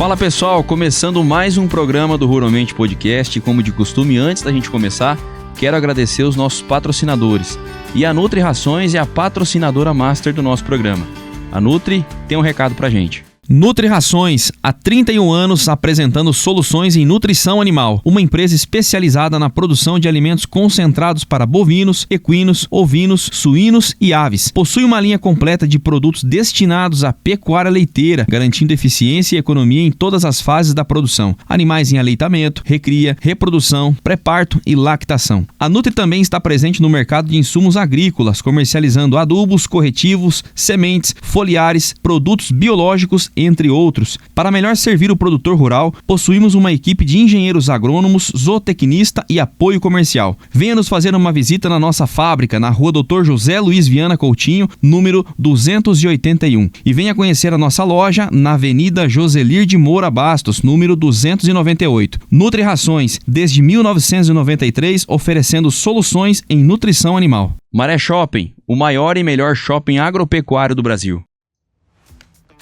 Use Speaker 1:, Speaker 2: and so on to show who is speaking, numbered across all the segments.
Speaker 1: Fala pessoal, começando mais um programa do Ruralmente Podcast. Como de costume, antes da gente começar, quero agradecer os nossos patrocinadores. E a Nutri Rações é a patrocinadora master do nosso programa. A Nutri tem um recado pra gente. Nutri Rações, há 31 anos apresentando soluções em nutrição animal. Uma empresa especializada na produção de alimentos concentrados para bovinos, equinos, ovinos, suínos e aves. Possui uma linha completa de produtos destinados à pecuária leiteira, garantindo eficiência e economia em todas as fases da produção. Animais em aleitamento, recria, reprodução, pré-parto e lactação. A Nutri também está presente no mercado de insumos agrícolas, comercializando adubos, corretivos, sementes, foliares, produtos biológicos, entre outros. Para melhor servir o produtor rural, possuímos uma equipe de engenheiros agrônomos, zootecnista e apoio comercial. Venha nos fazer uma visita na nossa fábrica, na rua Dr. José Luiz Viana Coutinho, número 281. E venha conhecer a nossa loja na Avenida Joselir de Moura Bastos, número 298. Nutri Rações, desde 1993, oferecendo soluções em nutrição animal. Maré Shopping, o maior e melhor shopping agropecuário do Brasil.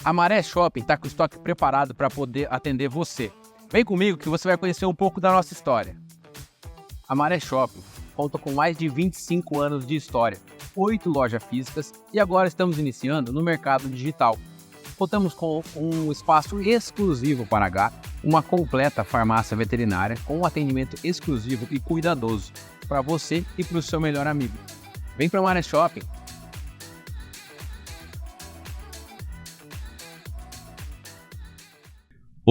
Speaker 2: A Maré Shopping está com o estoque preparado para poder atender você. Vem comigo que você vai conhecer um pouco da nossa história. A Maré Shopping conta com mais de 25 anos de história, 8 lojas físicas e agora estamos iniciando no mercado digital. Contamos com um espaço exclusivo para gato, uma completa farmácia veterinária com um atendimento exclusivo e cuidadoso para você e para o seu melhor amigo. Vem para a Maré Shopping.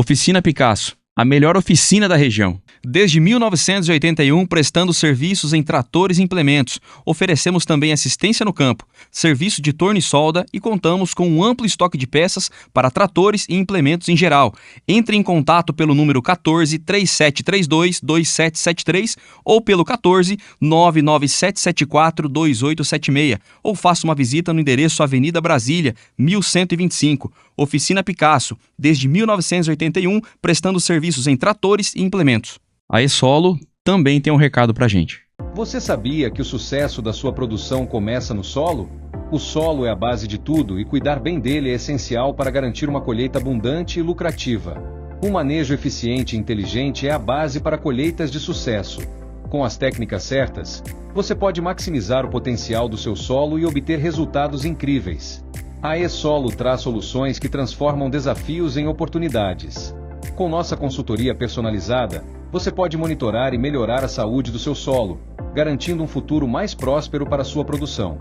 Speaker 1: Oficina Picasso, a melhor oficina da região. Desde 1981, prestando serviços em tratores e implementos. Oferecemos também assistência no campo, serviço de torno e solda e contamos com um amplo estoque de peças para tratores e implementos em geral. Entre em contato pelo número 14 3732 2773 ou pelo 14 99774 2876 ou faça uma visita no endereço Avenida Brasília, 1125. Oficina Picasso, desde 1981, prestando serviços em tratores e implementos. A E-Solo também tem um recado pra gente.
Speaker 3: Você sabia que o sucesso da sua produção começa no solo? O solo é a base de tudo e cuidar bem dele é essencial para garantir uma colheita abundante e lucrativa. Um manejo eficiente e inteligente é a base para colheitas de sucesso. Com as técnicas certas, você pode maximizar o potencial do seu solo e obter resultados incríveis. A E-Solo traz soluções que transformam desafios em oportunidades. Com nossa consultoria personalizada, você pode monitorar e melhorar a saúde do seu solo, garantindo um futuro mais próspero para a sua produção.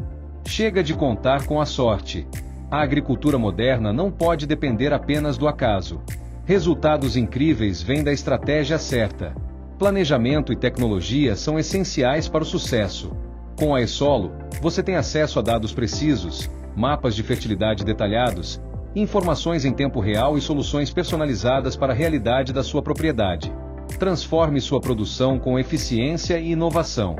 Speaker 3: Chega de contar com a sorte. A agricultura moderna não pode depender apenas do acaso. Resultados incríveis vêm da estratégia certa. Planejamento e tecnologia são essenciais para o sucesso. Com a E-Solo, você tem acesso a dados precisos, mapas de fertilidade detalhados, informações em tempo real e soluções personalizadas para a realidade da sua propriedade. Transforme sua produção com eficiência e inovação.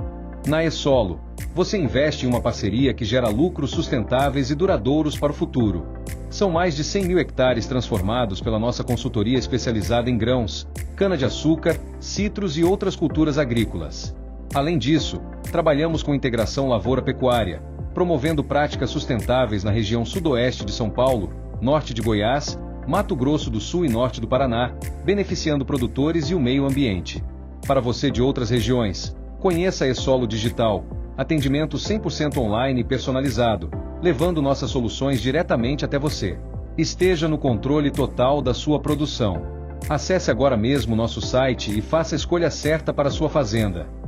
Speaker 3: Na E-Solo, você investe em uma parceria que gera lucros sustentáveis e duradouros para o futuro. São mais de 100 mil hectares transformados pela nossa consultoria especializada em grãos, cana-de-açúcar, citros e outras culturas agrícolas. Além disso, trabalhamos com integração lavoura-pecuária, promovendo práticas sustentáveis na região sudoeste de São Paulo, norte de Goiás, Mato Grosso do Sul e norte do Paraná, beneficiando produtores e o meio ambiente. Para você de outras regiões, conheça a E-Solo Digital, atendimento 100% online e personalizado, levando nossas soluções diretamente até você. Esteja no controle total da sua produção. Acesse agora mesmo nosso site e faça a escolha certa para a sua fazenda.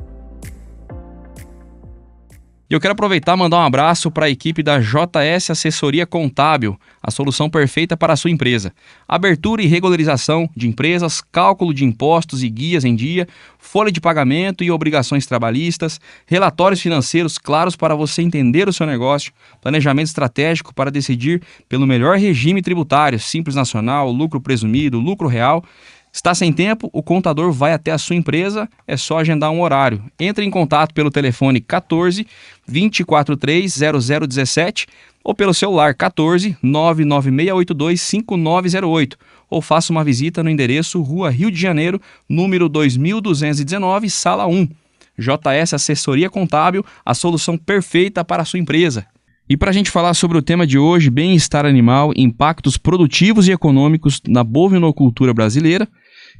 Speaker 1: E eu quero aproveitar e mandar um abraço para a equipe da JS Assessoria Contábil, a solução perfeita para a sua empresa. Abertura e regularização de empresas, cálculo de impostos e guias em dia, folha de pagamento e obrigações trabalhistas, relatórios financeiros claros para você entender o seu negócio, planejamento estratégico para decidir pelo melhor regime tributário, Simples Nacional, lucro presumido, lucro real. Está sem tempo? O contador vai até a sua empresa, é só agendar um horário. Entre em contato pelo telefone 14 243 0017 ou pelo celular 14 99682 5908 ou faça uma visita no endereço Rua Rio de Janeiro, número 2219, Sala 1. JS Assessoria Contábil, a solução perfeita para a sua empresa. E para a gente falar sobre o tema de hoje, bem-estar animal, impactos produtivos e econômicos na bovinocultura brasileira,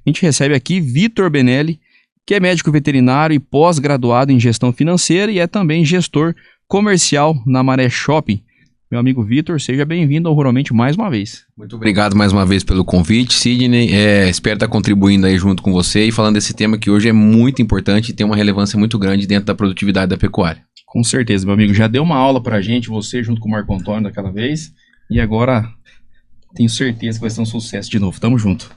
Speaker 1: a gente recebe aqui Vitor Benelli, que é médico veterinário e pós-graduado em gestão financeira e é também gestor comercial na Maré Shopping. Meu amigo Vitor, seja bem-vindo ao Ruralmente mais uma vez.
Speaker 4: Muito obrigado mais uma vez pelo convite, Sidney. Espero estar contribuindo aí junto com você e falando desse tema que hoje é muito importante e tem uma relevância muito grande dentro da produtividade da pecuária.
Speaker 1: Com certeza, meu amigo. Já deu uma aula pra gente, você junto com o Marco Antônio daquela vez, e agora tenho certeza que vai ser um sucesso de novo. Tamo junto.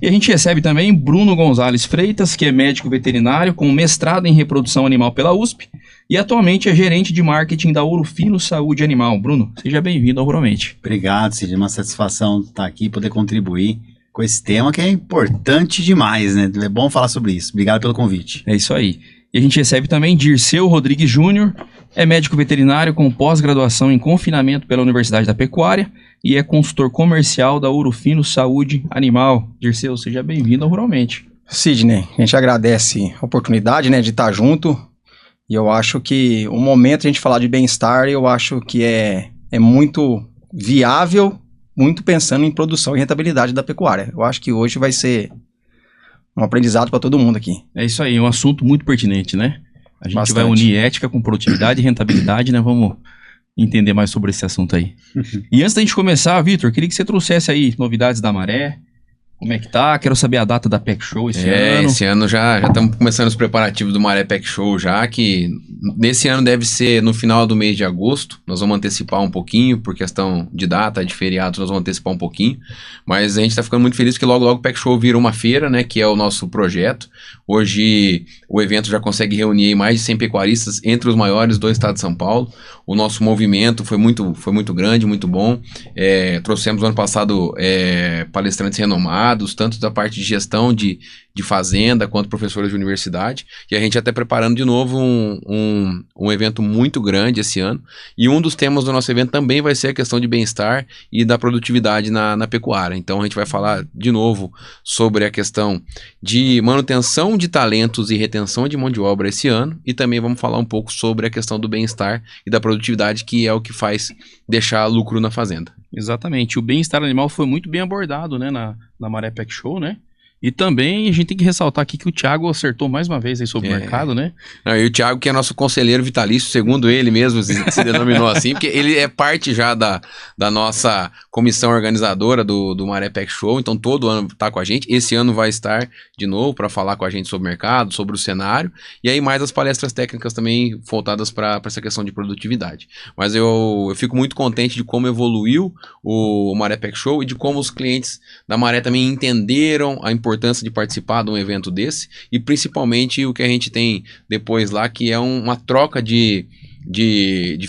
Speaker 1: E a gente recebe também Bruno Gonzalez Freitas, que é médico veterinário com mestrado em reprodução animal pela USP e atualmente é gerente de marketing da Ouro Fino Saúde Animal. Bruno, seja bem-vindo ao Ruralmente.
Speaker 5: Obrigado, Cid. É uma satisfação estar aqui e poder contribuir com esse tema que é importante demais, né? É bom falar sobre isso. Obrigado pelo convite.
Speaker 1: É isso aí. E a gente recebe também Dirceu Rodrigues Júnior, é médico veterinário com pós-graduação em confinamento pela Universidade da Pecuária e é consultor comercial da Ouro Fino Saúde Animal. Dirceu, seja bem-vindo ao Ruralmente.
Speaker 6: Sidney, a gente agradece a oportunidade, né, de estar junto, e eu acho que o momento de a gente falar de bem-estar, eu acho que é muito viável, muito pensando em produção e rentabilidade da pecuária. Eu acho que hoje vai ser um aprendizado para todo mundo aqui.
Speaker 1: É isso aí, é um assunto muito pertinente, né? A gente
Speaker 6: Bastante.
Speaker 1: vai unir ética com produtividade e rentabilidade, né? Vamos entender mais sobre esse assunto aí. E antes da gente começar, Vitor, queria que você trouxesse aí novidades da Maré. Como é que tá? Quero saber a data da Pack Show esse ano.
Speaker 4: Esse ano já estamos começando os preparativos do Maré Pack Show já, que nesse ano deve ser no final do mês de agosto. Nós vamos antecipar um pouquinho, por questão de data, de feriados, nós vamos antecipar um pouquinho. Mas a gente está ficando muito feliz que logo o Pack Show vira uma feira, né, que é o nosso projeto. Hoje o evento já consegue reunir mais de 100 pecuaristas entre os maiores do estado de São Paulo. O nosso movimento foi muito grande, muito bom. Trouxemos no ano passado palestrantes renomados, tanto da parte de gestão de fazenda, quanto professores de universidade, e a gente até preparando de novo um evento muito grande esse ano, e um dos temas do nosso evento também vai ser a questão de bem-estar e da produtividade na pecuária. Então a gente vai falar de novo sobre a questão de manutenção de talentos e retenção de mão de obra esse ano, e também vamos falar um pouco sobre a questão do bem-estar e da produtividade, que é o que faz deixar lucro na fazenda.
Speaker 1: Exatamente, o bem-estar animal foi muito bem abordado, né, na Maré Pack Show, né? E também a gente tem que ressaltar aqui que o Thiago acertou mais uma vez aí sobre o mercado, né?
Speaker 4: E o Thiago, que é nosso conselheiro vitalício, segundo ele mesmo se denominou assim, porque ele é parte já da nossa comissão organizadora do Maré Pack Show, então todo ano está com a gente. Esse ano vai estar de novo para falar com a gente sobre o mercado, sobre o cenário, e aí mais as palestras técnicas também voltadas para essa questão de produtividade. Mas eu fico muito contente de como evoluiu o Maré Pack Show e de como os clientes da Maré também entenderam a importância de participar de um evento desse, e principalmente o que a gente tem depois lá, que é uma troca de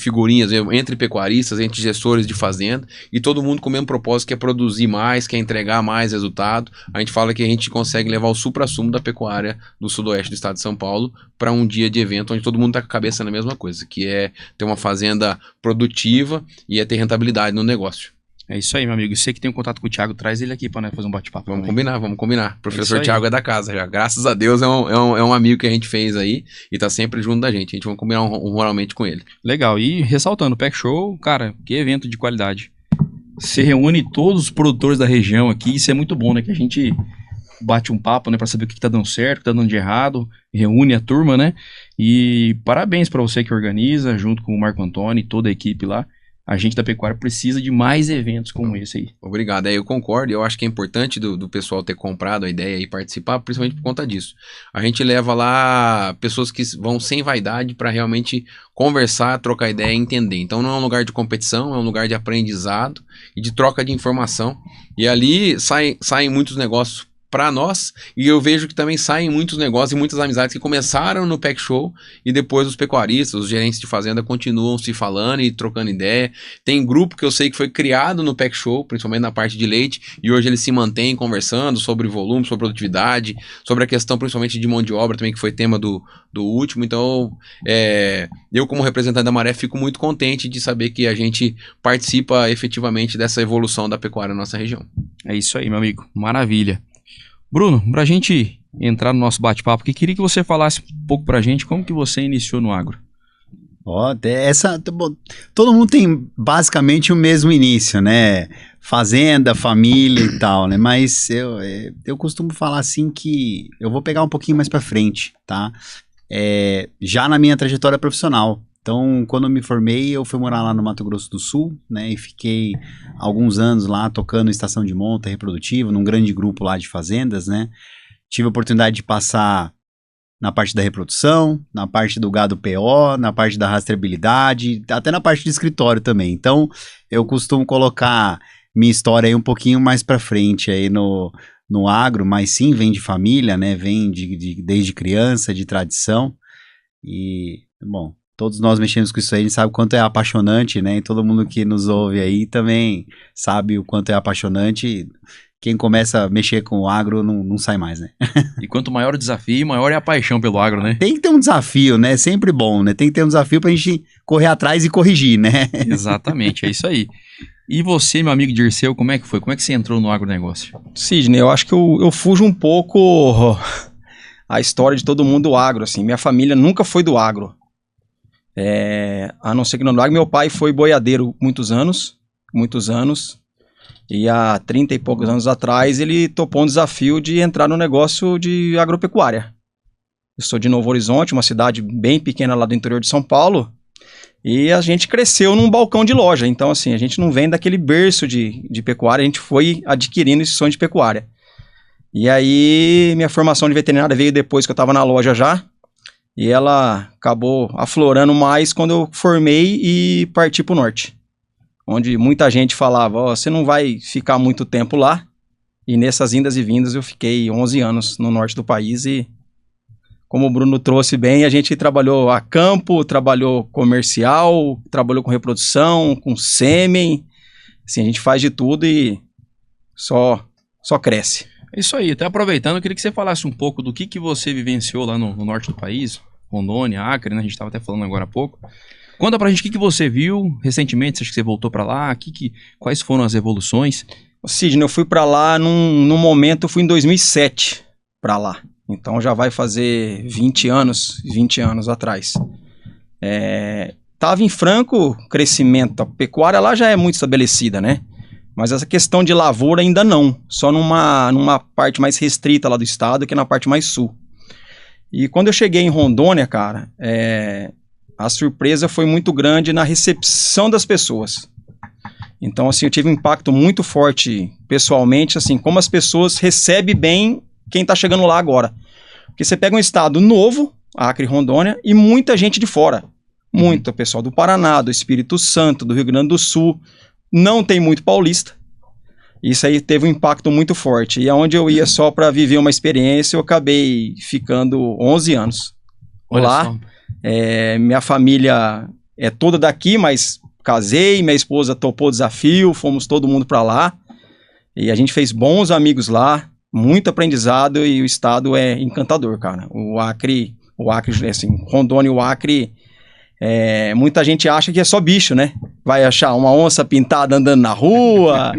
Speaker 4: figurinhas entre pecuaristas, entre gestores de fazenda, e todo mundo com o mesmo propósito, que é produzir mais, quer entregar mais resultado. A gente fala que a gente consegue levar o supra-sumo da pecuária do sudoeste do estado de São Paulo para um dia de evento onde todo mundo está com a cabeça na mesma coisa, que é ter uma fazenda produtiva e é ter rentabilidade no negócio.
Speaker 1: É isso aí, meu amigo. E você que tem um contato com o Thiago, traz ele aqui para fazer um bate-papo.
Speaker 4: Vamos combinar. O professor Thiago é da casa já. Graças a Deus é um amigo que a gente fez aí e tá sempre junto da gente. A gente vai combinar ruralmente com ele.
Speaker 1: Legal. E ressaltando, o Pack Show, cara, que evento de qualidade. Você reúne todos os produtores da região aqui, isso é muito bom, né? Que a gente bate um papo, né? Pra saber o que tá dando certo, o que tá dando de errado, reúne a turma, né? E parabéns para você que organiza, junto com o Marco Antônio e toda a equipe lá. A gente da pecuária precisa de mais eventos como esse aí.
Speaker 4: Obrigado, eu concordo, eu acho que é importante do pessoal ter comprado a ideia e participar, principalmente por conta disso. A gente leva lá pessoas que vão sem vaidade para realmente conversar, trocar ideia e entender. Então não é um lugar de competição, é um lugar de aprendizado e de troca de informação. E ali saem muitos negócios para nós, e eu vejo que também saem muitos negócios e muitas amizades que começaram no Pack Show, e depois os pecuaristas, os gerentes de fazenda continuam se falando e trocando ideia. Tem grupo que eu sei que foi criado no Pack Show, principalmente na parte de leite, e hoje eles se mantêm conversando sobre volume, sobre produtividade, sobre a questão principalmente de mão de obra também, que foi tema do último. Então eu como representante da Maré fico muito contente de saber que a gente participa efetivamente dessa evolução da pecuária na nossa região.
Speaker 1: É isso aí, meu amigo, maravilha. Bruno, pra gente entrar no nosso bate-papo, queria que você falasse um pouco pra gente como que você iniciou no agro.
Speaker 5: Ó, todo mundo tem basicamente o mesmo início, né? Fazenda, família e tal, né? Mas eu costumo falar assim que eu vou pegar um pouquinho mais pra frente, tá? Já na minha trajetória profissional. Então, quando eu me formei, eu fui morar lá no Mato Grosso do Sul, né? E fiquei alguns anos lá tocando estação de monta reprodutiva, num grande grupo lá de fazendas, né? Tive a oportunidade de passar na parte da reprodução, na parte do gado PO, na parte da rastreabilidade, até na parte de escritório também. Então, eu costumo colocar minha história aí um pouquinho mais pra frente aí no agro, mas sim, vem de família, né? Vem desde criança, de tradição. E, bom, todos nós mexemos com isso aí, a gente sabe o quanto é apaixonante, né? E todo mundo que nos ouve aí também sabe o quanto é apaixonante. Quem começa a mexer com o agro não sai mais, né?
Speaker 1: E quanto maior o desafio, maior é a paixão pelo agro, né?
Speaker 5: Tem que ter um desafio, né? Sempre bom, né? Tem que ter um desafio pra gente correr atrás e corrigir, né?
Speaker 1: Exatamente, é isso aí. E você, meu amigo Dirceu, como é que foi? Como é que você entrou no agronegócio?
Speaker 6: Sidney, eu acho que eu fujo um pouco a história de todo mundo do agro, assim. Minha família nunca foi do agro. A não ser que no agro, meu pai foi boiadeiro muitos anos. E há 30 e poucos anos atrás, ele topou um desafio de entrar no negócio de agropecuária. Eu sou de Novo Horizonte, uma cidade bem pequena lá do interior de São Paulo, e a gente cresceu num balcão de loja. Então, assim, a gente não vem daquele berço de pecuária, a gente foi adquirindo esse sonho de pecuária. E aí, minha formação de veterinária veio depois que eu estava na loja já, e ela acabou aflorando mais quando eu formei e parti para o norte. Onde muita gente falava, você não vai ficar muito tempo lá. E nessas indas e vindas eu fiquei 11 anos no norte do país e, como o Bruno trouxe bem, a gente trabalhou a campo, trabalhou comercial, trabalhou com reprodução, com sêmen. Assim, a gente faz de tudo e só cresce.
Speaker 1: É isso aí, até aproveitando, eu queria que você falasse um pouco do que você vivenciou lá no norte do país, Rondônia, Acre, né? A gente estava até falando agora há pouco. Conta pra gente o que você viu recentemente, acho que você voltou pra lá, quais foram as evoluções?
Speaker 6: Sidney, eu fui pra lá num momento, eu fui em 2007 pra lá, então já vai fazer 20 anos atrás. Tava em franco crescimento, a pecuária lá já é muito estabelecida, né? Mas essa questão de lavoura ainda não, só numa parte mais restrita lá do estado, que é na parte mais sul. E quando eu cheguei em Rondônia, cara, a surpresa foi muito grande na recepção das pessoas. Então, assim, eu tive um impacto muito forte pessoalmente, assim, como as pessoas recebem bem quem tá chegando lá agora. Porque você pega um estado novo, Acre e Rondônia, e muita gente de fora. Muito pessoal do Paraná, do Espírito Santo, do Rio Grande do Sul. Não tem muito paulista. Isso aí teve um impacto muito forte. E aonde eu ia só para viver uma experiência, eu acabei ficando 11 anos.
Speaker 1: Olha
Speaker 6: lá.
Speaker 1: Só.
Speaker 6: Minha família é toda daqui, mas casei, minha esposa topou o desafio, fomos todo mundo para lá. E a gente fez bons amigos lá, muito aprendizado e o estado é encantador, cara. O Acre, assim, Rondônia e o Acre, muita gente acha que é só bicho, né? Vai achar uma onça pintada andando na rua,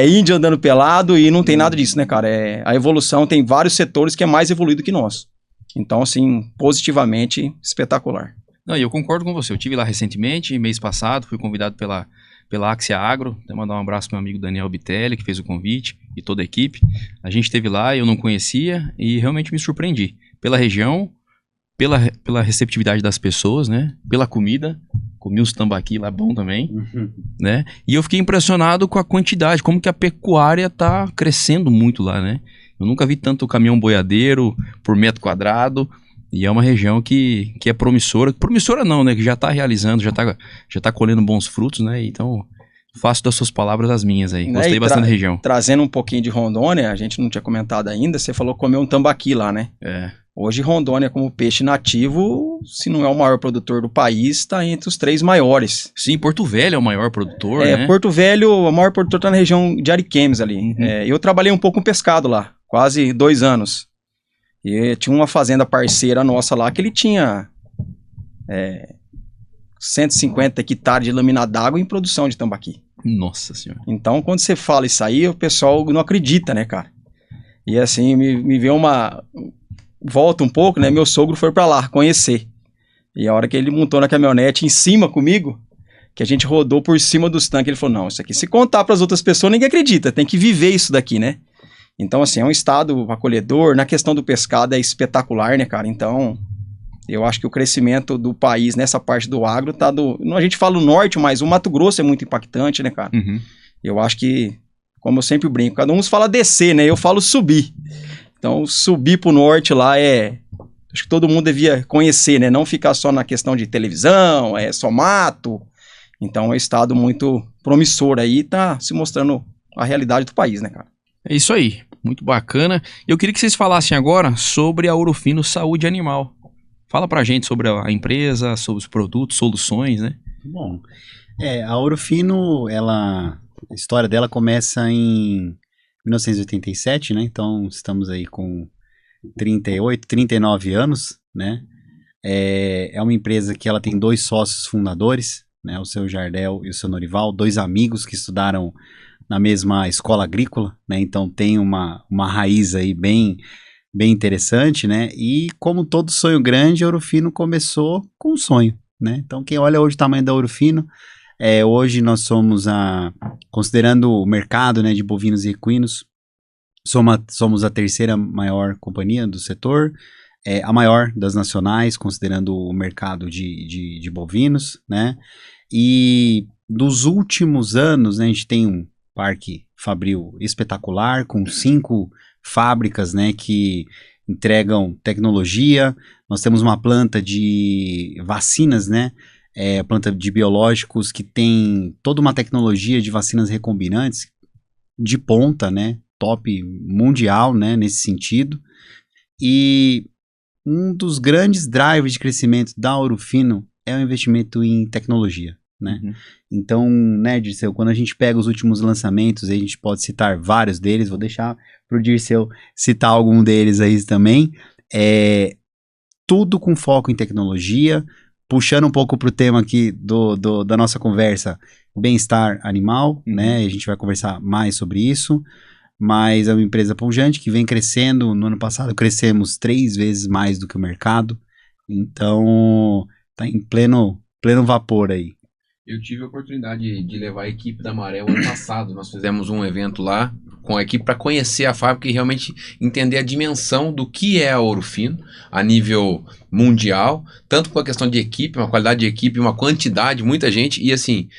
Speaker 6: índio andando pelado e não tem nada disso, né, cara? A evolução tem vários setores que é mais evoluído que nós. Então, assim, positivamente, espetacular.
Speaker 1: Não, eu concordo com você. Eu estive lá recentemente, mês passado, fui convidado pela Axia Agro. Até mandar um abraço para meu amigo Daniel Bitelli, que fez o convite, e toda a equipe. A gente esteve lá, eu não conhecia, e realmente me surpreendi. Pela região, pela receptividade das pessoas, né? Pela comida. Comi os tambaqui lá, bom também, né? E eu fiquei impressionado com a quantidade, como que a pecuária tá crescendo muito lá, né? Eu nunca vi tanto caminhão boiadeiro por metro quadrado, e é uma região que é promissora. Promissora não, né? Que já está realizando, já tá colhendo bons frutos, né? Então, faço das suas palavras as minhas aí. Gostei bastante da região.
Speaker 6: Trazendo um pouquinho de Rondônia, a gente não tinha comentado ainda, você falou comer um tambaqui lá, né? Hoje, Rondônia, como peixe nativo, se não é o maior produtor do país, está entre os 3 maiores.
Speaker 1: Sim, Porto Velho é o maior produtor, né?
Speaker 6: Porto Velho, o maior produtor está na região de Ariquemes ali. Eu trabalhei um pouco com pescado lá, quase 2 anos. E tinha uma fazenda parceira nossa lá que ele tinha 150 hectares de lâmina d'água em produção de tambaqui.
Speaker 1: Nossa senhora.
Speaker 6: Então, quando você fala isso aí, o pessoal não acredita, né, cara? E assim, me vê volta um pouco, né? Meu sogro foi pra lá conhecer. E a hora que ele montou na caminhonete em cima comigo, que a gente rodou por cima dos tanques, ele falou, não, isso aqui, se contar para as outras pessoas, ninguém acredita, tem que viver isso daqui, né? Então, assim, é um estado acolhedor, na questão do pescado é espetacular, né, cara? Então, eu acho que o crescimento do país nessa parte do agro tá a gente fala o norte, mas o Mato Grosso é muito impactante, né, cara?
Speaker 1: Uhum.
Speaker 6: Eu acho que, como eu sempre brinco, cada um fala descer, né? Eu falo subir. Então, subir pro norte lá acho que todo mundo devia conhecer, né? Não ficar só na questão de televisão, só mato. Então, é um estado muito promissor aí, tá se mostrando a realidade do país, né, cara?
Speaker 1: É isso aí, muito bacana. Eu queria que vocês falassem agora sobre a Ouro Fino Saúde Animal. Fala pra gente sobre a empresa, sobre os produtos, soluções, né?
Speaker 5: Bom, a Ouro Fino, a história dela começa em 1987, né? Então, estamos aí com 38, 39 anos, né? É uma empresa que ela tem 2 sócios fundadores, né? O seu Jardel e o seu Norival, 2 amigos que estudaram na mesma escola agrícola, né? Então tem uma raiz aí bem interessante, né? E como todo sonho grande, a Ouro Fino começou com um sonho, né? Então quem olha hoje o tamanho da Ouro Fino, hoje nós somos considerando o mercado, né, de bovinos e equinos, somos a 3ª maior companhia do setor, a maior das nacionais, considerando o mercado de bovinos, né? E dos últimos anos, né, a gente tem um parque fabril espetacular, com 5 fábricas, né, que entregam tecnologia. Nós temos uma planta de vacinas, né, planta de biológicos que tem toda uma tecnologia de vacinas recombinantes de ponta, né, top mundial, né, nesse sentido. E um dos grandes drivers de crescimento da Ouro Fino é o investimento em tecnologia, né?
Speaker 1: Uhum.
Speaker 5: Então, né, Dirceu, quando a gente pega os últimos lançamentos, a gente pode citar vários deles, vou deixar pro Dirceu citar algum deles aí também, tudo com foco em tecnologia, puxando um pouco pro tema aqui da nossa conversa, bem-estar animal, né, a gente vai conversar mais sobre isso, mas é uma empresa pujante que vem crescendo. No ano passado crescemos 3 vezes mais do que o mercado, então tá em pleno vapor aí.
Speaker 4: Eu tive a oportunidade de levar a equipe da Maré o ano passado. Nós fizemos um evento lá com a equipe para conhecer a fábrica e realmente entender a dimensão do que é a Ouro Fino a nível mundial, tanto com a questão de equipe, uma qualidade de equipe, uma quantidade, muita gente. E assim,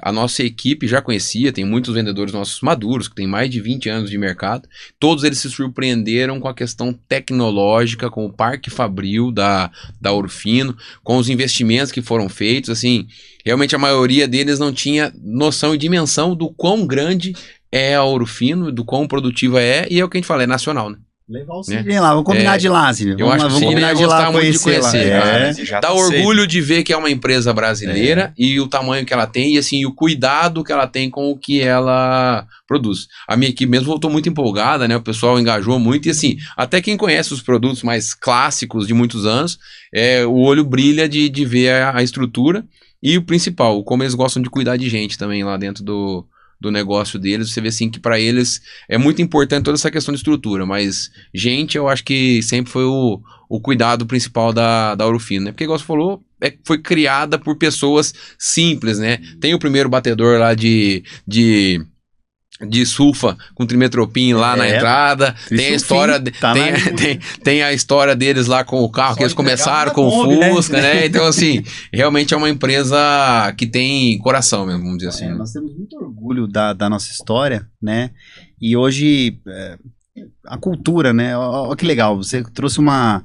Speaker 4: a nossa equipe já conhecia, tem muitos vendedores nossos maduros, que tem mais de 20 anos de mercado. Todos eles se surpreenderam com a questão tecnológica, com o parque fabril da Ouro Fino, com os investimentos que foram feitos. Assim, realmente a maioria deles não tinha noção e dimensão do quão grande é a Ouro Fino, do quão produtiva e é o que a gente fala, é nacional, né?
Speaker 5: Levar o Sidney lá, vamos combinar de ir lá, Sidney.
Speaker 4: Eu acho que o Sidney ia gostar muito de conhecer, cara.
Speaker 1: Já
Speaker 4: Dá orgulho de ver que é uma empresa brasileira e o tamanho que ela tem e assim, o cuidado que ela tem com o que ela produz. A minha equipe mesmo voltou muito empolgada, né? O pessoal engajou muito e assim, até quem conhece os produtos mais clássicos de muitos anos, o olho brilha de ver a estrutura e o principal, como eles gostam de cuidar de gente também lá dentro do negócio deles. Você vê assim que para eles é muito importante toda essa questão de estrutura, mas gente, eu acho que sempre foi o cuidado principal da Ouro Fino, né? Porque, igual você falou, foi criada por pessoas simples, né? Tem o primeiro batedor lá de sulfa com trimetropin lá na entrada, tem a história tem a história deles lá com o carro, que eles começaram com o Fusca, né? Então assim, realmente é uma empresa que tem coração mesmo, vamos dizer assim.
Speaker 5: Nós temos muito orgulho da nossa história, né? E hoje a cultura, né? Olha que legal, você trouxe uma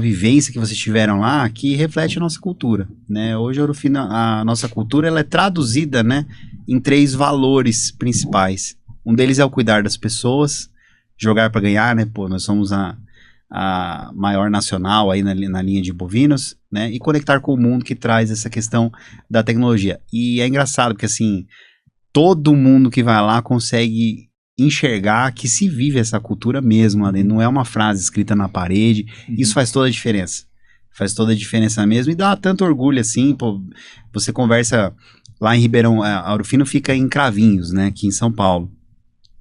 Speaker 5: vivência que vocês tiveram lá que reflete a nossa cultura, né? Hoje a nossa cultura ela é traduzida, né, em 3 valores principais. Um deles é o cuidar das pessoas, jogar para ganhar, né? Pô, nós somos a maior nacional aí na linha de bovinos, né? E conectar com o mundo, que traz essa questão da tecnologia. E é engraçado porque assim, todo mundo que vai lá consegue enxergar que se vive essa cultura mesmo, né? Não é uma frase escrita na parede. Isso faz toda a diferença. Faz toda a diferença mesmo e dá tanto orgulho assim, pô, você conversa lá em Ribeirão, a Ouro Fino fica em Cravinhos, né, aqui em São Paulo,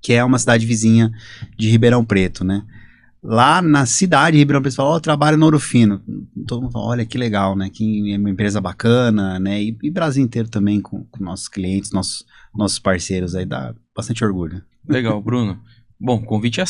Speaker 5: que é uma cidade vizinha de Ribeirão Preto, né. lá na cidade de Ribeirão Preto, falou, eu trabalho no Ouro Fino. Todo mundo fala, olha que legal, né? Que é uma empresa bacana, né? E Brasil inteiro também com nossos clientes, nossos parceiros aí, dá bastante orgulho.
Speaker 1: Legal, Bruno. Bom, convite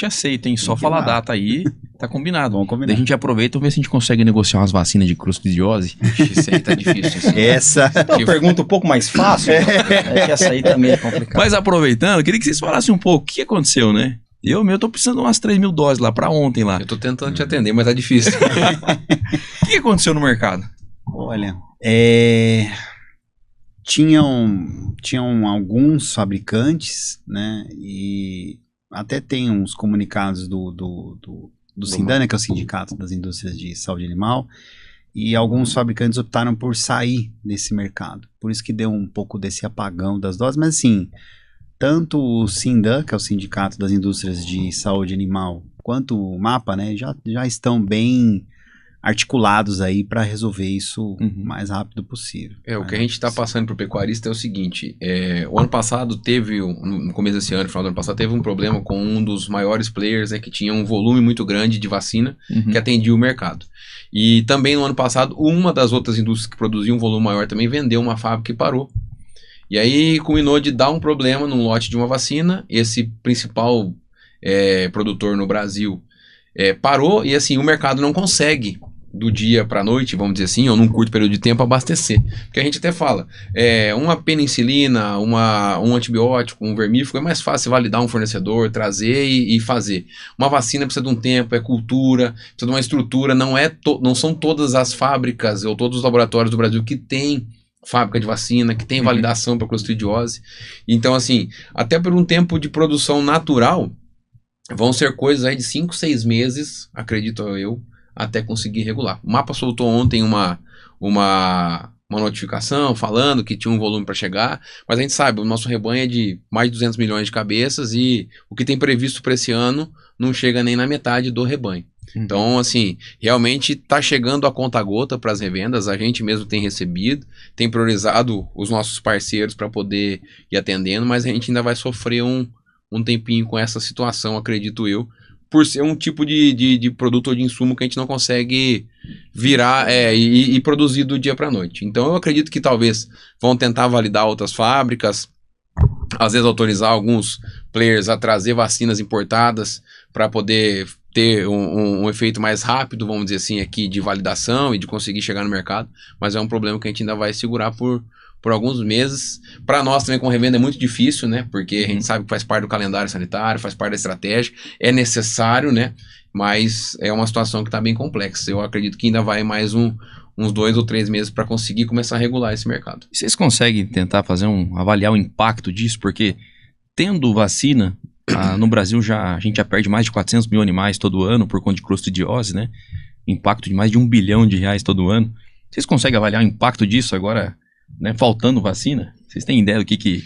Speaker 1: aceito, hein? Só falar a data aí, tá combinado.
Speaker 5: Vamos combinar.
Speaker 1: Daí a gente aproveita e vê se a gente consegue negociar umas vacinas de clostridiose.
Speaker 4: Isso aí tá difícil. Assim.
Speaker 5: Essa...
Speaker 6: Então, pergunta um pouco mais fácil, é que essa aí também é complicada.
Speaker 1: Mas aproveitando, eu queria que vocês falassem um pouco o que aconteceu, né? Eu tô precisando de umas 3.000 doses lá pra ontem lá.
Speaker 4: Eu tô tentando te atender, mas tá difícil.
Speaker 1: O que aconteceu no mercado?
Speaker 5: Olha, tinham alguns fabricantes, né, e até tem uns comunicados do Sindan, né, que é o Sindicato das Indústrias de Saúde Animal, e alguns fabricantes optaram por sair desse mercado. Por isso que deu um pouco desse apagão das doses, mas assim, tanto o Sindan, que é o Sindicato das Indústrias de Saúde Animal, quanto o MAPA, né, já estão bem articulados aí para resolver isso o mais rápido possível.
Speaker 4: O que a gente está passando pro pecuarista é o seguinte, o ano passado teve, no começo desse ano, no final do ano passado, teve um problema com um dos maiores players, que tinha um volume muito grande de vacina que atendia o mercado. E também no ano passado, uma das outras indústrias que produzia um volume maior também vendeu uma fábrica e parou. E aí culminou de dar um problema num lote de uma vacina, esse principal produtor no Brasil parou e assim, o mercado não consegue do dia para a noite, vamos dizer assim, ou num curto período de tempo, abastecer. Porque a gente até fala, uma penicilina, um antibiótico, um vermífugo, é mais fácil validar um fornecedor, trazer e fazer. Uma vacina precisa de um tempo, cultura, precisa de uma estrutura, não são todas as fábricas ou todos os laboratórios do Brasil que têm fábrica de vacina, que tem validação para clostridiose. Então, assim, até por um tempo de produção natural, vão ser coisas aí de 5, 6 meses, acredito eu, até conseguir regular. O MAPA soltou ontem uma notificação falando que tinha um volume para chegar, mas a gente sabe, o nosso rebanho é de mais de 200 milhões de cabeças e o que tem previsto para esse ano não chega nem na metade do rebanho. Então, assim, realmente está chegando a conta-gota para as revendas, a gente mesmo tem recebido, tem priorizado os nossos parceiros para poder ir atendendo, mas a gente ainda vai sofrer um tempinho com essa situação, acredito eu, por ser um tipo de produto ou de insumo que a gente não consegue virar e produzir do dia para a noite. Então eu acredito que talvez vão tentar validar outras fábricas, às vezes autorizar alguns players a trazer vacinas importadas para poder ter um efeito mais rápido, vamos dizer assim, aqui de validação e de conseguir chegar no mercado, mas é um problema que a gente ainda vai segurar por alguns meses. Para nós também com revenda é muito difícil, né? Porque a gente sabe que faz parte do calendário sanitário, faz parte da estratégia, é necessário, né? Mas é uma situação que está bem complexa. Eu acredito que ainda vai mais uns 2 ou 3 meses para conseguir começar a regular esse mercado.
Speaker 1: E vocês conseguem tentar avaliar o impacto disso? Porque tendo vacina, no Brasil a gente já perde mais de 400 mil animais todo ano por conta de clostridiose, né? Impacto de mais de R$1 bilhão todo ano. Vocês conseguem avaliar o impacto disso agora, né, faltando vacina? Vocês têm ideia do que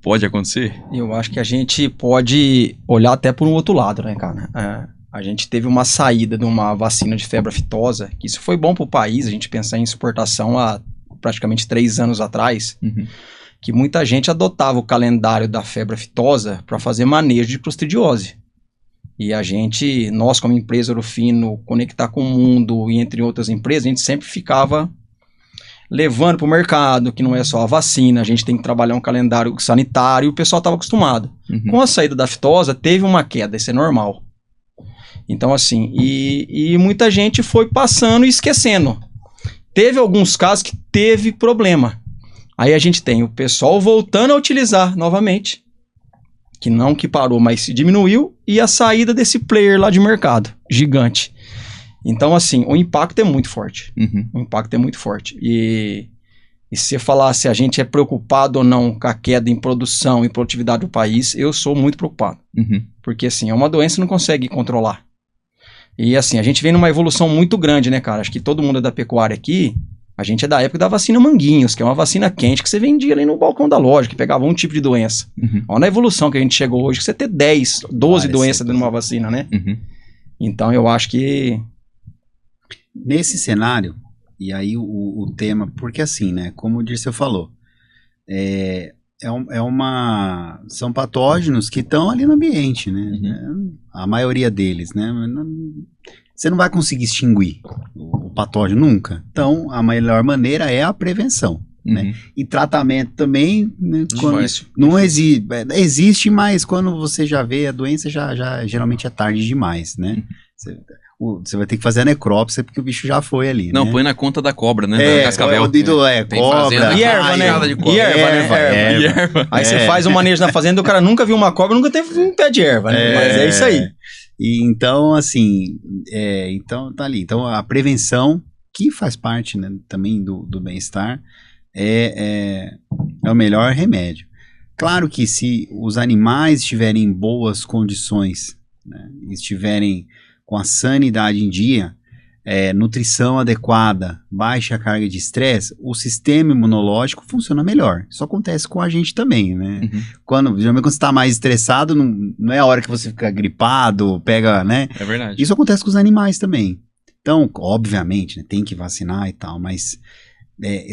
Speaker 1: pode acontecer?
Speaker 6: Eu acho que a gente pode olhar até por um outro lado, né, cara? A gente teve uma saída de uma vacina de febre aftosa, que isso foi bom para o país, a gente pensar em exportação há praticamente 3 anos atrás, que muita gente adotava o calendário da febre aftosa para fazer manejo de clostridiose. E nós como empresa Ouro Fino, conectar com o mundo e entre outras empresas, a gente sempre ficava levando para o mercado, que não é só a vacina, a gente tem que trabalhar um calendário sanitário, e o pessoal estava acostumado. Com a saída da aftosa, teve uma queda, isso é normal. Então, assim, e muita gente foi passando e esquecendo. Teve alguns casos que teve problema. Aí a gente tem o pessoal voltando a utilizar novamente, que não que parou, mas se diminuiu, e a saída desse player lá de mercado, gigante. Então, assim, o impacto é muito forte. O impacto é muito forte. E se você falar se a gente é preocupado ou não com a queda em produção e produtividade do país, eu sou muito preocupado. Porque, assim, é uma doença que não consegue controlar. E, assim, a gente vem numa evolução muito grande, né, cara? Acho que todo mundo é da pecuária aqui. A gente é da época da vacina Manguinhos, que é uma vacina quente que você vendia ali no balcão da loja, que pegava um tipo de doença. Olha na evolução que a gente chegou hoje, que você ter 10, 12 doenças dentro de uma vacina, né? Então, eu acho que...
Speaker 5: Nesse cenário, e aí o tema, porque assim, né, como o Dirceu falou, são patógenos que estão ali no ambiente, né? A maioria deles, né? Você não vai conseguir extinguir o patógeno nunca. Então, a melhor maneira é a prevenção. Né? E tratamento também, né, não existe, mas quando você já vê a doença, já geralmente é tarde demais, né? Você vai ter que fazer a necrópsia porque o bicho já foi ali.
Speaker 1: Não,
Speaker 5: né?
Speaker 1: põe na conta da cobra, né? Da cascavel.
Speaker 5: Tem cobra.
Speaker 6: E erva, né? Erva. Aí você faz um manejo na fazenda, o cara nunca viu uma cobra, nunca teve um pé de erva, né? Mas é isso aí.
Speaker 5: E então, assim, então tá ali. Então, a prevenção, que faz parte, né, também do bem-estar, é o melhor remédio. Claro que se os animais estiverem em boas condições, né, estiverem com a sanidade em dia, nutrição adequada, baixa carga de estresse, o sistema imunológico funciona melhor. Isso acontece com a gente também, né? Geralmente quando você está mais estressado, não é a hora que você fica gripado, pega, né?
Speaker 1: É verdade.
Speaker 5: Isso acontece com os animais também. Então, obviamente, né, tem que vacinar e tal, mas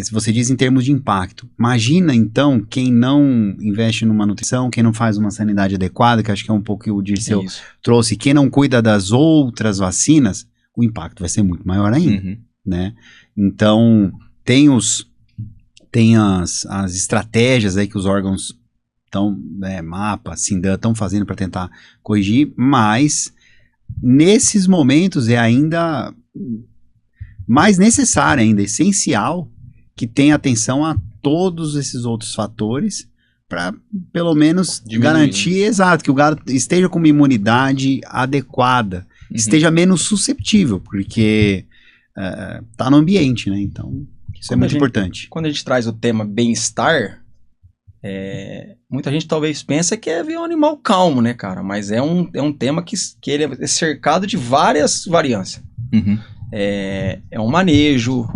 Speaker 5: se você diz em termos de impacto, imagina então quem não investe numa nutrição, quem não faz uma sanidade adequada, que acho que é um pouco que o Dirceu trouxe, quem não cuida das outras vacinas, o impacto vai ser muito maior ainda, né? Então, tem as estratégias aí que os órgãos estão, MAPA, SINDAN, estão fazendo para tentar corrigir, mas nesses momentos é ainda mais necessário ainda, essencial, que tenha atenção a todos esses outros fatores para, pelo menos, garantir, exato, que o gado esteja com uma imunidade adequada, esteja menos susceptível, porque tá no ambiente, né? Então, isso é muito importante.
Speaker 6: Quando a gente traz o tema bem-estar, muita gente talvez pensa que é ver um animal calmo, né, cara? Mas é um tema que ele é cercado de várias variâncias. É um manejo,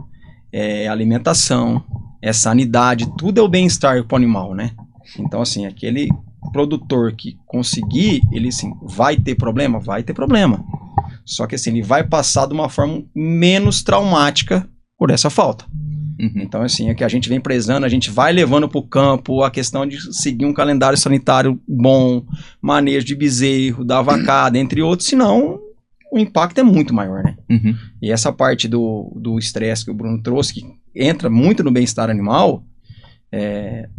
Speaker 6: é alimentação, é sanidade, tudo é o bem-estar para o animal, né? Então, assim, aquele produtor que conseguir, ele, assim, vai ter problema? Vai ter problema. Só que, assim, ele vai passar de uma forma menos traumática por essa falta. Então, assim, é que a gente vem prezando, a gente vai levando para o campo a questão de seguir um calendário sanitário bom, manejo de bezerro, da vacada, entre outros, senão o impacto é muito maior, né? E essa parte do estresse que o Bruno trouxe, que entra muito no bem-estar animal,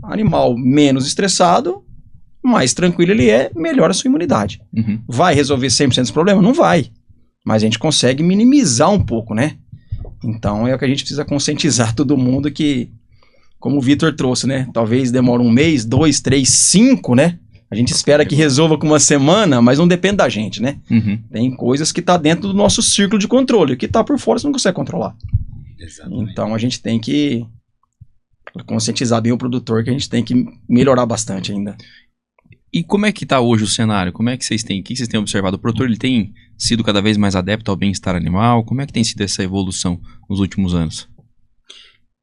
Speaker 6: animal menos estressado, mais tranquilo ele melhora a sua imunidade. Vai resolver 100% dos problemas? Não vai. Mas a gente consegue minimizar um pouco, né? Então é o que a gente precisa conscientizar todo mundo que, como o Vitor trouxe, né? Talvez demore 1 mês, 2, 3, 5, né? A gente espera que resolva com 1 semana, mas não depende da gente, né? Tem coisas que tá dentro do nosso círculo de controle. O que tá por fora você não consegue controlar. Exatamente. Então a gente tem que conscientizar bem o produtor, que a gente tem que melhorar bastante ainda.
Speaker 1: E como é que tá hoje o cenário? Como é que vocês têm? O que vocês têm observado? O produtor, ele tem sido cada vez mais adepto ao bem-estar animal? Como é que tem sido essa evolução nos últimos anos?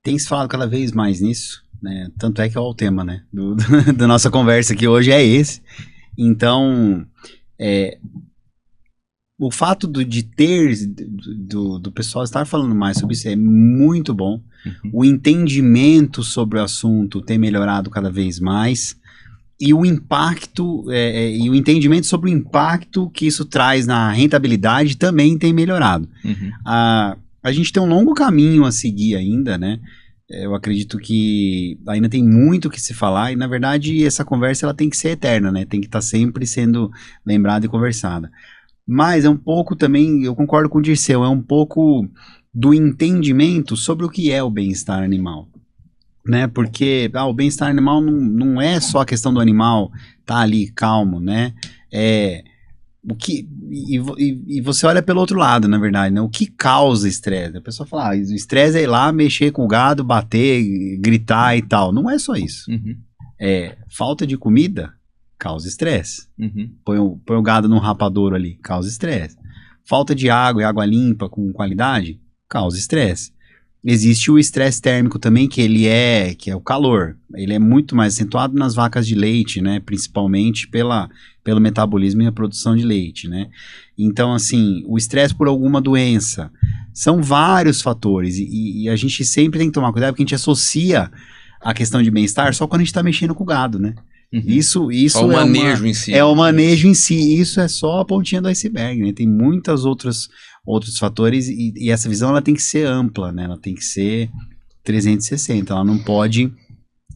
Speaker 5: Tem se falado cada vez mais nisso, né? Tanto é que é o tema, né, da nossa conversa aqui hoje é esse. Então, o fato de ter, do pessoal estar falando mais sobre isso é muito bom. O entendimento sobre o assunto tem melhorado cada vez mais. E o impacto, e o entendimento sobre o impacto que isso traz na rentabilidade também tem melhorado. A gente tem um longo caminho a seguir ainda, né? Eu acredito que ainda tem muito o que se falar e, na verdade, essa conversa ela tem que ser eterna, né? Tem que estar sempre sendo lembrada e conversada. Mas é um pouco também, eu concordo com o Dirceu, é um pouco do entendimento sobre o que é o bem-estar animal. Né? Porque o bem-estar animal não é só a questão do animal tá ali calmo, né? E você olha pelo outro lado, na verdade, né? O que causa estresse? A pessoa fala, o estresse é ir lá mexer com o gado, bater, gritar e tal. Não é só isso. Falta de comida causa estresse. Põe o gado num rapadouro ali, causa estresse. Falta de água e água limpa com qualidade causa estresse. Existe o estresse térmico também, que é o calor. Ele é muito mais acentuado nas vacas de leite, né? Principalmente pelo metabolismo e a produção de leite, né? Então, assim, o estresse por alguma doença. São vários fatores. E a gente sempre tem que tomar cuidado, porque a gente associa a questão de bem-estar só quando a gente está mexendo com o gado, né? Isso
Speaker 4: Só o manejo em si.
Speaker 5: É o manejo em si. Isso é só a pontinha do iceberg, né? Tem muitos outros fatores e essa visão ela tem que ser ampla, né? Ela tem que ser 360. Ela não pode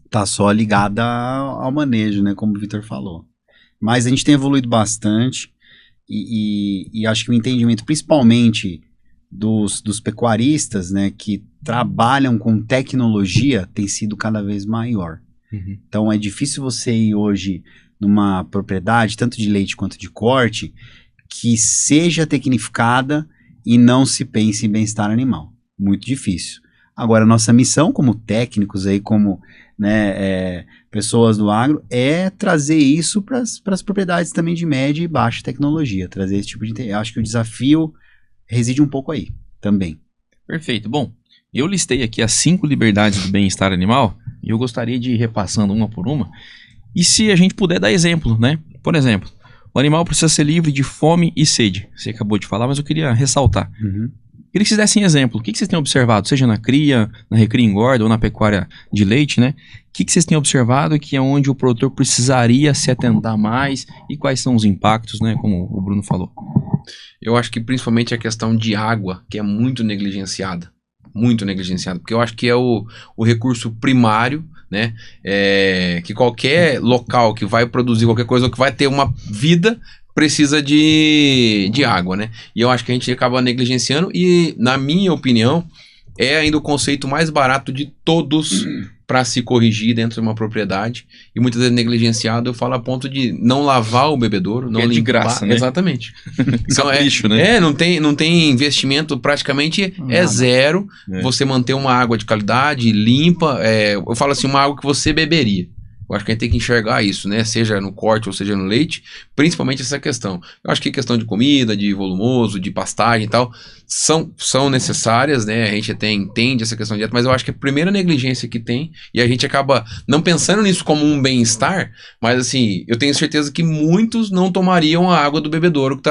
Speaker 5: estar só ligada ao manejo, né? Como o Vitor falou. Mas a gente tem evoluído bastante e acho que o entendimento, principalmente dos pecuaristas, né? Que trabalham com tecnologia, tem sido cada vez maior. Então é difícil você ir hoje numa propriedade, tanto de leite quanto de corte, que seja tecnificada e não se pense em bem-estar animal. Muito difícil. Agora, nossa missão como técnicos, aí, como né, pessoas do agro, é trazer isso para as propriedades também de média e baixa tecnologia. Trazer esse tipo de... Acho que o desafio reside um pouco aí também.
Speaker 1: Perfeito. Bom, eu listei aqui as 5 liberdades do bem-estar animal e eu gostaria de ir repassando uma por uma. E se a gente puder dar exemplo, né? Por exemplo, o animal precisa ser livre de fome e sede. Você acabou de falar, mas eu queria ressaltar. Queria que vocês dessem exemplo. O que vocês têm observado, seja na cria, na recria engorda ou na pecuária de leite, né? O que vocês têm observado que é onde o produtor precisaria se atentar mais e quais são os impactos, né? Como o Bruno falou.
Speaker 4: Eu acho que principalmente a questão de água, que é muito negligenciada. Muito negligenciado, porque eu acho que é o recurso primário, né? Que qualquer local que vai produzir qualquer coisa ou que vai ter uma vida precisa de água, né? E eu acho que a gente acaba negligenciando e, na minha opinião, é ainda o conceito mais barato de todos para se corrigir dentro de uma propriedade e muitas vezes negligenciado. Eu falo a ponto de não lavar o bebedouro, não
Speaker 1: é de graça, né?
Speaker 4: Exatamente. Então,
Speaker 1: Capricho, né?
Speaker 4: não tem investimento, praticamente é zero. Você manter uma água de qualidade, limpa, eu falo assim, uma água que você beberia. Eu acho que a gente tem que enxergar isso, né? Seja no corte ou seja no leite, principalmente essa questão. Eu acho que questão de comida, de volumoso, de pastagem e tal, são necessárias, né? A gente até entende essa questão de dieta, mas eu acho que a primeira negligência que tem, e a gente acaba não pensando nisso como um bem-estar, mas assim, eu tenho certeza que muitos não tomariam a água do bebedouro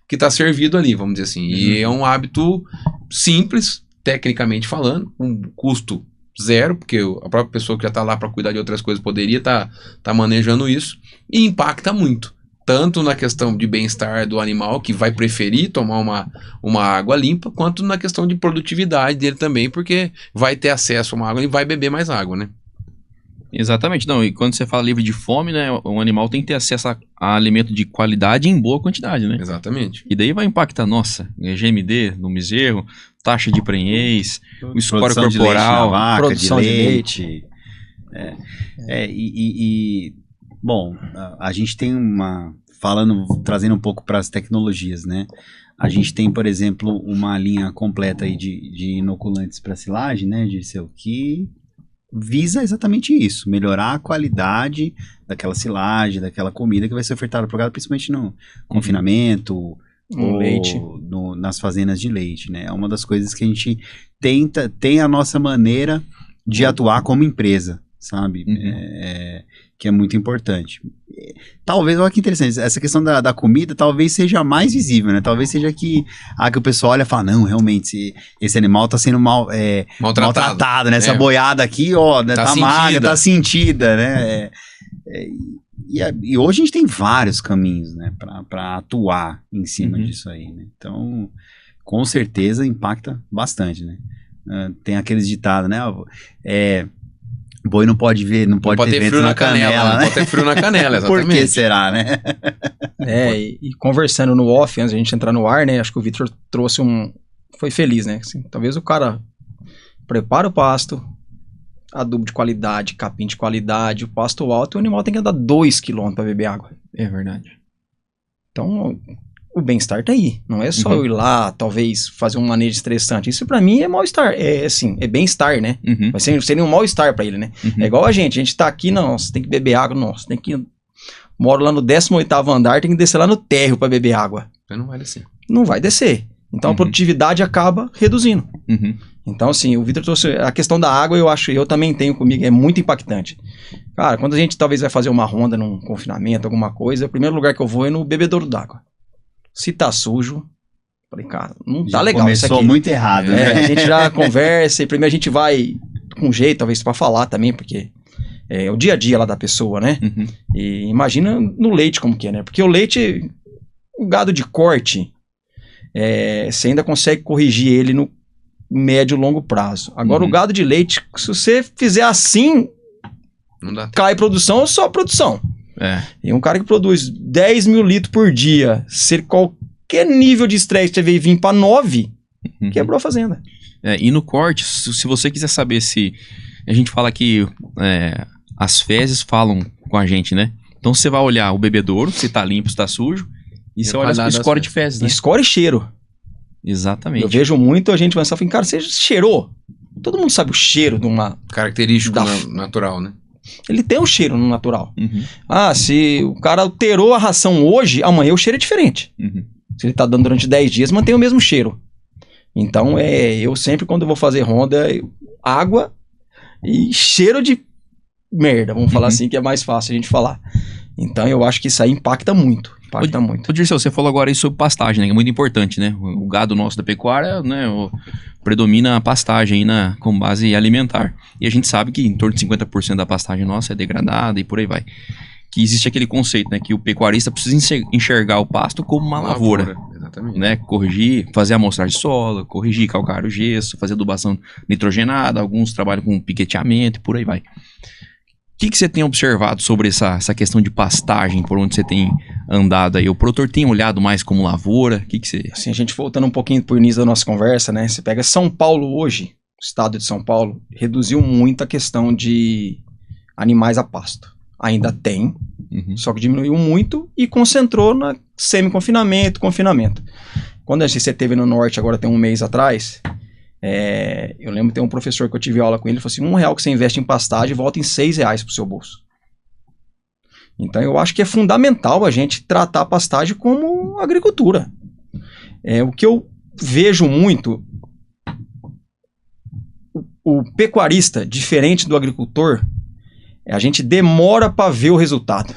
Speaker 4: que tá servido ali, vamos dizer assim. E é um hábito simples, tecnicamente falando, com custo zero, porque a própria pessoa que já está lá para cuidar de outras coisas poderia tá manejando isso, e impacta muito, tanto na questão de bem-estar do animal, que vai preferir tomar uma água limpa, quanto na questão de produtividade dele também, porque vai ter acesso a uma água e vai beber mais água, né?
Speaker 1: Exatamente, não, e quando você fala livre de fome, né, o animal tem que ter acesso a alimento de qualidade em boa quantidade, né?
Speaker 4: Exatamente.
Speaker 1: E daí vai impactar, nossa, GMD no bezerro, taxa de prenhez, o score corporal,
Speaker 5: de leite na vaca,
Speaker 6: produção de leite.
Speaker 5: Bom, a gente tem trazendo um pouco para as tecnologias, né? A gente tem, por exemplo, uma linha completa aí de inoculantes para silagem, né, Dirceu, que visa exatamente isso, melhorar a qualidade daquela silagem, daquela comida que vai ser ofertada para o gado, principalmente no confinamento, ou
Speaker 6: leite.
Speaker 5: Nas fazendas de leite, né? É uma das coisas que a gente tem a nossa maneira de atuar como empresa, sabe? Que é muito importante. Talvez, olha que interessante, essa questão da comida talvez seja mais visível, né? Talvez seja que o pessoal olha e fala, não, realmente, esse animal tá sendo maltratado, né? Essa boiada aqui, ó, né? Tá magra, tá sentida, né? E hoje a gente tem vários caminhos, né? Pra atuar em cima disso aí, né? Então, com certeza impacta bastante, né? Tem aqueles ditados, né? Boi não pode ter vento na canela, né?
Speaker 4: Não pode ter frio na canela, exatamente.
Speaker 5: Por que será, né?
Speaker 6: E conversando no off, antes de a gente entrar no ar, né? Acho que o Vitor trouxe foi feliz, né? Assim, talvez o cara prepara o pasto, adubo de qualidade, capim de qualidade, o pasto alto, e o animal tem que andar 2 km para beber água.
Speaker 1: É verdade.
Speaker 6: Então, o bem-estar tá aí. Não é só eu ir lá, talvez, fazer um manejo estressante. Isso pra mim é mal-estar. É bem-estar, né? Vai ser um mal-estar pra ele, né? É igual a gente tá aqui, nossa, tem que beber água, nossa, tem que... Moro lá no 18º andar, tem que descer lá no térreo pra beber água.
Speaker 4: Mas não vai descer.
Speaker 6: Não vai descer. Então a produtividade acaba reduzindo. Então, assim, o Vitor trouxe a questão da água, eu também tenho comigo, é muito impactante. Cara, quando a gente talvez vai fazer uma ronda num confinamento, alguma coisa, o primeiro lugar que eu vou é no bebedouro d'água. Se tá sujo, falei, cara, não tá legal isso aqui.
Speaker 5: Começou muito errado, né?
Speaker 6: A gente já conversa e primeiro a gente vai com jeito, talvez para falar também, porque é o dia a dia lá da pessoa, né?
Speaker 1: Uhum.
Speaker 6: E imagina no leite como que é, né? Porque o leite, o gado de corte, você ainda consegue corrigir ele no médio e longo prazo. Agora o gado de leite, se você fizer assim,
Speaker 4: Não dá tempo.
Speaker 6: cai produção ou só produção.
Speaker 1: É.
Speaker 6: E um cara que produz 10 mil litros por dia, se qualquer nível de estresse você vir para 9,
Speaker 1: Uhum.
Speaker 6: quebrou a fazenda.
Speaker 1: E no corte, se você quiser saber se... A gente fala que as fezes falam com a gente, né? Então você vai olhar o bebedouro, se tá limpo, se tá sujo, e
Speaker 4: E
Speaker 1: você
Speaker 4: a
Speaker 1: olha
Speaker 4: qualidade
Speaker 1: o
Speaker 4: das
Speaker 1: score de fezes, né?
Speaker 6: Score e cheiro.
Speaker 1: Exatamente.
Speaker 6: Eu vejo muito a gente pensar, cara, você cheirou? Todo mundo sabe o cheiro de uma...
Speaker 4: Característico
Speaker 6: Da-
Speaker 4: natural, né?
Speaker 6: Ele tem um cheiro no natural.
Speaker 1: Uhum.
Speaker 6: Se o cara alterou a ração hoje, amanhã o cheiro é diferente.
Speaker 1: Uhum.
Speaker 6: Se ele tá dando durante 10 dias, mantém o mesmo cheiro. Então, eu sempre, quando eu vou fazer ronda, água e cheiro de merda, vamos falar assim, que é mais fácil a gente falar. Então, eu acho que isso aí impacta muito. Impacta muito.
Speaker 1: Ô, Dirceu, você falou agora aí sobre pastagem, né? Que é muito importante, né? O gado nosso da pecuária, né? Predomina a pastagem aí como base alimentar. E a gente sabe que em torno de 50% da pastagem nossa é degradada e por aí vai. Que existe aquele conceito, né? Que o pecuarista precisa enxergar o pasto como uma lavoura.
Speaker 4: Exatamente.
Speaker 1: Né? Corrigir, fazer amostragem de solo, corrigir calcário gesso, fazer adubação nitrogenada, alguns trabalham com piqueteamento e por aí vai. O que você tem observado sobre essa questão de pastagem, por onde você tem andado aí? O produtor tem olhado mais como lavoura? O que você...
Speaker 6: Assim, a gente voltando um pouquinho pro início da nossa conversa, né? Você pega São Paulo hoje, o estado de São Paulo, reduziu muito a questão de animais a pasto. Ainda tem,
Speaker 1: Uhum.
Speaker 6: só que diminuiu muito e concentrou na semi-confinamento, confinamento. Quando a gente teve no norte, agora tem um mês atrás, eu lembro que tem um professor que eu tive aula com ele, ele falou assim, R$1 que você investe em pastagem volta em R$6 pro seu bolso. Então eu acho que é fundamental a gente tratar a pastagem como agricultura. O que eu vejo muito, o pecuarista, diferente do agricultor, a gente demora para ver o resultado.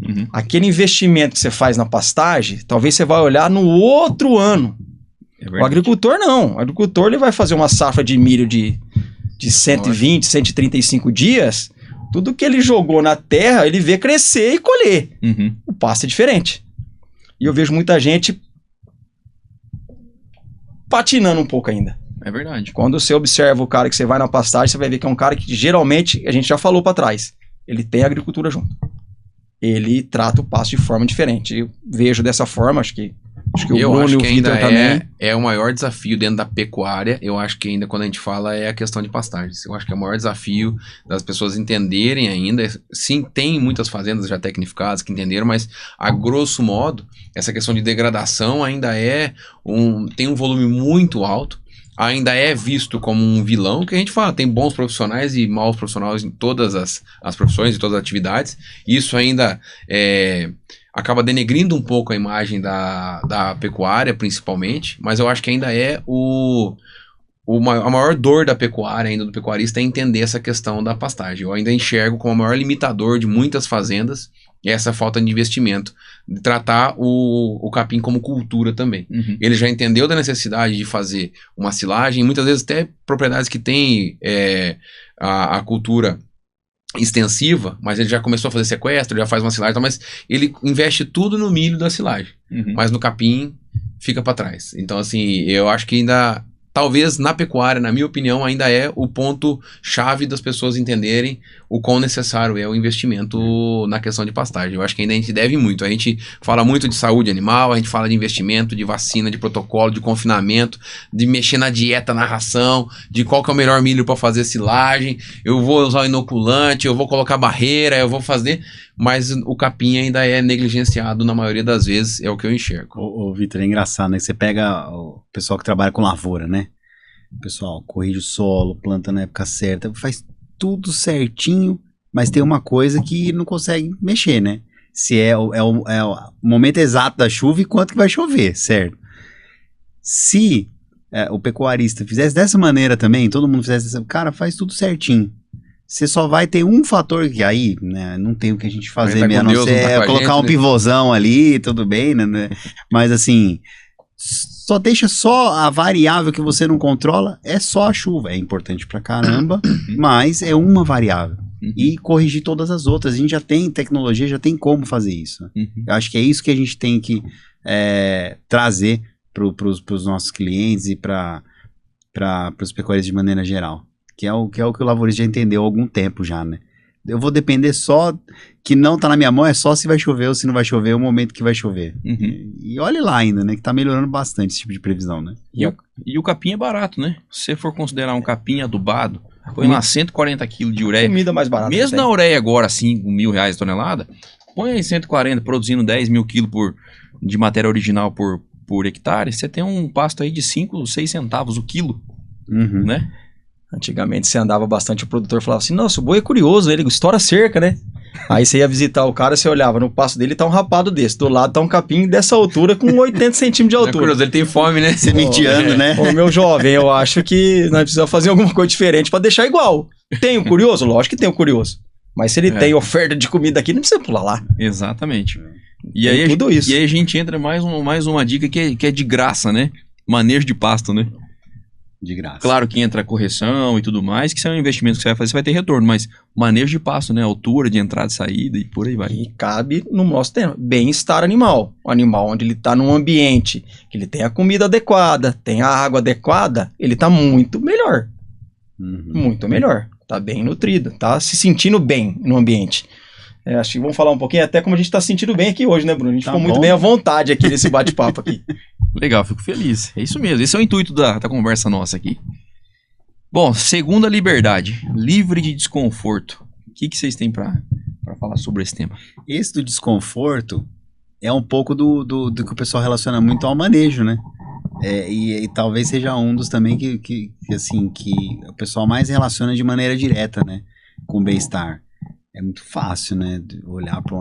Speaker 1: Uhum.
Speaker 6: Aquele investimento que você faz na pastagem, talvez você vai olhar no outro ano.
Speaker 1: É
Speaker 6: O
Speaker 1: verdade.
Speaker 6: agricultor não. O agricultor ele vai fazer uma safra de milho de 120, 135 dias. Tudo que ele jogou na terra, ele vê crescer e colher.
Speaker 1: Uhum.
Speaker 6: O pasto é diferente. E eu vejo muita gente patinando um pouco ainda.
Speaker 1: É verdade.
Speaker 6: Quando você observa o cara que você vai na pastagem, você vai ver que é um cara que geralmente, a gente já falou para trás, ele tem agricultura junto. Ele trata o pasto de forma diferente. Eu vejo dessa forma, acho que o
Speaker 4: Eu
Speaker 6: Bruno
Speaker 4: acho
Speaker 6: e o
Speaker 4: que ainda
Speaker 6: Vitor também.
Speaker 4: é o maior desafio dentro da pecuária. Eu acho que ainda quando a gente fala é a questão de pastagens. Eu acho que é o maior desafio das pessoas entenderem ainda. Sim, tem muitas fazendas já tecnificadas que entenderam, mas a grosso modo, essa questão de degradação ainda tem um volume muito alto. Ainda é visto como um vilão, que a gente fala, tem bons profissionais e maus profissionais em todas as profissões, em todas as atividades. Isso ainda acaba denegrindo um pouco a imagem da pecuária, principalmente, mas eu acho que ainda é a maior dor da pecuária, ainda do pecuarista, é entender essa questão da pastagem. Eu ainda enxergo como o maior limitador de muitas fazendas essa falta de investimento, de tratar o capim como cultura também.
Speaker 1: Uhum.
Speaker 4: Ele já entendeu da necessidade de fazer uma silagem, muitas vezes até propriedades que têm a cultura extensiva, mas ele já começou a fazer sequestro, já faz uma silagem, mas ele investe tudo no milho da silagem,
Speaker 1: Uhum.
Speaker 4: mas no capim fica para trás. Então, assim, eu acho que ainda, talvez na pecuária, na minha opinião, ainda é o ponto-chave das pessoas entenderem o quão necessário é o investimento na questão de pastagem. Eu acho que ainda a gente deve muito. A gente fala muito de saúde animal, a gente fala de investimento, de vacina, de protocolo, de confinamento, de mexer na dieta, na ração, de qual que é o melhor milho para fazer silagem, eu vou usar o inoculante, eu vou colocar barreira, eu vou fazer... Mas o capim ainda é negligenciado na maioria das vezes, é o que eu enxergo.
Speaker 5: Ô Vitor, é engraçado, né? Você pega o pessoal que trabalha com lavoura, né? O pessoal corrige o solo, planta na época certa, faz tudo certinho, mas tem uma coisa que não consegue mexer, né? Se é o momento exato da chuva e quanto que vai chover, certo? Se o pecuarista fizesse dessa maneira também, todo mundo fizesse dessa... Cara, faz tudo certinho. Você só vai ter um fator que aí, né, não tem o que a gente fazer mesmo, a não ser colocar um pivôzão ali, tudo bem, né? Mas assim, só deixa só a variável que você não controla, é só a chuva. É importante pra caramba, mas é uma variável. E corrigir todas as outras. A gente já tem tecnologia, já tem como fazer isso. Eu acho que é isso que a gente tem que trazer pros nossos clientes e para os pecuaristas de maneira geral. Que é o que o lavorista já entendeu há algum tempo já, né? Eu vou depender só, que não tá na minha mão, é só se vai chover ou se não vai chover, é o momento que vai chover. E olhe lá ainda, né? Que tá melhorando bastante esse tipo de previsão, né?
Speaker 1: E o capim é barato, né? Se você for considerar um capim adubado, põe lá 140 kg de ureia.
Speaker 6: Comida mais barata.
Speaker 1: Mesmo na ureia agora, R$5.000 a tonelada, põe aí 140, produzindo 10 mil quilos de matéria original por hectare, você tem um pasto aí de 5, 6 centavos o quilo, né?
Speaker 6: Antigamente você andava bastante, o produtor falava assim, nossa, o boi é curioso, ele estoura a cerca, né? Aí você ia visitar o cara, você olhava, no pasto dele tá um rapado desse, do lado tá um capim dessa altura com 80 centímetros de altura.
Speaker 4: É curioso, ele tem fome, né?
Speaker 5: Sementeando, né?
Speaker 6: Ô, meu jovem, eu acho que nós precisamos fazer alguma coisa diferente pra deixar igual. Tem o curioso? Lógico que tem o curioso. Mas se ele tem oferta de comida aqui, não precisa pular lá.
Speaker 1: Exatamente. E aí,
Speaker 6: tudo isso.
Speaker 1: E aí a gente entra mais uma dica que é de graça, né? Manejo de pasto, né?
Speaker 5: De graça.
Speaker 1: Claro que entra a correção e tudo mais, que são investimentos que você vai fazer, você vai ter retorno, mas manejo de pasto, né? Altura de entrada e saída e por aí vai.
Speaker 6: E cabe no nosso tema, bem-estar animal. O animal onde ele está num ambiente que ele tem a comida adequada, tem a água adequada, ele está muito melhor. Muito melhor. Tá bem nutrido, tá se sentindo bem no ambiente. Acho que vamos falar um pouquinho até como a gente tá se sentindo bem aqui hoje, né, Bruno? A gente ficou muito bem à vontade aqui nesse bate-papo aqui.
Speaker 1: Legal, fico feliz. É isso mesmo, esse é o intuito da conversa nossa aqui. Bom, segunda liberdade, livre de desconforto. O que vocês têm para falar sobre esse tema?
Speaker 5: Esse do desconforto é um pouco do que o pessoal relaciona muito ao manejo, né? E talvez seja um dos também que o pessoal mais relaciona de maneira direta, né? Com o bem-estar. É muito fácil, né? Olhar para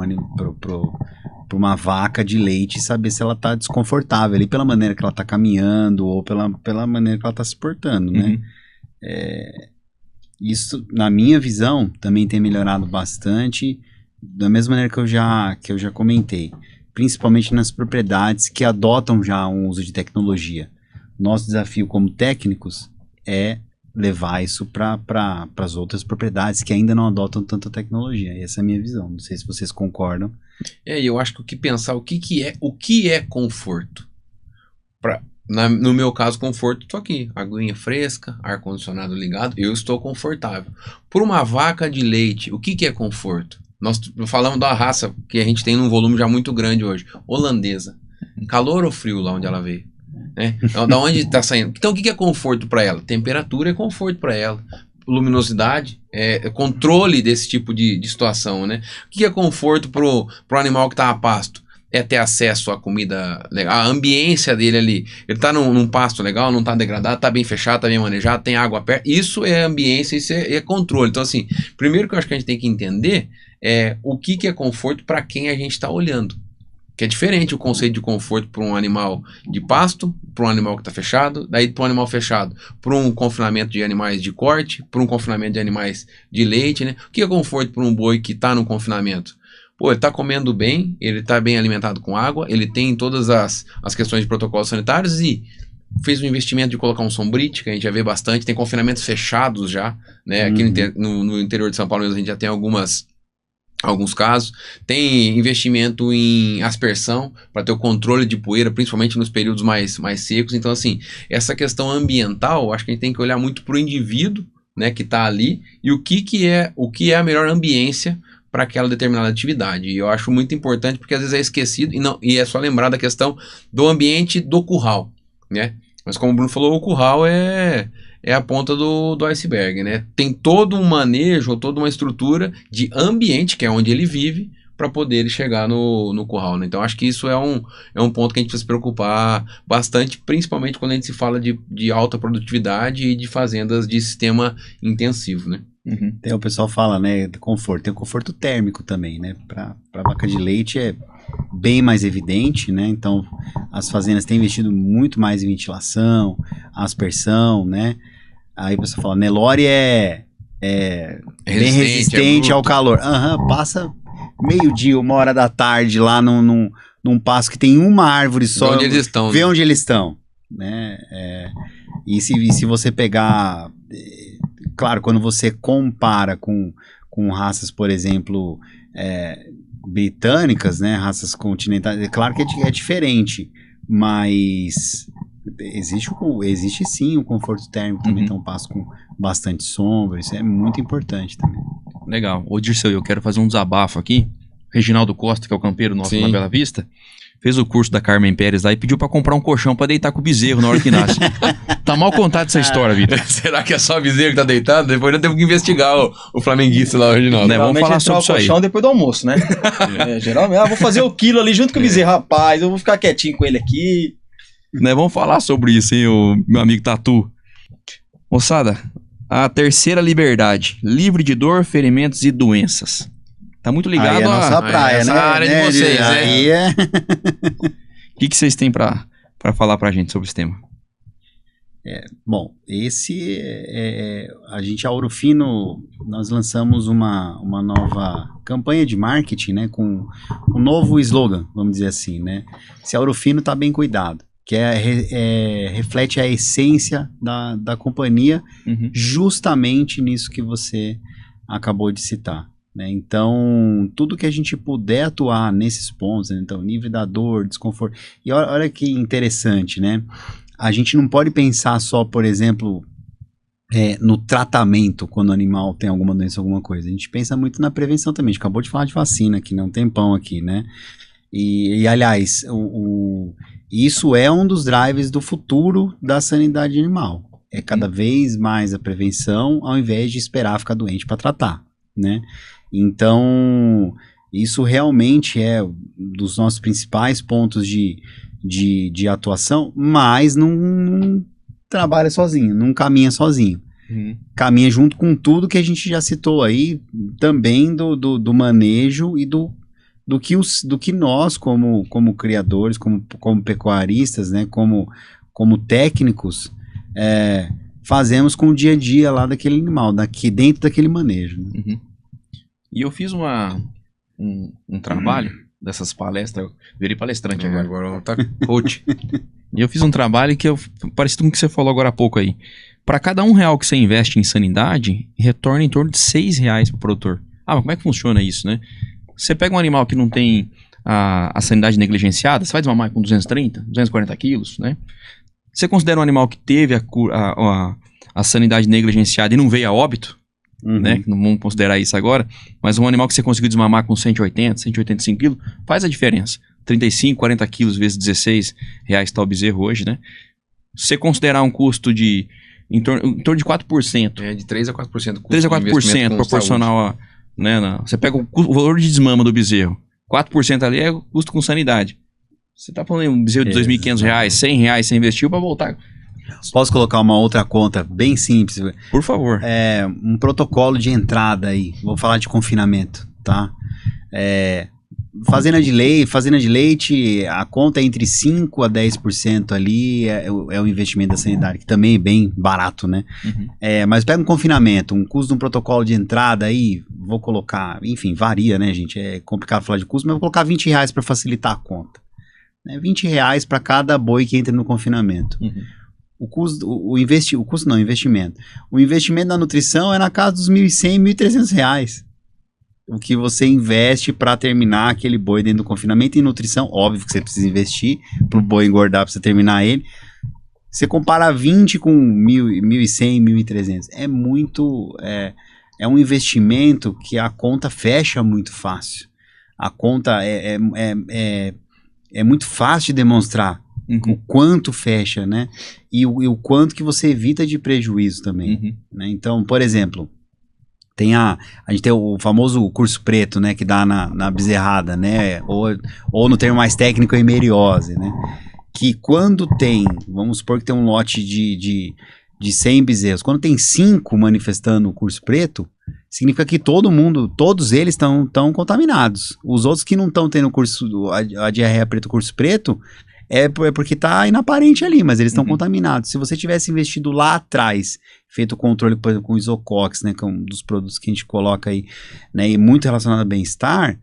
Speaker 5: uma vaca de leite e saber se ela tá desconfortável ali pela maneira que ela tá caminhando ou pela maneira que ela tá se portando, né? Isso, na minha visão, também tem melhorado bastante, da mesma maneira que eu já comentei, principalmente nas propriedades que adotam já um uso de tecnologia. Nosso desafio como técnicos é levar isso para as outras propriedades que ainda não adotam tanta tecnologia. Essa é a minha visão. Não sei se vocês concordam.
Speaker 4: Eu acho que o que é conforto? No meu caso, conforto, estou aqui. Aguinha fresca, ar-condicionado ligado, eu estou confortável. Por uma vaca de leite, o que é conforto? Nós falamos da raça que a gente tem num volume já muito grande hoje. Holandesa. Calor ou frio lá onde ela veio? Né? Da onde está saindo? Então o que é conforto para ela? Temperatura é conforto para ela. Luminosidade é controle desse tipo de situação, né? O que é conforto pro animal que está a pasto? É ter acesso à comida legal, a ambiência dele ali. Ele está num pasto legal, não está degradado, está bem fechado, está bem manejado, tem água perto. Isso é ambiência, isso é controle. Então assim, primeiro que eu acho que a gente tem que entender é o que é conforto para quem a gente está olhando. Que é diferente o conceito de conforto para um animal de pasto, para um animal que está fechado, daí para um animal fechado, para um confinamento de animais de corte, para um confinamento de animais de leite, né? O que é conforto para um boi que está no confinamento? Pô, ele está comendo bem, ele está bem alimentado com água, ele tem todas as questões de protocolos sanitários e fez um investimento de colocar um sombrite, que a gente já vê bastante, tem confinamentos fechados já, né? Aqui no interior de São Paulo mesmo a gente já tem alguns casos, tem investimento em aspersão para ter o controle de poeira, principalmente nos períodos mais secos. Então assim, essa questão ambiental, acho que a gente tem que olhar muito para o indivíduo, né, que está ali, e o que é a melhor ambiência para aquela determinada atividade. E eu acho muito importante porque às vezes é esquecido e é só lembrar da questão do ambiente do curral, né? Mas como o Bruno falou, o curral é a ponta do iceberg, né? Tem todo um manejo, toda uma estrutura de ambiente, que é onde ele vive, para poder ele chegar no curral, né? Então acho que isso é um ponto que a gente precisa se preocupar bastante, principalmente quando a gente se fala de alta produtividade e de fazendas de sistema intensivo, né?
Speaker 5: Tem, o pessoal fala, né, do conforto. Tem o conforto térmico também, né? Para vaca de leite é bem mais evidente, né? Então as fazendas têm investido muito mais em ventilação, aspersão, né? Aí o pessoal fala, Nelore é bem resistente ao calor. Passa meio-dia, 1h da tarde lá num pasto que tem uma árvore só.
Speaker 4: Onde eles estão,
Speaker 5: vê
Speaker 4: né?
Speaker 5: onde eles estão. né? E se você pegar, claro, quando você compara com raças, por exemplo, britânicas, né? Raças continentais, é claro que é diferente, mas existe sim o conforto térmico também, então passo com bastante sombra, isso é muito importante também.
Speaker 1: Legal. Ô Dirceu, eu quero fazer um desabafo aqui. Reginaldo Costa, que é o campeiro nosso
Speaker 4: Sim.
Speaker 1: na Bela Vista, fez o curso da Carmen Pérez lá e pediu pra comprar um colchão pra deitar com o bezerro na hora que nasce. Tá mal contada essa história, Vitor.
Speaker 4: Será que é só o bezerro que tá deitado? Depois nós temos que investigar o flamenguista lá, o Reginaldo.
Speaker 1: Né, vamos
Speaker 6: Geralmente
Speaker 1: falar
Speaker 6: a gente
Speaker 1: sobre
Speaker 6: troca
Speaker 1: isso
Speaker 6: o
Speaker 1: aí.
Speaker 6: colchão depois do almoço, né? Geralmente, vou fazer o quilo ali junto com o bezerro. Rapaz, eu vou ficar quietinho com ele aqui.
Speaker 1: Né, vamos falar sobre isso, hein, o meu amigo Tatu. Moçada, a terceira liberdade, livre de dor, ferimentos e doenças. Tá muito ligado
Speaker 5: Aí é a nossa praia,
Speaker 4: essa
Speaker 5: né?
Speaker 4: área de vocês, né?
Speaker 5: Aí é...
Speaker 1: O que vocês têm pra falar pra gente sobre esse tema?
Speaker 5: Bom, a gente, a Ouro Fino, nós lançamos uma nova campanha de marketing, né, com um novo slogan, vamos dizer assim, né, se a Ouro Fino tá bem cuidado, que reflete a essência da companhia, justamente nisso que você acabou de citar, né, então, tudo que a gente puder atuar nesses pontos, né, então, nível da dor, desconforto, e olha que interessante, né, a gente não pode pensar só, por exemplo, no tratamento quando o animal tem alguma doença, alguma coisa. A gente pensa muito na prevenção também. A gente acabou de falar de vacina aqui, né? Um tempão aqui, né? E aliás, isso é um dos drivers do futuro da sanidade animal. É cada vez mais a prevenção, ao invés de esperar ficar doente para tratar, né? Então, isso realmente é dos nossos principais pontos de atuação, mas não trabalha sozinho, não caminha sozinho. Caminha junto com tudo que a gente já citou aí, também do manejo e do que nós, como criadores, como pecuaristas, né, como técnicos, fazemos com o dia a dia lá daquele animal, dentro daquele manejo. Né?
Speaker 1: E eu fiz um trabalho dessas palestras, eu virei palestrante agora
Speaker 4: tá coach.
Speaker 1: E eu fiz um trabalho que parecido com o que você falou agora há pouco aí. Para cada R$1 que você investe em sanidade, retorna em torno de R$6 pro produtor. Ah, mas como é que funciona isso, né? Você pega um animal que não tem a sanidade negligenciada, você vai desmamar com 230, 240 quilos, né? Você considera um animal que teve a sanidade negligenciada e não veio a óbito, né? Não vamos considerar isso agora, mas um animal que você conseguiu desmamar com 180, 185 quilos, faz a diferença. 35, 40 quilos vezes R$16 tá o bezerro hoje, né? Se você considerar um custo de em torno de 4%.
Speaker 4: De 3 a 4%.
Speaker 1: 3 a 4% proporcional né, você pega o valor de desmama do bezerro. 4% ali é o custo com sanidade. Você tá falando um bezerro de R$2.500, R$100 você investiu para voltar.
Speaker 5: Posso colocar uma outra conta bem simples?
Speaker 1: Por favor.
Speaker 5: Um protocolo de entrada aí. Vou falar de confinamento, tá? Fazenda de leite, a conta é entre 5% a 10% ali, é o investimento da sanidade, que também é bem barato, né? Mas pega um confinamento, um custo de um protocolo de entrada aí, vou colocar, enfim, varia, né, gente? É complicado falar de custo, mas vou colocar R$20 para facilitar a conta. R$20 para cada boi que entra no confinamento. O investimento. O investimento na nutrição é na casa dos R$1.100, R$1.300. O que você investe para terminar aquele boi dentro do confinamento. Em nutrição, óbvio que você precisa investir para o boi engordar, para você terminar ele. Você compara 20 com 1.100, 1.300. É muito... É um investimento que a conta fecha muito fácil. A conta é muito fácil de demonstrar o quanto fecha, né? E o quanto que você evita de prejuízo também. Né? Então, por exemplo... A gente tem o famoso curso preto, né, que dá na bezerrada, né, ou no termo mais técnico, a hemeriose, né, que quando tem, vamos supor que tem um lote de 100 bezerros, quando tem 5 manifestando o curso preto, significa que todos eles estão contaminados. Os outros que não estão tendo a diarreia preta, o curso preto, é porque está inaparente ali, mas eles estão contaminados. Se você tivesse investido lá atrás, feito o controle, por exemplo, com o Isocox, né, que é um dos produtos que a gente coloca aí, né, e muito relacionado ao bem-estar,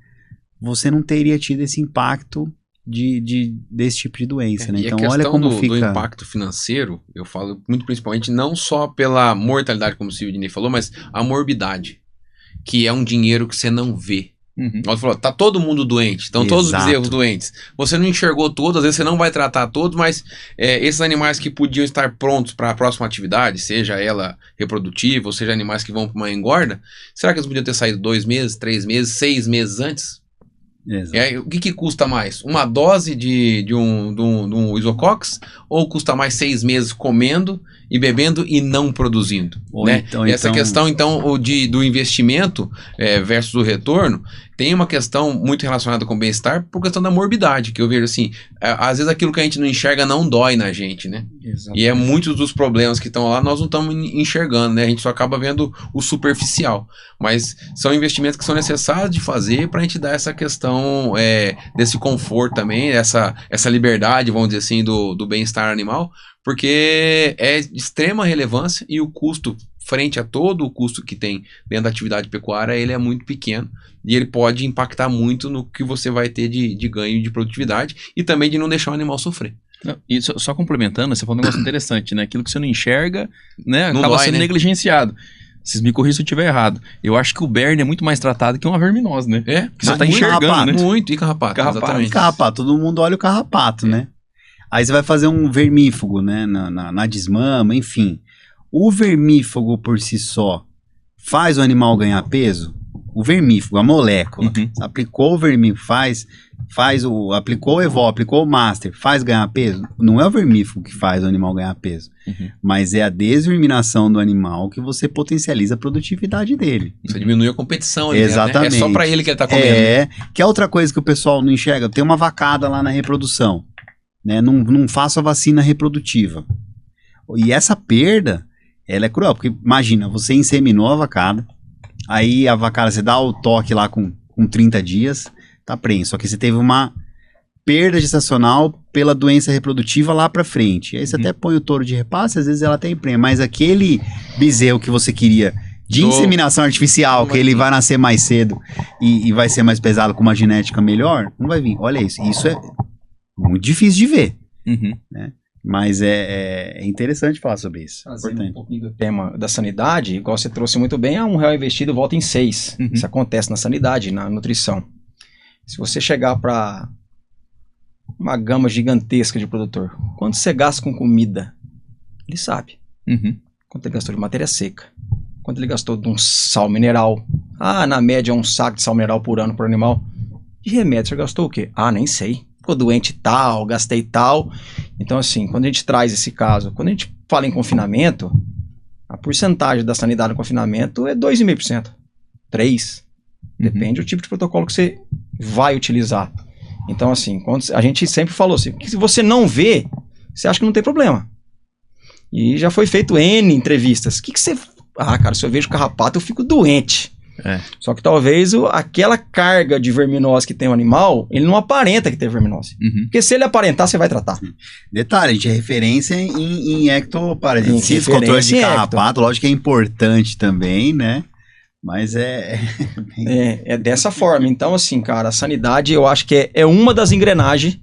Speaker 5: você não teria tido esse impacto desse tipo de doença, né?
Speaker 4: E
Speaker 5: Então
Speaker 4: a
Speaker 5: olha
Speaker 4: questão
Speaker 5: como
Speaker 4: do
Speaker 5: fica...
Speaker 4: impacto financeiro, eu falo muito principalmente não só pela mortalidade, como o Sidney falou, mas a morbidade, que é um dinheiro que você não vê. Ela falou, tá todo mundo doente, estão todos os
Speaker 5: Exato.
Speaker 4: bezerros doentes. Você não enxergou todos, às vezes você não vai tratar todos, mas esses animais que podiam estar prontos para a próxima atividade, seja ela reprodutiva, ou seja animais que vão para uma engorda, será que eles podiam ter saído 2 meses, 3 meses, 6 meses antes?
Speaker 5: Exato.
Speaker 4: O que custa mais? Uma dose de um isocox ou custa mais 6 meses comendo e bebendo e não produzindo? Né? Essa questão, então, do investimento versus o retorno, tem uma questão muito relacionada com o bem-estar por questão da morbidade, que eu vejo assim, às vezes aquilo que a gente não enxerga não dói na gente, né? Exatamente. E muitos dos problemas que estão lá, nós não estamos enxergando, né? A gente só acaba vendo o superficial. Mas são investimentos que são necessários de fazer para a gente dar essa questão desse conforto também, essa liberdade, vamos dizer assim, do bem-estar animal, porque é de extrema relevância e o custo, frente a todo o custo que tem dentro da atividade pecuária, ele é muito pequeno e ele pode impactar muito no que você vai ter de ganho de produtividade e também de não deixar o animal sofrer.
Speaker 1: E só complementando, você falou um negócio interessante, né? Aquilo que você não enxerga, né?
Speaker 4: Não
Speaker 1: acaba
Speaker 4: dói,
Speaker 1: sendo
Speaker 4: né?
Speaker 1: negligenciado. Vocês me corrigem se eu estiver errado. Eu acho que o berne é muito mais tratado que uma verminose, né?
Speaker 4: Que
Speaker 1: você tá enxergando,
Speaker 5: carrapato,
Speaker 1: né?
Speaker 4: Muito, e carrapato, exatamente.
Speaker 5: Carrapato, todo mundo olha o carrapato, né? Aí você vai fazer um vermífugo, né? Na desmama, enfim. O vermífugo por si só faz o animal ganhar peso? O vermífugo, a molécula.
Speaker 1: Uhum.
Speaker 5: Aplicou o vermífugo, aplicou o Evol, aplicou o Master, faz ganhar peso? Não é o vermífugo que faz o animal ganhar peso, mas é a desverminação do animal que você potencializa a produtividade dele.
Speaker 4: Você diminui a competição ali,
Speaker 5: Exatamente.
Speaker 4: né? É só pra ele que ele tá comendo.
Speaker 5: Que é outra coisa que o pessoal não enxerga. Tem uma vacada lá na reprodução, né? Não faço a vacina reprodutiva. E essa perda, ela é cruel, porque imagina, você inseminou a vacada, aí a vacada, você dá o toque lá com 30 dias, tá prenho. Só que você teve uma perda gestacional pela doença reprodutiva lá pra frente. Aí você até põe o touro de repasse, às vezes ela até emprenha, mas aquele bezerro que você queria de inseminação artificial, que ele vai nascer mais cedo e vai ser mais pesado com uma genética melhor, não vai vir. Olha isso. Isso é muito difícil de ver. Né? Mas é interessante falar sobre isso.
Speaker 6: Trazendo um pouquinho do tema da sanidade, igual você trouxe muito bem, R$1 investido volta em 6. Isso acontece na sanidade, na nutrição. Se você chegar para uma gama gigantesca de produtor, quanto você gasta com comida? Ele sabe. Quanto ele gastou de matéria seca? Quanto ele gastou de um sal mineral? Na média 1 saco de sal mineral por ano por animal. De remédio, você gastou o quê? Nem sei.Ficou doente tal, gastei tal. Então, assim, quando a gente traz esse caso, quando a gente fala em confinamento, a porcentagem da sanidade no confinamento é 2,5%. 3%. Depende do tipo de protocolo que você vai utilizar. Então, assim, quando a gente sempre falou assim, que se você não vê, você acha que não tem problema. E já foi feito N entrevistas. O que você... cara, se eu vejo carrapato, eu fico doente. Só que talvez aquela carga de verminose que tem o animal, ele não aparenta que tem verminose. Porque se ele aparentar, você vai tratar.
Speaker 5: Detalhe, a gente é referência em ectoparasiticídio, controle de carrapato, lógico que é importante também, né? Mas é
Speaker 6: dessa forma. Então, assim, cara, a sanidade eu acho que é uma das engrenagens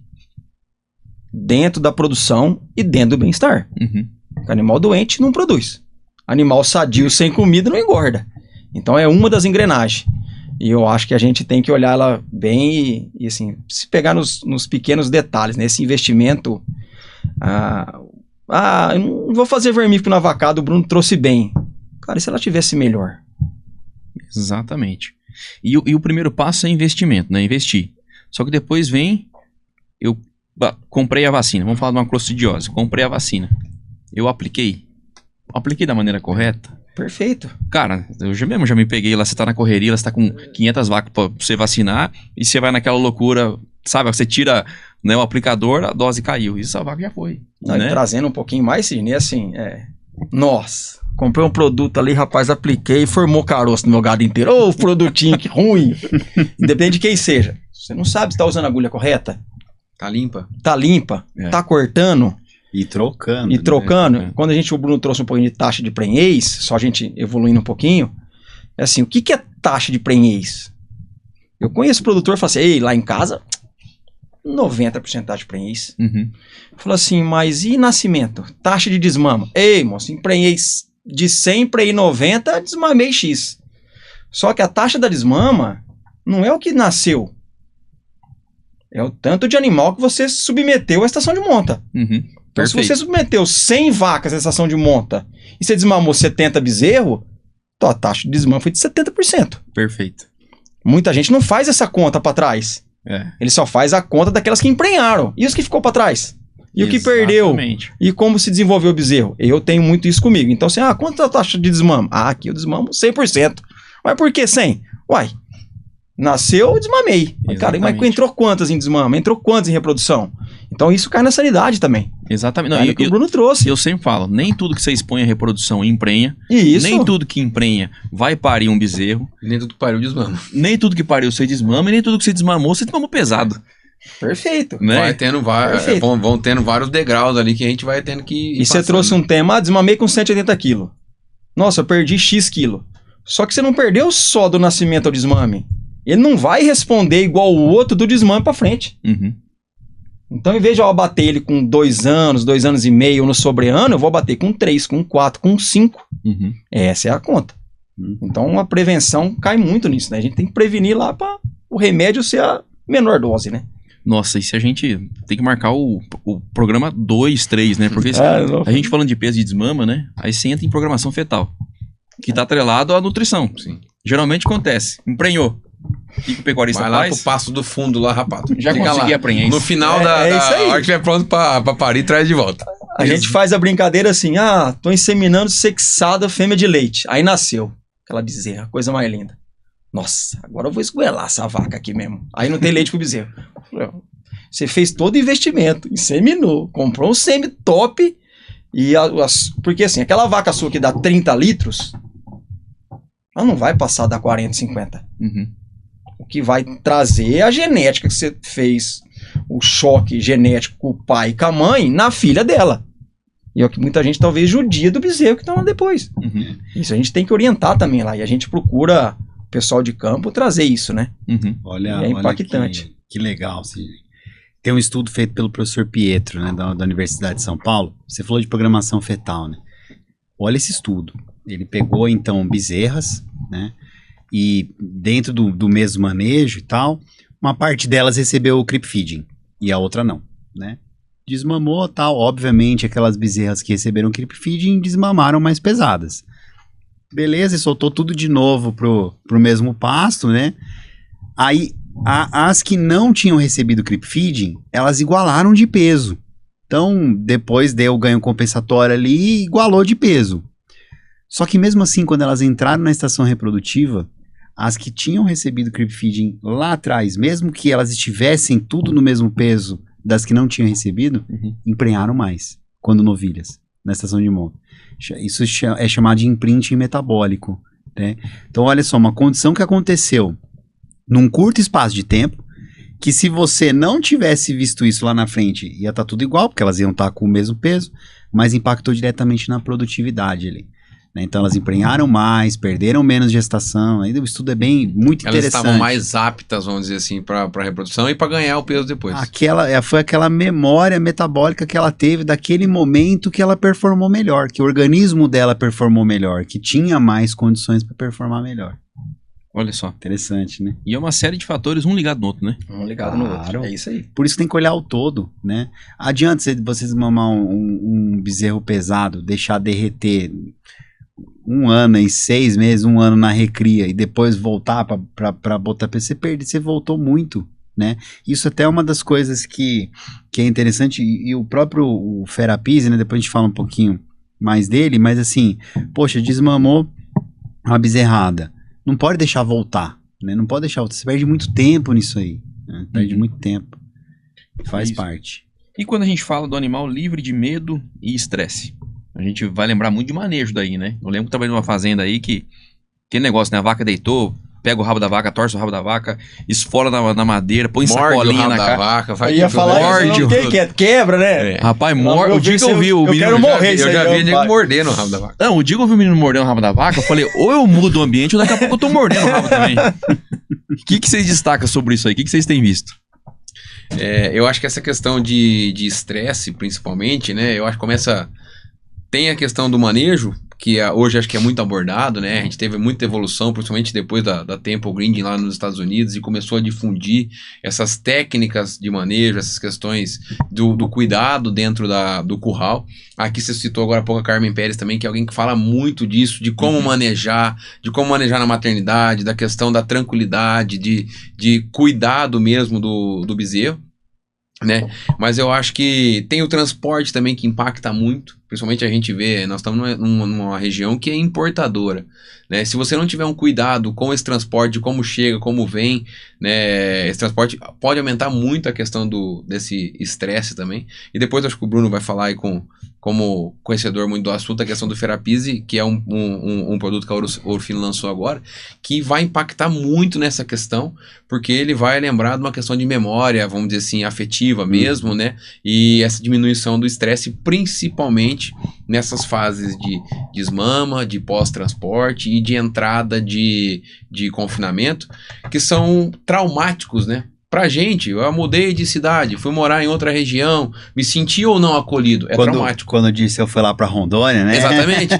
Speaker 6: dentro da produção e dentro do bem-estar. Porque animal doente não produz. Animal sadio sem comida não engorda. Então é uma das engrenagens. E eu acho que a gente tem que olhar ela bem e assim, se pegar nos pequenos detalhes, né? Esse investimento. Eu não vou fazer vermífugo na vacada, o Bruno trouxe bem. Cara, e se ela tivesse melhor?
Speaker 1: Exatamente. E o primeiro passo é investimento, né? Investir. Só que depois vem... Eu comprei a vacina. Vamos falar de uma clostridiose. Comprei a vacina. Eu apliquei. Apliquei da maneira correta.
Speaker 6: Perfeito.
Speaker 1: Cara, eu já me peguei lá, você tá na correria, você tá com 500 vacas pra você vacinar, e você vai naquela loucura, sabe? Você tira, né, o aplicador, a dose caiu, isso a vaca já foi. Né?
Speaker 6: Trazendo um pouquinho mais, Sidney, assim, nossa, comprei um produto ali, rapaz, apliquei e formou caroço no meu gado inteiro. Ô, produtinho, que ruim. Independente de quem seja. Você não sabe se tá usando a agulha correta?
Speaker 4: Tá limpa.
Speaker 6: Tá cortando.
Speaker 5: E trocando.
Speaker 6: Quando o Bruno trouxe um pouquinho de taxa de prenhez, só a gente evoluindo um pouquinho, é assim, o que é taxa de prenhez? Eu conheço produtor e falo assim, lá em casa, 90% de prenhez.
Speaker 1: Uhum.
Speaker 6: Falou assim, mas e nascimento? Taxa de desmama? Ei, moço, emprenhei de 100, emprenhei 90, desmamei X. Só que a taxa da desmama não é o que nasceu. É o tanto de animal que você submeteu à estação de monta.
Speaker 1: Uhum.
Speaker 6: Então, se você submeteu 100 vacas à estação de monta e você desmamou 70 bezerros, então a taxa de desmama foi de 70%.
Speaker 1: Perfeito.
Speaker 6: Muita gente não faz essa conta para trás. Ele só faz a conta daquelas que emprenharam. E os que ficou para trás? E o que perdeu?
Speaker 1: Exatamente.
Speaker 6: E como se desenvolveu o bezerro? Eu tenho muito isso comigo. Então, assim, quanto é a taxa de desmame? Aqui eu desmamo 100%. Mas por que 100? Uai, nasceu, eu desmamei. Mas, cara, mas entrou quantas em desmame? Entrou quantas em reprodução? Então isso cai na sanidade também.
Speaker 1: Exatamente. Não,
Speaker 6: É o que o Bruno trouxe.
Speaker 1: Eu sempre falo, nem tudo que você expõe à reprodução emprenha.
Speaker 6: Isso.
Speaker 1: Nem tudo que emprenha vai parir um bezerro.
Speaker 4: Nem tudo que pariu desmama.
Speaker 1: Nem tudo que pariu você desmama, e nem tudo que você desmamou pesado.
Speaker 6: Perfeito.
Speaker 1: Né?
Speaker 4: Vão tendo vários degraus ali que a gente vai tendo que...
Speaker 6: E você trouxe um tema, desmamei com 180 quilos. Nossa, eu perdi X quilo. Só que você não perdeu só do nascimento ao desmame. Ele não vai responder igual o outro do desmame pra frente.
Speaker 1: Uhum.
Speaker 6: Então, em vez de eu abater ele com 2 anos, 2 anos e meio no sobreano, eu vou abater com 3, com 4, com 5.
Speaker 1: Uhum.
Speaker 6: Essa é a conta. Então, a prevenção cai muito nisso, né? A gente tem que prevenir lá para o remédio ser a menor dose, né?
Speaker 1: Nossa, e se a gente tem que marcar o programa 2, 3, né? Porque a gente falando de peso de desmama, né? Aí você entra em programação fetal, que tá atrelado à nutrição.
Speaker 4: Sim.
Speaker 1: Geralmente acontece, emprenhou. O que o pecuarista
Speaker 4: vai lá
Speaker 1: faz?
Speaker 4: pro passo do fundo lá, rapaz.
Speaker 1: Já consegui aprender isso.
Speaker 4: No final
Speaker 6: isso aí.
Speaker 4: hora que estiver pronto pra parir, traz de volta.
Speaker 6: A gente faz a brincadeira assim, tô inseminando sexada fêmea de leite. Aí nasceu. Aquela bezerra, coisa mais linda. Nossa, agora eu vou esgoelar essa vaca aqui mesmo. Aí não tem leite pro bezerro. Você fez todo o investimento, inseminou, comprou um semi top. Porque assim, aquela vaca sua que dá 30 litros, ela não vai passar da 40, 50.
Speaker 1: Uhum.
Speaker 6: O que vai trazer é a genética que você fez, o choque genético com o pai e com a mãe na filha dela. E é o que muita gente talvez judia do bezerro que tá lá depois.
Speaker 1: Uhum.
Speaker 6: Isso a gente tem que orientar também lá. E a gente procura, o pessoal de campo, trazer isso, né?
Speaker 1: Uhum.
Speaker 5: Olha,
Speaker 6: é impactante.
Speaker 5: Olha que legal. Tem um estudo feito pelo professor Pietro, né, da Universidade de São Paulo. Você falou de programação fetal, né? Olha esse estudo. Ele pegou, então, bezerras, né? E dentro do mesmo manejo e tal, uma parte delas recebeu o creep feeding e a outra não, né? Desmamou tal, obviamente aquelas bezerras que receberam creep feeding desmamaram mais pesadas. Beleza, e soltou tudo de novo pro mesmo pasto, né? Aí as que não tinham recebido creep feeding, elas igualaram de peso. Então, depois deu o ganho compensatório ali e igualou de peso. Só que mesmo assim, quando elas entraram na estação reprodutiva, as que tinham recebido creep feeding lá atrás, mesmo que elas estivessem tudo no mesmo peso das que não tinham recebido, emprenharam mais quando novilhas, na estação de monta. Isso é chamado de imprinting metabólico, né? Então, olha só, uma condição que aconteceu num curto espaço de tempo, que se você não tivesse visto isso lá na frente, ia estar tudo igual, porque elas iam estar com o mesmo peso, mas impactou diretamente na produtividade ali. Então elas emprenharam mais, perderam menos gestação. Ainda o estudo é muito interessante.
Speaker 4: Elas estavam mais aptas, vamos dizer assim, para reprodução e para ganhar o peso depois.
Speaker 5: Foi aquela memória metabólica que ela teve daquele momento que ela performou melhor, que o organismo dela performou melhor, que tinha mais condições para performar melhor.
Speaker 1: Olha só.
Speaker 5: Interessante, né?
Speaker 1: E é uma série de fatores, um ligado no outro, né?
Speaker 6: Um ligado no outro. É isso aí.
Speaker 5: Por isso tem que olhar o todo, né? Adianta vocês mamar um bezerro pesado, deixar derreter 1 ano e 6 meses, 1 ano na recria e depois voltar para botar pra você voltou muito, né? Isso até é uma das coisas que é interessante, e o próprio Fera Pizzi, né? Depois a gente fala um pouquinho mais dele, mas assim, poxa, desmamou uma bezerrada, não pode deixar voltar, né? Não pode deixar voltar, você perde muito tempo nisso aí, né? Perde muito tempo, faz parte.
Speaker 1: E quando a gente fala do animal livre de medo e estresse? A gente vai lembrar muito de manejo daí, né? Eu lembro que trabalhei numa fazenda aí que negócio, né? A vaca deitou, pega o rabo da vaca, torce o rabo da vaca, esfola na madeira, põe sacolinha na cara.
Speaker 4: Vaca,
Speaker 6: vai ia falar isso, quebra, né?
Speaker 1: Rapaz, o dia que eu vi o menino...
Speaker 6: Eu quero morrer,
Speaker 4: eu já vi ele morder no rabo da vaca.
Speaker 1: Não, o dia que eu vi o menino morder no rabo da vaca, eu falei, ou eu mudo o ambiente, ou daqui a pouco eu tô mordendo o rabo também. O que vocês destacam sobre isso aí? O que vocês têm visto?
Speaker 4: Eu acho que essa questão de estresse, principalmente, né? Eu acho que tem a questão do manejo, que hoje acho que é muito abordado, né? A gente teve muita evolução, principalmente depois da Temple Grandin lá nos Estados Unidos, e começou a difundir essas técnicas de manejo, essas questões do cuidado dentro do curral. Aqui você citou agora há pouco a Carmen Pérez também, que é alguém que fala muito disso, de como manejar, na maternidade, da questão da tranquilidade, de cuidado mesmo do bezerro, né? Mas eu acho que tem o transporte também que impacta muito, principalmente a gente vê, nós estamos numa região que é importadora, né? Se você não tiver um cuidado com esse transporte, de como chega, como vem, né? Esse transporte pode aumentar muito a questão desse estresse também. E depois acho que o Bruno vai falar aí como conhecedor muito do assunto, a questão do Ferapise, que é um produto que a Ouro Fino lançou agora, que vai impactar muito nessa questão, porque ele vai lembrar de uma questão de memória, vamos dizer assim, afetiva mesmo, né? E essa diminuição do estresse, principalmente nessas fases de desmama, de pós-transporte e de entrada de confinamento, que são traumáticos, né? Pra gente, eu mudei de cidade, fui morar em outra região, me senti ou não acolhido, traumático.
Speaker 5: Quando eu disse eu fui lá pra Rondônia, né?
Speaker 4: Exatamente.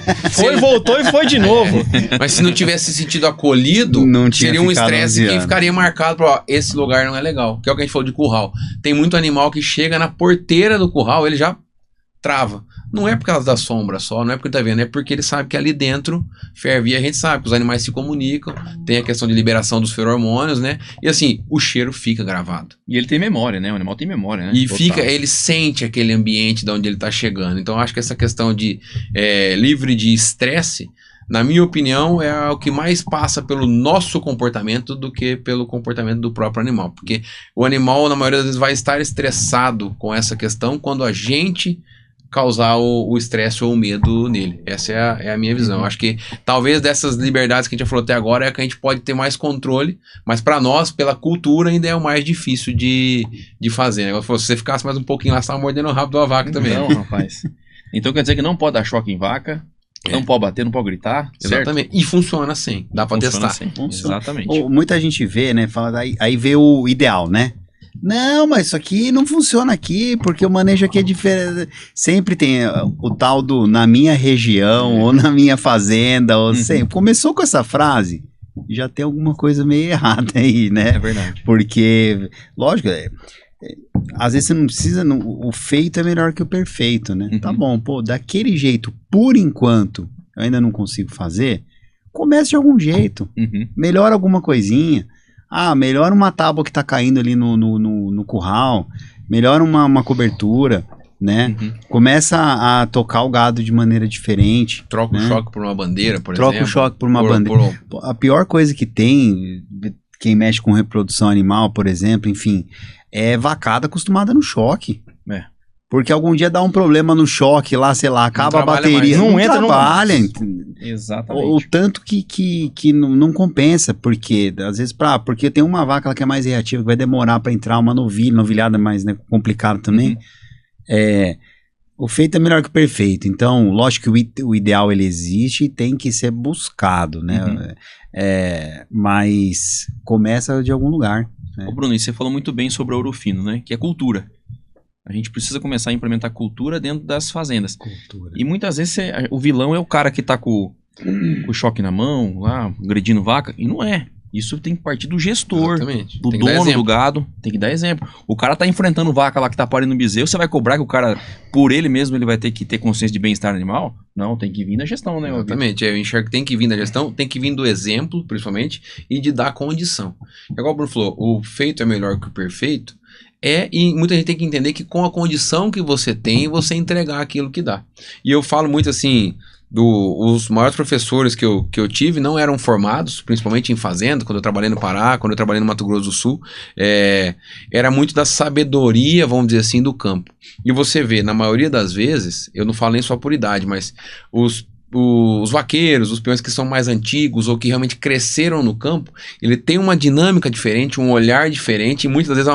Speaker 6: Voltou e foi de novo.
Speaker 4: Mas se não tivesse se sentido acolhido, seria um estresse que ficaria marcado para esse lugar não é legal, que é o que a gente falou de curral. Tem muito animal que chega na porteira do curral, ele já trava. Não é por causa da sombra só, não é porque ele tá vendo, é porque ele sabe que ali dentro ferve. E a gente sabe que os animais se comunicam, tem a questão de liberação dos feromônios, né? E assim, o cheiro fica gravado.
Speaker 1: E ele tem memória, né? O animal tem memória, né?
Speaker 4: E ele sente aquele ambiente de onde ele tá chegando. Então, eu acho que essa questão de livre de estresse, na minha opinião, é o que mais passa pelo nosso comportamento do que pelo comportamento do próprio animal. Porque o animal, na maioria das vezes, vai estar estressado com essa questão quando a gente causar o estresse ou o medo nele. Essa é a minha visão. Acho que talvez dessas liberdades que a gente já falou até agora é que a gente pode ter mais controle, mas para nós, pela cultura, ainda é o mais difícil de fazer. Se você ficasse mais um pouquinho lá, você tava mordendo o rabo da vaca também.
Speaker 1: Não, rapaz. Então quer dizer que não pode dar choque em vaca, não pode bater, não pode gritar.
Speaker 4: Exatamente.
Speaker 1: Certo?
Speaker 4: E funciona assim. Dá para testar.
Speaker 1: Assim. Exatamente.
Speaker 5: Muita gente vê, né? Fala, aí vê o ideal, né? Não, mas isso aqui não funciona aqui, porque o manejo aqui é diferente. Sempre tem o tal do na minha região, ou na minha fazenda, ou sempre. Começou com essa frase, já tem alguma coisa meio errada aí, né?
Speaker 1: É verdade.
Speaker 5: Porque, lógico, às vezes você não precisa, o feito é melhor que o perfeito, né? Tá bom, pô, daquele jeito, por enquanto, eu ainda não consigo fazer, comece de algum jeito, melhora alguma coisinha. Melhora uma tábua que tá caindo ali no curral, melhora uma cobertura, né? Começa a tocar o gado de maneira diferente.
Speaker 4: Troca o choque por uma bandeira, por exemplo.
Speaker 5: Troca o choque por uma bandeira. A pior coisa que tem, quem mexe com reprodução animal, por exemplo, enfim, é vacada acostumada no choque. Porque algum dia dá um problema no choque lá, sei lá, acaba a bateria, não entra, trabalha.
Speaker 1: Exatamente.
Speaker 5: O tanto que não compensa, porque às vezes porque tem uma vaca que é mais reativa, que vai demorar para entrar, uma novilhada mais, né, complicado também. O feito é melhor que o perfeito. Então, lógico que o ideal ele existe e tem que ser buscado, né? Mas começa de algum lugar. Né?
Speaker 1: Ô Bruno, e você falou muito bem sobre o Ouro Fino, né? Que é cultura. A gente precisa começar a implementar cultura dentro das fazendas. E muitas vezes o vilão é o cara que tá com o choque na mão, lá, agredindo vaca. E não é. Isso tem que partir do gestor, do dono do gado. Tem que dar exemplo. O cara tá enfrentando vaca lá que tá parindo bezerro, você vai cobrar que o cara, por ele mesmo, ele vai ter que ter consciência de bem-estar animal? Não, tem que vir da gestão, né?
Speaker 4: Exatamente. Eu enxergo que tem que vir da gestão, tem que vir do exemplo, principalmente, e de dar condição. Igual o Bruno falou, o feito é melhor que o perfeito. E muita gente tem que entender que com a condição que você tem, você entregar aquilo que dá. E eu falo muito assim, os maiores professores que eu tive não eram formados, principalmente em fazenda, quando eu trabalhei no Pará, quando eu trabalhei no Mato Grosso do Sul, era muito da sabedoria, vamos dizer assim, do campo. E você vê, na maioria das vezes, eu não falo nem só por idade, mas os vaqueiros, os peões que são mais antigos ou que realmente cresceram no campo, ele tem uma dinâmica diferente, um olhar diferente e muitas vezes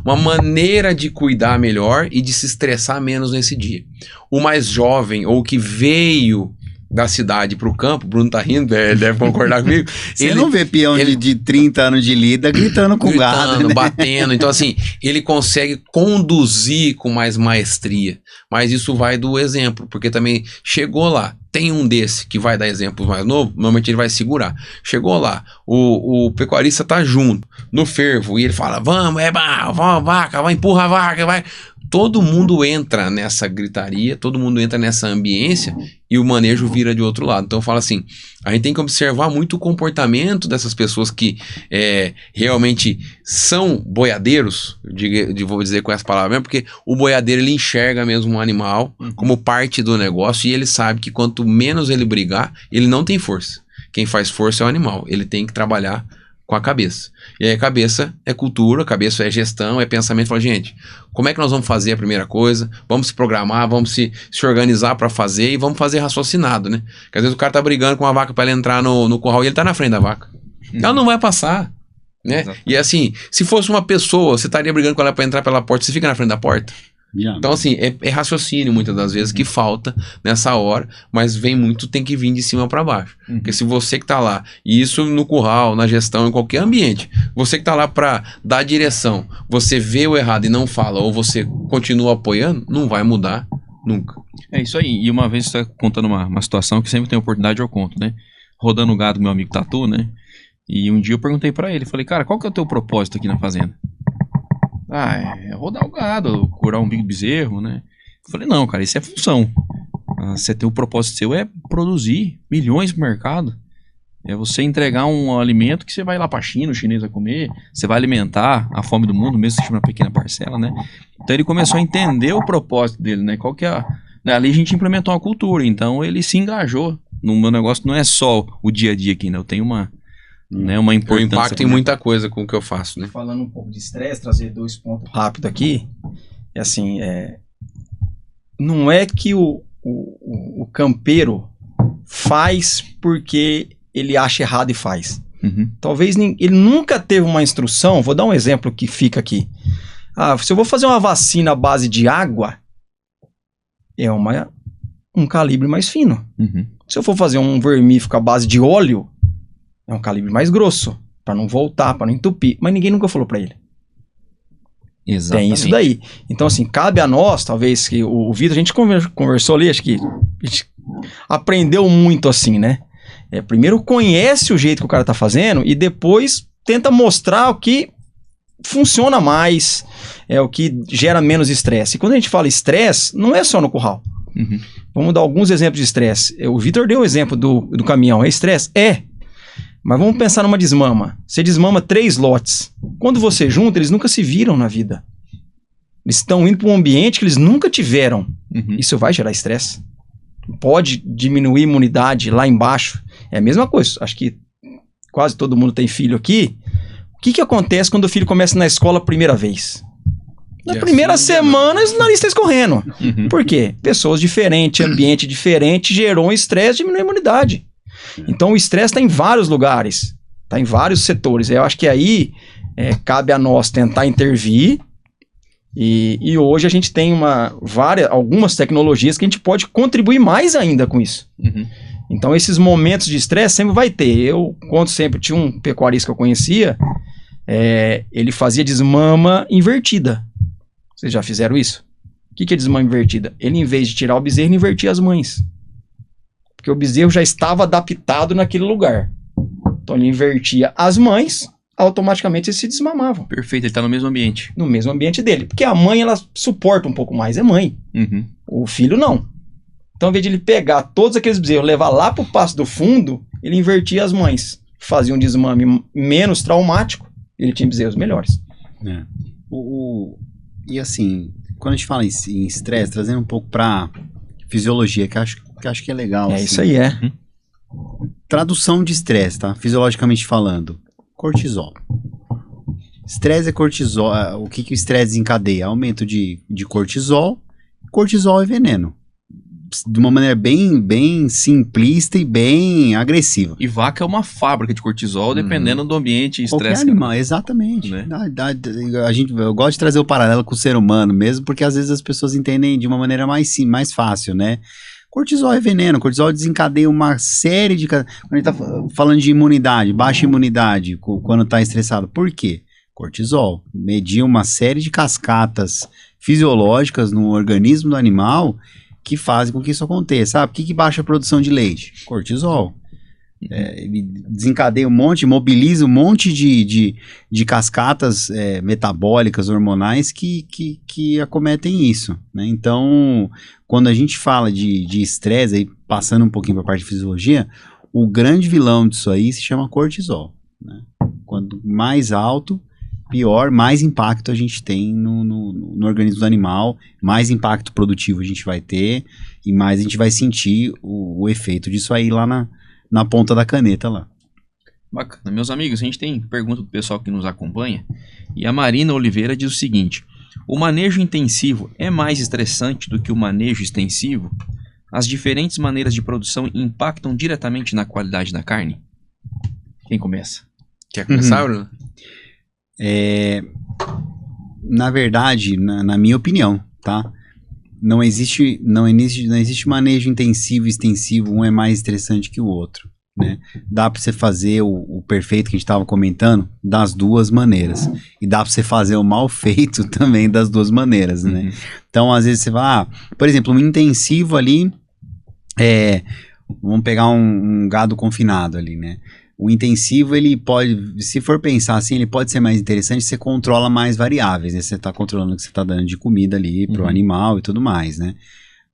Speaker 4: uma maneira de cuidar melhor e de se estressar menos nesse dia. O mais jovem ou que veio da cidade pro campo, o Bruno tá rindo, ele deve concordar comigo.
Speaker 5: Você não vê peão de 30 anos de lida gritando com o gado, né?
Speaker 4: Batendo. Então, assim, ele consegue conduzir com mais maestria. Mas isso vai do exemplo, porque também chegou lá, tem um desse que vai dar exemplo mais novo, normalmente ele vai segurar. Chegou lá, o pecuarista tá junto, no fervo, e ele fala, vamos, vaca, vai, empurra a vaca, vai... Todo mundo entra nessa gritaria, todo mundo entra nessa ambiência e o manejo vira de outro lado. Então eu falo assim, a gente tem que observar muito o comportamento dessas pessoas que realmente são boiadeiros, vou dizer com essa palavra mesmo, porque o boiadeiro ele enxerga mesmo um animal como parte do negócio e ele sabe que quanto menos ele brigar, ele não tem força. Quem faz força é o animal, ele tem que trabalhar com a cabeça. E aí a cabeça é cultura, a cabeça é gestão, é pensamento. Fala, gente, como é que nós vamos fazer a primeira coisa? Vamos se programar, vamos se organizar para fazer e vamos fazer raciocinado, né? Porque às vezes o cara tá brigando com a vaca para ela entrar no curral e ele tá na frente da vaca. Ela não vai passar, né? Exato. E assim, se fosse uma pessoa, você estaria brigando com ela para entrar pela porta, você fica na frente da porta? Então assim, é raciocínio muitas das vezes que falta nessa hora, mas tem que vir de cima para baixo. Porque se você que tá lá, e isso no curral, na gestão, em qualquer ambiente, você que tá lá para dar direção, você vê o errado e não fala, ou você continua apoiando, não vai mudar nunca.
Speaker 1: É isso aí, e uma vez você tá contando uma situação que sempre tem oportunidade eu conto, né? Rodando o gado do meu amigo Tatu, né? E um dia eu perguntei para ele, falei, cara, qual que é o teu propósito aqui na fazenda? É rodar o gado, curar um bezerro, né? Eu falei, não, cara, isso é função. Você tem o propósito seu é produzir milhões pro mercado. É você entregar um alimento que você vai lá pra China, o chinês vai comer, você vai alimentar a fome do mundo, mesmo que seja uma pequena parcela, né? Então ele começou a entender o propósito dele, né? Qual que é ali a gente implementou uma cultura, então ele se engajou. No meu negócio não é só o dia a dia aqui, né? Eu tenho uma importância.
Speaker 4: Eu impacto em muita coisa com o que eu faço, né?
Speaker 6: Falando um pouco de estresse, trazer 2 pontos rápido aqui. É assim, não é que o campeiro faz porque ele acha errado e faz. Talvez ele nunca teve uma instrução. Vou dar um exemplo que fica aqui. Se eu vou fazer uma vacina à base de água, é um calibre mais fino. Se eu for fazer um vermífugo à base de óleo, é um calibre mais grosso, para não voltar, para não entupir. Mas ninguém nunca falou para ele.
Speaker 1: Exatamente.
Speaker 6: Tem isso daí. Então, assim, cabe a nós, talvez, que o Vitor, a gente conversou ali, acho que a gente aprendeu muito assim, né? Primeiro conhece o jeito que o cara tá fazendo e depois tenta mostrar o que funciona mais, o que gera menos estresse. E quando a gente fala estresse, não é só no curral. Vamos dar alguns exemplos de estresse. O Vitor deu o exemplo do caminhão. É estresse? Mas vamos pensar numa desmama. Você desmama 3 lotes. Quando você junta, eles nunca se viram na vida. Eles estão indo para um ambiente que eles nunca tiveram. Isso vai gerar estresse. Pode diminuir a imunidade lá embaixo. É a mesma coisa. Acho que quase todo mundo tem filho aqui. O que acontece quando o filho começa na escola a primeira vez? Na primeira semana, o nariz está escorrendo. Por quê? Pessoas diferentes, ambiente diferente, gerou um estresse, diminuiu a imunidade. Então o estresse está em vários lugares, está em vários setores. Eu acho que aí cabe a nós tentar intervir e hoje a gente tem algumas tecnologias que a gente pode contribuir mais ainda com isso. Então esses momentos de estresse sempre vai ter. Eu conto sempre, tinha um pecuarista que eu conhecia, ele fazia desmama invertida. Vocês já fizeram isso? O que é desmama invertida? Ele, em vez de tirar o bezerro, ele invertia as mães. Porque o bezerro já estava adaptado naquele lugar. Então ele invertia as mães, automaticamente eles se desmamavam.
Speaker 1: Perfeito, ele está no mesmo ambiente.
Speaker 6: No mesmo ambiente dele. Porque a mãe, ela suporta um pouco mais, é mãe. O filho não. Então, ao invés de ele pegar todos aqueles bezerros, levar lá para o pasto do fundo, ele invertia as mães. Fazia um desmame menos traumático, ele tinha bezerros melhores.
Speaker 5: E assim, quando a gente fala em estresse, trazendo um pouco para fisiologia, que acho que é legal.
Speaker 6: É
Speaker 5: assim.
Speaker 6: isso aí,
Speaker 5: Tradução de estresse, tá? Fisiologicamente falando. Cortisol. Estresse é cortisol. O que o estresse desencadeia? Aumento de cortisol. Cortisol é veneno. De uma maneira bem simplista e bem agressiva.
Speaker 1: E vaca é uma fábrica de cortisol, dependendo do ambiente
Speaker 5: Qualquer
Speaker 1: estresse.
Speaker 5: animal, exatamente.
Speaker 1: Né?
Speaker 5: Eu gosto de trazer o paralelo com o ser humano mesmo, porque às vezes as pessoas entendem de uma maneira mais fácil, né? Cortisol é veneno, cortisol desencadeia uma série de... Quando a gente tá falando de imunidade, baixa imunidade, quando tá estressado, por quê? Cortisol. Medir uma série de cascatas fisiológicas no organismo do animal que fazem com que isso aconteça. Sabe? Por que baixa a produção de leite? Cortisol. Ele desencadeia um monte, mobiliza um monte de cascatas metabólicas, hormonais que acometem isso, né? Então, quando a gente fala de estresse, aí passando um pouquinho para a parte de fisiologia, o grande vilão disso aí se chama cortisol, né? Quanto mais alto, pior, mais impacto a gente tem no organismo do animal, mais impacto produtivo a gente vai ter e mais a gente vai sentir o efeito disso aí lá na ponta da caneta lá.
Speaker 1: Bacana. Meus amigos, a gente tem pergunta do pessoal que nos acompanha e a Marina Oliveira diz o seguinte: o manejo intensivo é mais estressante do que o manejo extensivo? As diferentes maneiras de produção impactam diretamente na qualidade da carne? Quem começa?
Speaker 4: Quer começar, Bruno?
Speaker 5: Na verdade, na minha opinião, tá? Não existe manejo intensivo e extensivo, um é mais estressante que o outro, né? Dá para você fazer o perfeito que a gente estava comentando das duas maneiras. E dá para você fazer o mal feito também das duas maneiras, né? Então, às vezes você vai... por exemplo, um intensivo ali, vamos pegar um gado confinado ali, né? O intensivo, ele pode, se for pensar assim, ele pode ser mais interessante, você controla mais variáveis, né? Você está controlando o que você está dando de comida ali pro animal e tudo mais, né?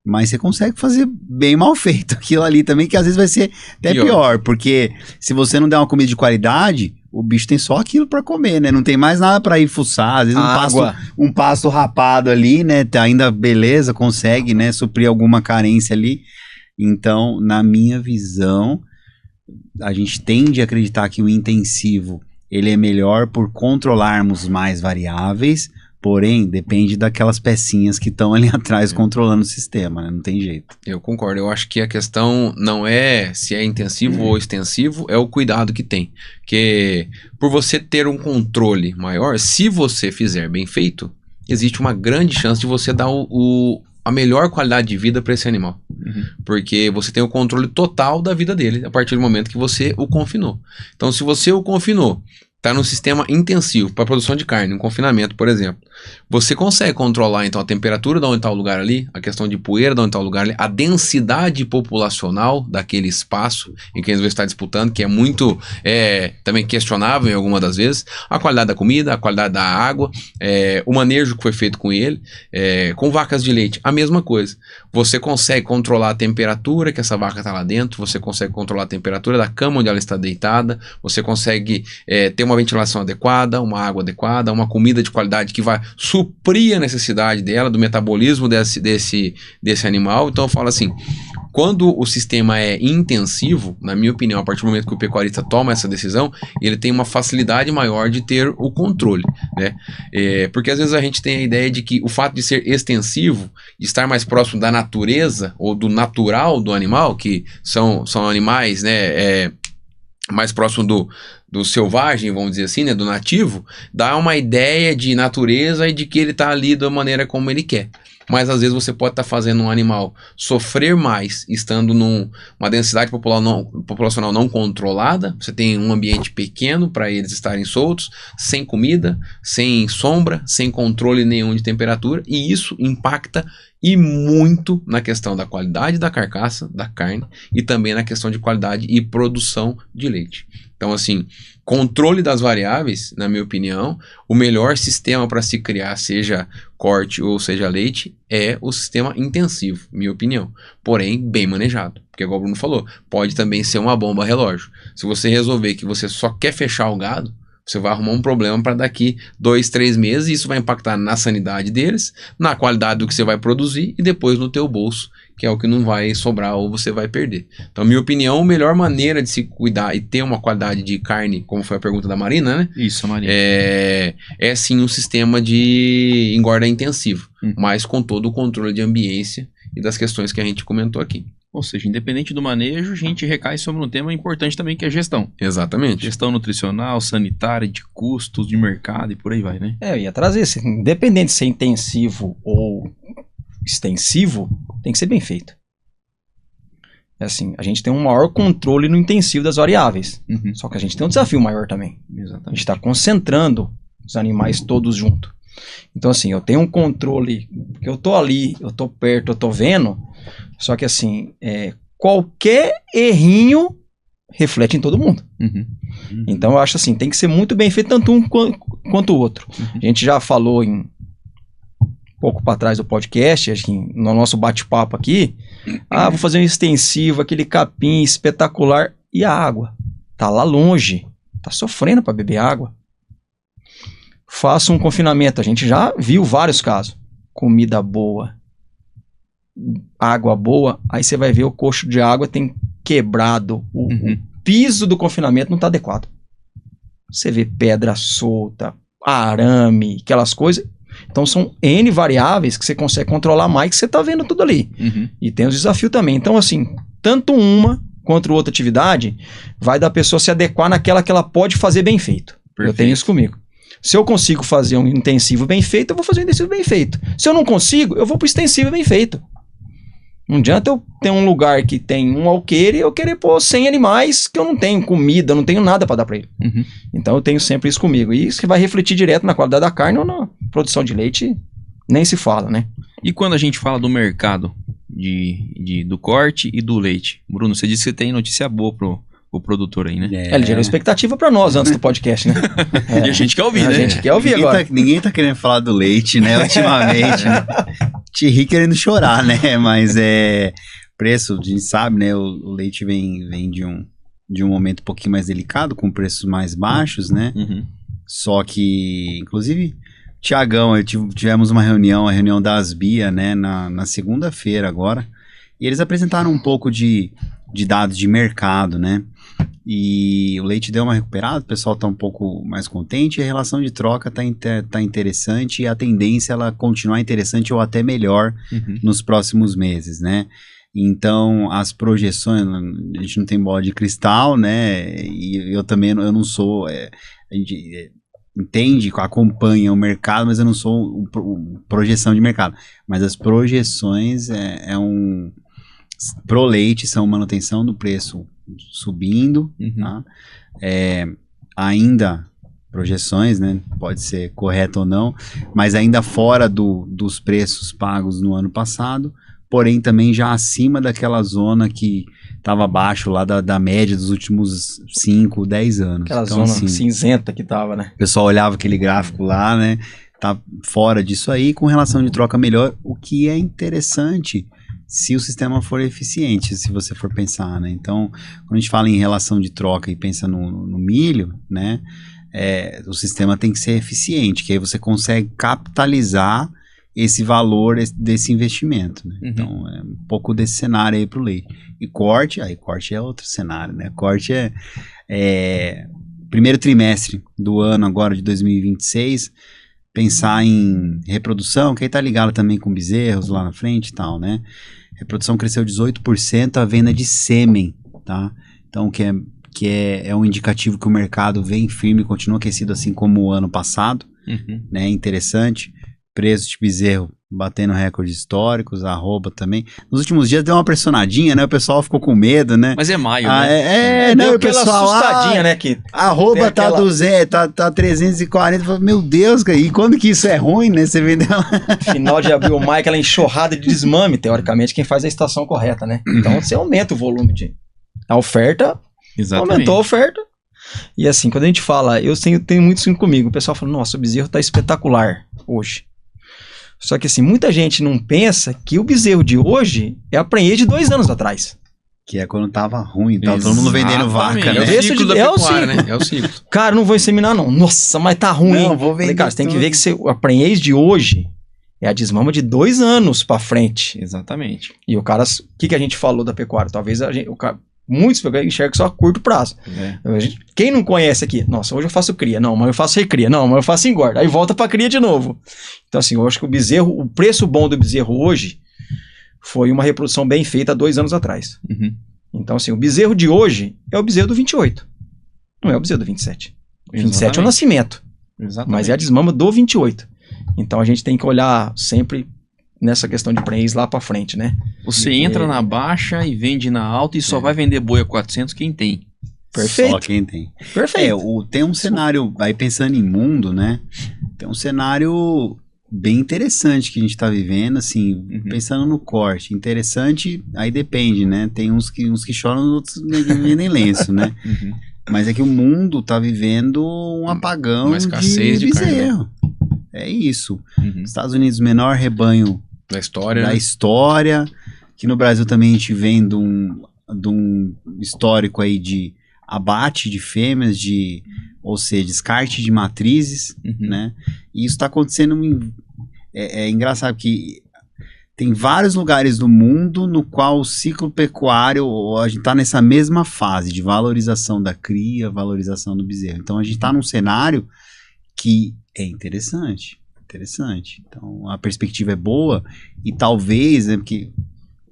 Speaker 5: Mas você consegue fazer bem mal feito aquilo ali também, que às vezes vai ser até pior, porque se você não der uma comida de qualidade, o bicho tem só aquilo para comer, né? Não tem mais nada para ir fuçar, às vezes um pasto rapado ali, né? Ainda beleza, consegue, né, suprir alguma carência ali. Então, na minha visão, a gente tende a acreditar que o intensivo ele é melhor por controlarmos mais variáveis, porém depende daquelas pecinhas que estão ali atrás controlando o sistema, né? Não tem jeito.
Speaker 4: Eu concordo, eu acho que a questão não é se é intensivo ou extensivo, é o cuidado que tem, porque por você ter um controle maior, se você fizer bem feito, existe uma grande chance de você dar a melhor qualidade de vida para esse animal. Porque você tem o controle total da vida dele a partir do momento que você o confinou. Então, se você o confinou, está no sistema intensivo para produção de carne, um confinamento, por exemplo, você consegue controlar então a temperatura de onde está o lugar ali, a questão de poeira de onde está o lugar ali, a densidade populacional daquele espaço em que ele está disputando, que é muito também questionável em alguma das vezes, a qualidade da comida, a qualidade da água, o manejo que foi feito com ele, com vacas de leite, a mesma coisa. Você consegue controlar a temperatura que essa vaca está lá dentro, você consegue controlar a temperatura da cama onde ela está deitada, você consegue ter uma ventilação adequada, uma água adequada, uma comida de qualidade que vai suprir a necessidade dela, do metabolismo desse animal. Então eu falo assim, quando o sistema é intensivo, na minha opinião, a partir do momento que o pecuarista toma essa decisão, ele tem uma facilidade maior de ter o controle, né? Porque às vezes a gente tem a ideia de que o fato de ser extensivo, de estar mais próximo da natureza ou do natural do animal, que são animais, né, mais próximo do selvagem, vamos dizer assim, né, do nativo, dá uma ideia de natureza e de que ele está ali da maneira como ele quer. Mas às vezes você pode estar fazendo um animal sofrer mais, estando numa densidade populacional não controlada. Você tem um ambiente pequeno para eles estarem soltos, sem comida, sem sombra, sem controle nenhum de temperatura, e isso impacta e muito na questão da qualidade da carcaça, da carne, e também na questão de qualidade e produção de leite. Então, assim, controle das variáveis, na minha opinião, o melhor sistema para se criar, seja corte ou seja leite, é o sistema intensivo, minha opinião. Porém, bem manejado. Porque, igual o Bruno falou, pode também ser uma bomba relógio. Se você resolver que você só quer fechar o gado, você vai arrumar um problema para daqui 2, 3 meses, e isso vai impactar na sanidade deles, na qualidade do que você vai produzir e depois no teu bolso, que é o que não vai sobrar ou você vai perder. Então, minha opinião, a melhor maneira de se cuidar e ter uma qualidade de carne, como foi a pergunta da Marina, né?
Speaker 1: Isso, Marina.
Speaker 4: É sim um sistema de engorda intensivo, mas com todo o controle de ambiência e das questões que a gente comentou aqui.
Speaker 1: Ou seja, independente do manejo, a gente recai sobre um tema importante também, que é a gestão.
Speaker 4: Exatamente.
Speaker 1: Gestão nutricional, sanitária, de custos, de mercado e por aí vai, né?
Speaker 6: Eu ia trazer isso. Independente de ser intensivo ou extensivo, tem que ser bem feito. É assim, a gente tem um maior controle no intensivo das variáveis. Só que a gente tem um desafio maior também.
Speaker 1: Exatamente.
Speaker 6: A gente está concentrando os animais todos juntos. Então, assim, eu tenho um controle, porque eu tô ali, eu tô perto, eu tô vendo, só que assim, qualquer errinho reflete em todo mundo. Então, eu acho assim, tem que ser muito bem feito tanto um quanto o outro. A gente já falou pouco para trás do podcast, assim, no nosso bate-papo aqui, vou fazer um extensivo, aquele capim espetacular, e a água? Tá lá longe, tá sofrendo para beber água. Faça um confinamento, a gente já viu vários casos. Comida boa, água boa, aí você vai ver o coxo de água tem quebrado, o piso do confinamento não está adequado. Você vê pedra solta, arame, aquelas coisas. Então são N variáveis que você consegue controlar mais, que você está vendo tudo ali. E tem os desafios também. Então assim, tanto uma quanto outra atividade vai da pessoa se adequar naquela que ela pode fazer bem feito. Perfeito. Eu tenho isso comigo. Se eu consigo fazer um intensivo bem feito, eu vou fazer um intensivo bem feito. Se eu não consigo, eu vou para o extensivo bem feito. Não adianta eu ter um lugar que tem um alqueire e eu querer pôr 100 animais que eu não tenho comida, eu não tenho nada para dar para ele. Então eu tenho sempre isso comigo. E isso que vai refletir direto na qualidade da carne ou na produção de leite, nem se fala, né?
Speaker 1: E quando a gente fala do mercado do corte e do leite? Bruno, você disse que tem notícia boa pro produtor aí, né?
Speaker 6: Ele gerou expectativa para nós antes do podcast, né?
Speaker 1: E a gente quer ouvir, né?
Speaker 6: A gente quer ouvir agora.
Speaker 5: Ninguém tá querendo falar do leite, né? Ultimamente, né? Te ri querendo chorar, né? Mas preço, a gente sabe, né? O leite vem de um momento um pouquinho mais delicado, com preços mais baixos, né? Só que, inclusive, Tiagão, tivemos uma reunião, a reunião da Asbia, né? Na segunda-feira agora. E eles apresentaram um pouco de dados de mercado, né? E o leite deu uma recuperada, o pessoal tá um pouco mais contente, e a relação de troca tá interessante, e a tendência é ela continuar interessante ou até melhor nos próximos meses, né? Então, as projeções, a gente não tem bola de cristal, né? E eu também, eu não sou, a gente entende, acompanha o mercado, mas eu não sou projeção de mercado. Mas as projeções pro leite são manutenção do preço subindo, tá? Ainda projeções, né? Pode ser correto ou não, mas ainda fora dos preços pagos no ano passado, porém também já acima daquela zona que estava abaixo lá da média dos últimos 5, 10 anos.
Speaker 6: Aquela
Speaker 5: então,
Speaker 6: zona
Speaker 5: assim,
Speaker 6: cinzenta que tava, né?
Speaker 5: O pessoal olhava aquele gráfico lá, né? Tá fora disso aí, com relação de troca melhor, o que é interessante se o sistema for eficiente, se você for pensar, né? Então, quando a gente fala em relação de troca e pensa no milho, né? O sistema tem que ser eficiente, que aí você consegue capitalizar esse valor desse investimento, né? Então, é um pouco desse cenário aí pro leite. E corte é outro cenário, né? Corte primeiro trimestre do ano agora de 2026, pensar em reprodução, que aí tá ligado também com bezerros lá na frente e tal, né? Reprodução cresceu 18%, a venda de sêmen, tá? Então, que é um indicativo que o mercado vem firme, continua aquecido assim como o ano passado, né? Interessante. Preço de bezerro batendo recordes históricos, arroba também. Nos últimos dias deu uma pressionadinha, né? O pessoal ficou com medo, né?
Speaker 1: Mas é maio, né?
Speaker 6: Deu
Speaker 5: o
Speaker 6: aquela
Speaker 5: pessoal
Speaker 6: assustadinha, né? Que
Speaker 5: arroba tá 200, tá 340. Meu Deus, cara, e quando que isso é ruim, né? Você vendeu...
Speaker 6: Final de abril, maio, aquela enxurrada de desmame, teoricamente, quem faz a estação correta, né? Então você aumenta o volume a oferta,
Speaker 1: Exatamente.
Speaker 6: aumentou a oferta. E assim, quando a gente fala, eu tenho muito isso comigo, o pessoal fala, nossa, o bezerro tá espetacular hoje. Só que assim, muita gente não pensa que o bezerro de hoje é a prenhez de 2 anos atrás.
Speaker 5: Que é quando tava ruim, tava todo mundo vendendo vaca, né?
Speaker 6: É o ciclo da pecuária,
Speaker 4: né? É o ciclo.
Speaker 6: Cara, não vou inseminar não. Nossa, mas tá ruim.
Speaker 5: Não, vou vender.
Speaker 6: Falei, cara, você tem que ver que a prenhez de hoje é a desmama de 2 anos pra frente.
Speaker 1: Exatamente.
Speaker 6: E o cara, o que a gente falou da pecuária? Talvez muitos enxergam só a curto prazo. Quem não conhece aqui, nossa, hoje eu faço cria, não, mas eu faço recria, não, mas eu faço engorda, aí volta pra cria de novo. Então assim, eu acho que o preço bom do bezerro hoje foi uma reprodução bem feita há 2 anos atrás. Então assim, o bezerro de hoje é o bezerro do 28, não é o bezerro do 27. O 27 é o nascimento, mas é a desmama do 28. Então a gente tem que olhar sempre nessa questão de pré lá para frente, né?
Speaker 1: Você entra na baixa e vende na alta e só vai vender boi a 400 quem tem.
Speaker 6: Perfeito.
Speaker 5: Só quem tem.
Speaker 6: Perfeito.
Speaker 5: Tem um cenário, aí pensando em mundo, né? Tem um cenário bem interessante que a gente tá vivendo, assim, pensando no corte. Interessante, aí depende, né? Tem uns que choram, outros vendem lenço, né? Mas é que o mundo tá vivendo um apagão
Speaker 4: uma escassez de
Speaker 5: bezerro. É isso. Estados Unidos, menor rebanho
Speaker 4: Da história.
Speaker 5: da
Speaker 4: né?
Speaker 5: história. Que no Brasil também a gente vem de um histórico aí de abate de fêmeas, ou seja, descarte de matrizes, né? E isso está acontecendo. É engraçado que tem vários lugares do mundo no qual o ciclo pecuário, a gente está nessa mesma fase de valorização da cria, valorização do bezerro. Então a gente está num cenário que é interessante. Então a perspectiva é boa e talvez, né, porque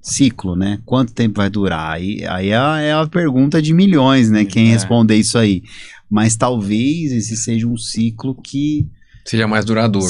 Speaker 5: ciclo, né? Quanto tempo vai durar? Aí é a pergunta de milhões, né? Quem responder isso aí. Mas talvez esse seja um ciclo que
Speaker 4: Seja mais duradouro.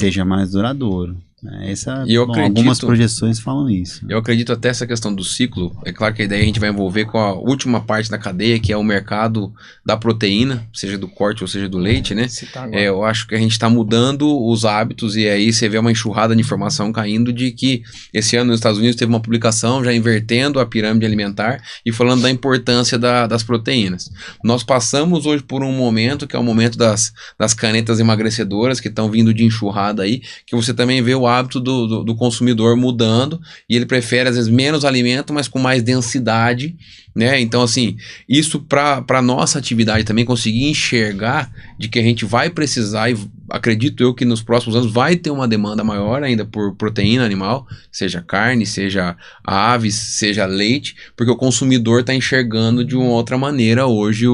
Speaker 5: E eu acredito, algumas projeções falam isso.
Speaker 4: Eu acredito até essa questão do ciclo. É claro que a ideia a gente vai envolver com a última parte da cadeia, que é o mercado da proteína, seja do corte ou seja do leite, né? Eu acho que a gente está mudando os hábitos e aí você vê uma enxurrada de informação caindo de que esse ano nos Estados Unidos teve uma publicação já invertendo a pirâmide alimentar e falando da importância das proteínas. Nós passamos hoje por um momento que é o momento das canetas emagrecedoras que estão vindo de enxurrada aí, que você também vê o hábito do consumidor mudando e ele prefere às vezes menos alimento, mas com mais densidade, né? Então assim, isso para nossa atividade também conseguir enxergar de que a gente vai precisar e acredito eu que nos próximos anos vai ter uma demanda maior ainda por proteína animal, seja carne, seja aves, seja leite, porque o consumidor está enxergando de uma outra maneira hoje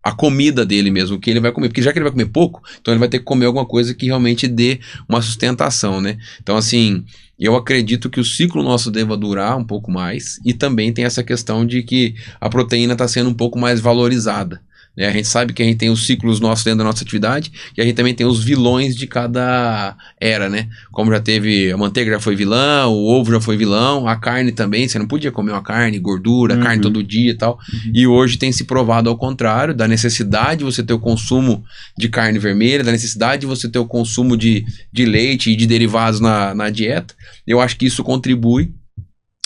Speaker 4: a comida dele mesmo, o que ele vai comer, porque já que ele vai comer pouco, então ele vai ter que comer alguma coisa que realmente dê uma sustentação, né? Então assim, eu acredito que o ciclo nosso deva durar um pouco mais e também tem essa questão de que a proteína está sendo um pouco mais valorizada. A gente sabe que a gente tem os ciclos nossos dentro da nossa atividade e a gente também tem os vilões de cada era, né? Como já teve, a manteiga já foi vilã, o ovo já foi vilão, a carne também, você não podia comer uma carne, gordura, carne todo dia e tal. E hoje tem se provado ao contrário, da necessidade de você ter o consumo de carne vermelha, da necessidade de você ter o consumo de leite e de derivados na dieta. Eu acho que isso contribui.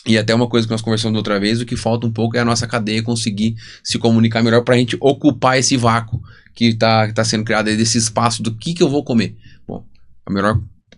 Speaker 4: E até uma coisa que nós conversamos outra vez, o que falta um pouco é a nossa cadeia conseguir se comunicar melhor para a gente ocupar esse vácuo que tá sendo criado aí desse espaço do que eu vou comer. Bom,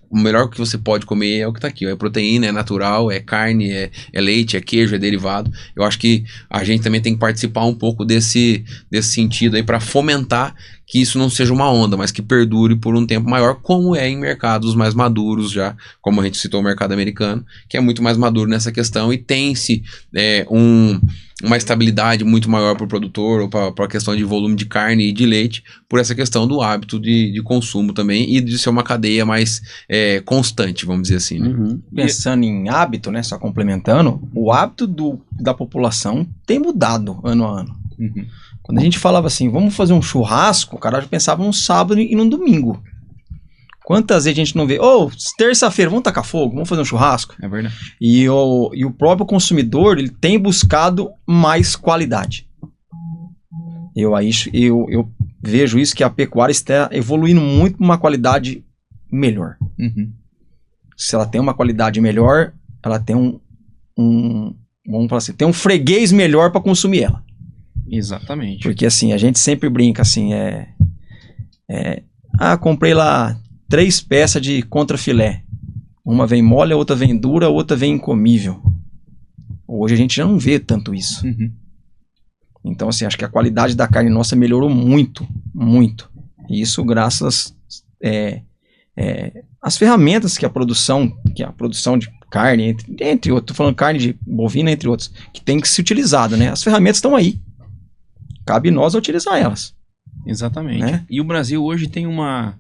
Speaker 4: o melhor que você pode comer é o que está aqui, é proteína, é natural, é carne, é leite, é queijo, é derivado. Eu acho que a gente também tem que participar um pouco desse sentido aí para fomentar que isso não seja uma onda, mas que perdure por um tempo maior, como é em mercados mais maduros já, como a gente citou o mercado americano, que é muito mais maduro nessa questão e tem-se uma estabilidade muito maior para o produtor ou para a questão de volume de carne e de leite, por essa questão do hábito de consumo também e de ser uma cadeia mais constante, vamos dizer assim. Né?
Speaker 6: Pensando em hábito, né, só complementando, o hábito da população tem mudado ano a ano. Quando a gente falava assim, vamos fazer um churrasco, o cara já pensava num sábado e num domingo. Quantas vezes a gente não vê, terça-feira, vamos tacar fogo, vamos fazer um churrasco?
Speaker 1: É verdade.
Speaker 6: E o próprio consumidor, ele tem buscado mais qualidade. Eu vejo isso, que a pecuária está evoluindo muito para uma qualidade melhor. Se ela tem uma qualidade melhor, ela tem vamos falar assim, tem um freguês melhor para consumir ela.
Speaker 1: Exatamente.
Speaker 6: Porque assim, a gente sempre brinca assim, comprei lá 3 peças de contrafilé. Uma vem mole, a outra vem dura, a outra vem incomível. Hoje a gente já não vê tanto isso. Então assim, acho que a qualidade da carne nossa melhorou muito, muito. E isso graças às ferramentas que a produção de carne, entre outros, tô falando carne de bovina, entre outros, que tem que ser utilizada, né? As ferramentas estão aí. Cabe nós utilizar elas.
Speaker 1: Exatamente.
Speaker 6: Né?
Speaker 1: E o Brasil hoje tem uma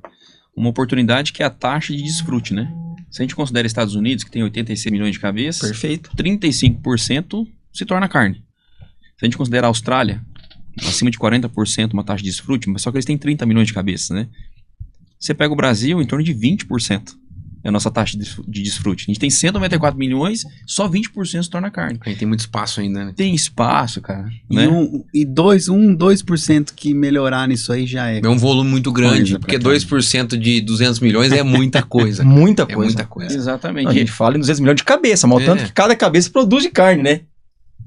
Speaker 1: oportunidade que é a taxa de desfrute, né? Se a gente considera Estados Unidos, que tem 86 milhões de cabeças,
Speaker 6: perfeito,
Speaker 1: 35% se torna carne. Se a gente considera a Austrália, acima de 40% uma taxa de desfrute, mas só que eles têm 30 milhões de cabeças, né? Você pega o Brasil, em torno de 20%. é a nossa taxa de desfrute. A gente tem 194 milhões, só 20% se torna carne.
Speaker 4: A gente tem muito espaço ainda, né?
Speaker 1: Tem espaço, cara.
Speaker 5: E
Speaker 1: Né?
Speaker 5: 2% que melhorar nisso aí já é.
Speaker 4: É um volume muito grande,
Speaker 5: Coisa
Speaker 4: porque
Speaker 5: pra
Speaker 4: 2% de 200 milhões é muita coisa.
Speaker 6: Muita
Speaker 4: É
Speaker 6: coisa.
Speaker 4: muita coisa.
Speaker 1: Exatamente.
Speaker 6: A gente fala em 200 milhões de cabeça, mas o tanto que cada cabeça produz de carne, né?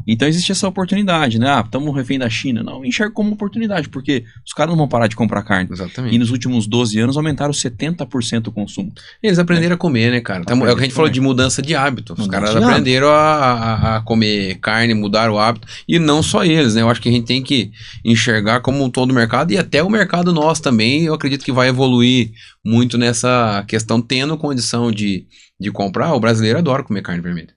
Speaker 1: Então existe essa oportunidade, né? Estamos refém da China. Não, enxergo como oportunidade, porque os caras não vão parar de comprar carne.
Speaker 4: Exatamente.
Speaker 1: E nos últimos 12 anos aumentaram 70% o consumo.
Speaker 4: Eles aprenderam a comer, né, cara? É o que a gente falou de mudança de hábito. Os caras aprenderam a comer carne, mudar o hábito. E não só eles, né? Eu acho que a gente tem que enxergar como todo o mercado e até o mercado nosso também. Eu acredito que vai evoluir muito nessa questão, tendo condição de comprar. O brasileiro adora comer carne vermelha.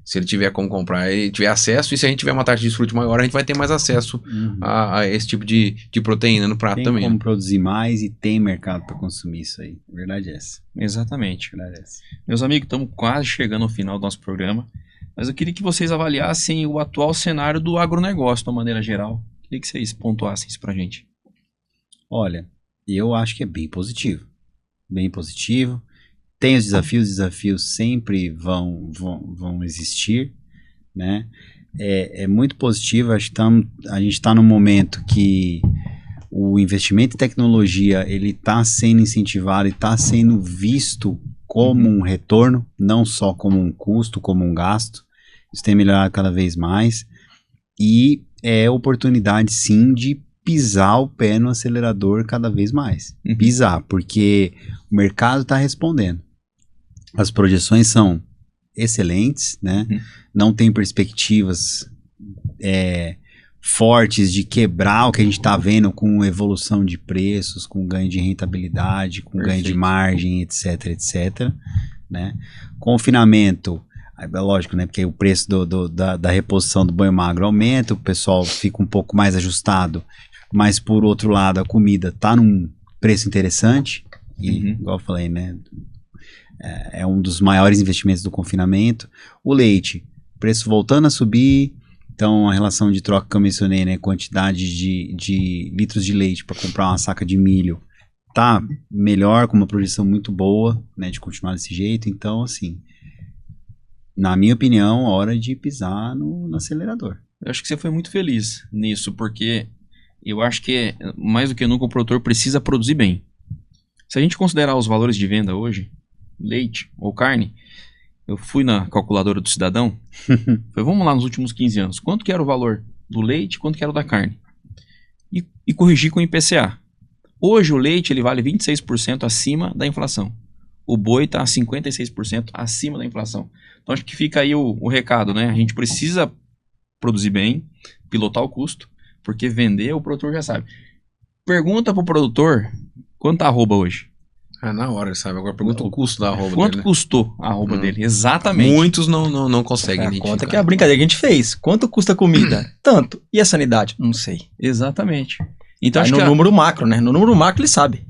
Speaker 4: Se ele tiver como comprar, ele tiver acesso, e se a gente tiver uma taxa de desfrute maior, a gente vai ter mais acesso a esse tipo de proteína no prato
Speaker 5: Tem
Speaker 4: também.
Speaker 5: como produzir mais e tem mercado para consumir isso aí. Verdade é essa.
Speaker 1: Exatamente.
Speaker 5: Verdade é essa.
Speaker 1: Meus amigos, estamos quase chegando ao final do nosso programa, mas eu queria que vocês avaliassem o atual cenário do agronegócio de uma maneira geral. Queria que vocês pontuassem isso pra gente.
Speaker 5: Olha, eu acho que é bem positivo. Bem positivo. Tem os desafios sempre vão existir, né? É muito positivo, acho que a gente está num momento que o investimento em tecnologia, ele está sendo incentivado e está sendo visto como um retorno, não só como um custo, como um gasto. Isso tem melhorado cada vez mais e é oportunidade, sim, de pisar o pé no acelerador cada vez mais. Pisar, porque o mercado está respondendo. As projeções são excelentes, né? Não tem perspectivas fortes de quebrar o que a gente está vendo com evolução de preços, com ganho de rentabilidade, com ganho de margem, etc, né? Confinamento, é lógico, né? Porque o preço da reposição do boi magro aumenta, o pessoal fica um pouco mais ajustado, mas por outro lado a comida está num preço interessante e, igual eu falei, né? É um dos maiores investimentos do confinamento. O leite, preço voltando a subir, então a relação de troca que eu mencionei, né, quantidade de litros de leite para comprar uma saca de milho, tá melhor, com uma projeção muito boa, né, de continuar desse jeito. Então, assim, na minha opinião, hora de pisar no acelerador.
Speaker 1: Eu acho que você foi muito feliz nisso, porque eu acho que mais do que nunca o produtor precisa produzir bem. Se a gente considerar os valores de venda hoje, leite ou carne, eu fui na calculadora do cidadão, falei, vamos lá nos últimos 15 anos, quanto que era o valor do leite, quanto que era o da carne? E corrigir com o IPCA. Hoje o leite ele vale 26% acima da inflação. O boi está 56% acima da inflação. Então acho que fica aí o recado, né? A gente precisa produzir bem, pilotar o custo, porque vender o produtor já sabe. Pergunta pro produtor quanto tá a arroba hoje.
Speaker 4: Na hora, ele sabe. Agora pergunta o custo da arroba
Speaker 1: Quanto
Speaker 4: dele, né?
Speaker 1: custou a arroba dele? Exatamente.
Speaker 4: Muitos não conseguem
Speaker 6: A
Speaker 4: identificar.
Speaker 6: conta que é a brincadeira que a gente fez. Quanto custa a comida? Tanto. E a sanidade? Não sei.
Speaker 1: Exatamente. Então
Speaker 6: Aí
Speaker 1: acho
Speaker 6: no
Speaker 1: que
Speaker 6: número macro, né? No número macro ele sabe.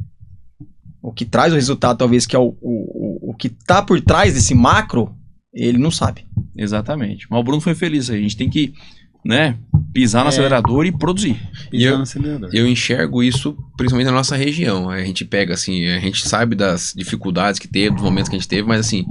Speaker 6: O que traz o resultado, talvez, que é o que tá por trás desse macro, ele não sabe.
Speaker 1: Exatamente. Mas o Bruno foi feliz aí. A gente tem que, né, pisar no acelerador e produzir.
Speaker 5: Pisar no acelerador.
Speaker 4: Eu enxergo isso principalmente na nossa região. A gente pega assim, a gente sabe das dificuldades que teve, dos momentos que a gente teve, mas assim,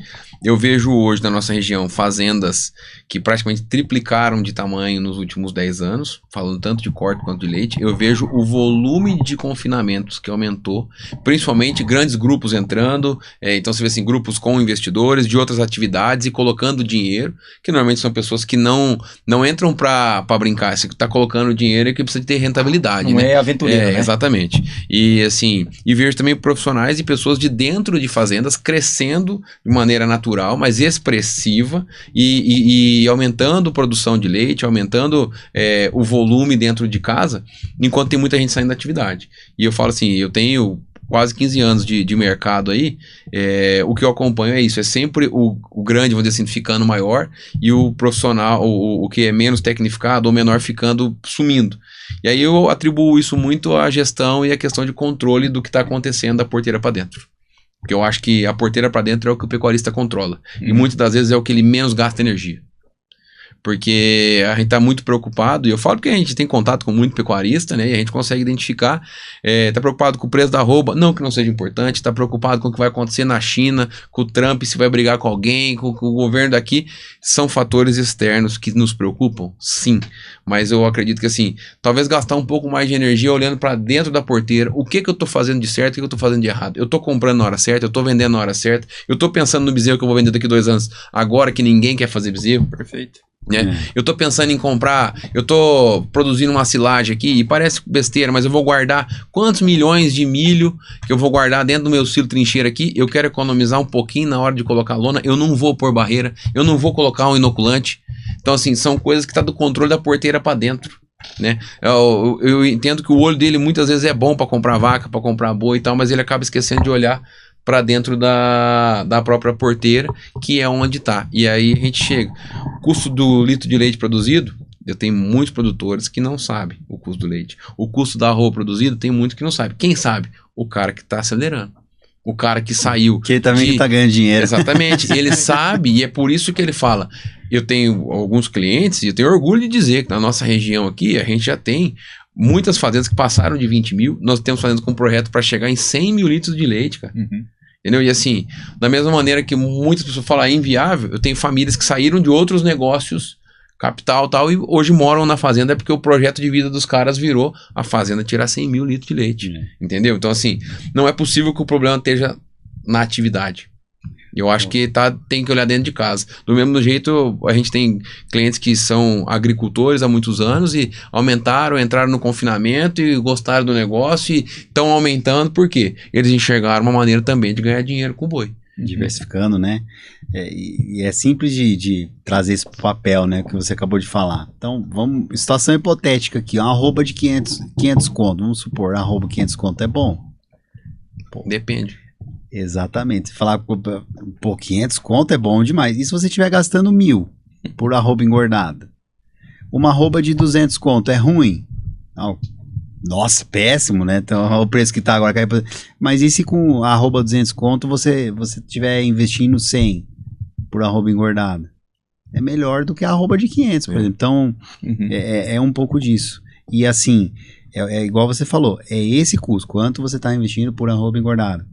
Speaker 4: eu vejo hoje na nossa região fazendas que praticamente triplicaram de tamanho nos últimos 10 anos, falando tanto de corte quanto de leite. Eu vejo o volume de confinamentos que aumentou, principalmente grandes grupos entrando, então você vê assim, grupos com investidores de outras atividades e colocando dinheiro, que normalmente são pessoas que não entram para brincar, você está colocando dinheiro e que precisa ter rentabilidade,
Speaker 6: Não
Speaker 4: né?
Speaker 6: é aventureiro, né?
Speaker 4: Exatamente. E assim, e vejo também profissionais e pessoas de dentro de fazendas crescendo de maneira natural, mas expressiva e aumentando a produção de leite, aumentando o volume dentro de casa, enquanto tem muita gente saindo da atividade. E eu falo assim, eu tenho quase 15 anos de mercado aí, o que eu acompanho é isso, é sempre o grande, vamos dizer assim, ficando maior e o profissional, o que é menos tecnificado ou menor ficando sumindo. E aí eu atribuo isso muito à gestão e à questão de controle do que está acontecendo da porteira para dentro. Porque eu acho que a porteira para dentro é o que o pecuarista controla. E muitas das vezes é o que ele menos gasta energia. Porque a gente está muito preocupado, e eu falo porque a gente tem contato com muito pecuarista, né? E a gente consegue identificar, está preocupado com o preço da arroba, não que não seja importante, está preocupado com o que vai acontecer na China, com o Trump, se vai brigar com alguém, com o governo daqui. São fatores externos que nos preocupam, sim. Mas eu acredito que assim, talvez gastar um pouco mais de energia olhando para dentro da porteira, o que eu estou fazendo de certo, o que eu estou fazendo de errado. Eu estou comprando na hora certa, eu estou vendendo na hora certa, eu estou pensando no bezerro que eu vou vender daqui 2 anos, agora que ninguém quer fazer bezerro.
Speaker 1: Perfeito.
Speaker 4: Né? Eu tô pensando em comprar, eu tô produzindo uma silagem aqui e parece besteira, mas eu vou guardar quantos milhões de milho que eu vou guardar dentro do meu silo trincheira aqui. Eu quero economizar um pouquinho na hora de colocar lona, eu não vou pôr barreira, eu não vou colocar um inoculante. Então assim, são coisas que tá do controle da porteira para dentro, né? Eu entendo que o olho dele muitas vezes é bom para comprar vaca, para comprar boi e tal, mas ele acaba esquecendo de olhar para dentro da própria porteira, que é onde está. E aí a gente chega. O custo do litro de leite produzido, eu tenho muitos produtores que não sabem o custo do leite. O custo da arroba produzido, tem muito que não sabe. Quem sabe? O cara que está acelerando. O cara que saiu.
Speaker 5: Que ele também está ganhando dinheiro.
Speaker 4: Exatamente. Ele sabe, e é por isso que ele fala. Eu tenho alguns clientes, e eu tenho orgulho de dizer que na nossa região aqui, a gente já tem muitas fazendas que passaram de 20 mil. Nós temos fazendas com projeto para chegar em 100 mil litros de leite, cara. Entendeu? E assim, da mesma maneira que muitas pessoas falam inviável, eu tenho famílias que saíram de outros negócios, capital e tal, e hoje moram na fazenda porque o projeto de vida dos caras virou a fazenda tirar 100 mil litros de leite. Entendeu? Então assim, não é possível que o problema esteja na atividade. Eu acho que tem que olhar dentro de casa. Do mesmo jeito, a gente tem clientes que são agricultores há muitos anos e entraram no confinamento e gostaram do negócio e estão aumentando. Por quê? Eles enxergaram uma maneira também de ganhar dinheiro com o boi.
Speaker 5: Diversificando, né? E é simples de trazer isso pro papel, né? Que você acabou de falar. Então, situação hipotética aqui. Uma arroba de 500 conto. Vamos supor, arroba 500 conto é bom?
Speaker 4: Depende.
Speaker 5: Exatamente. Se falar, 500 conto é bom demais. E se você estiver gastando 1.000 por arroba engordada? Uma arroba de 200 conto é ruim? Não. Nossa, péssimo, né? Então, o preço que tá agora. Mas e se com a arroba 200 conto você estiver investindo 100 por arroba engordada? É melhor do que a arroba de 500, por exemplo. Então, é um pouco disso. E assim... É igual você falou, é esse custo, quanto você está investindo por arroba engordada,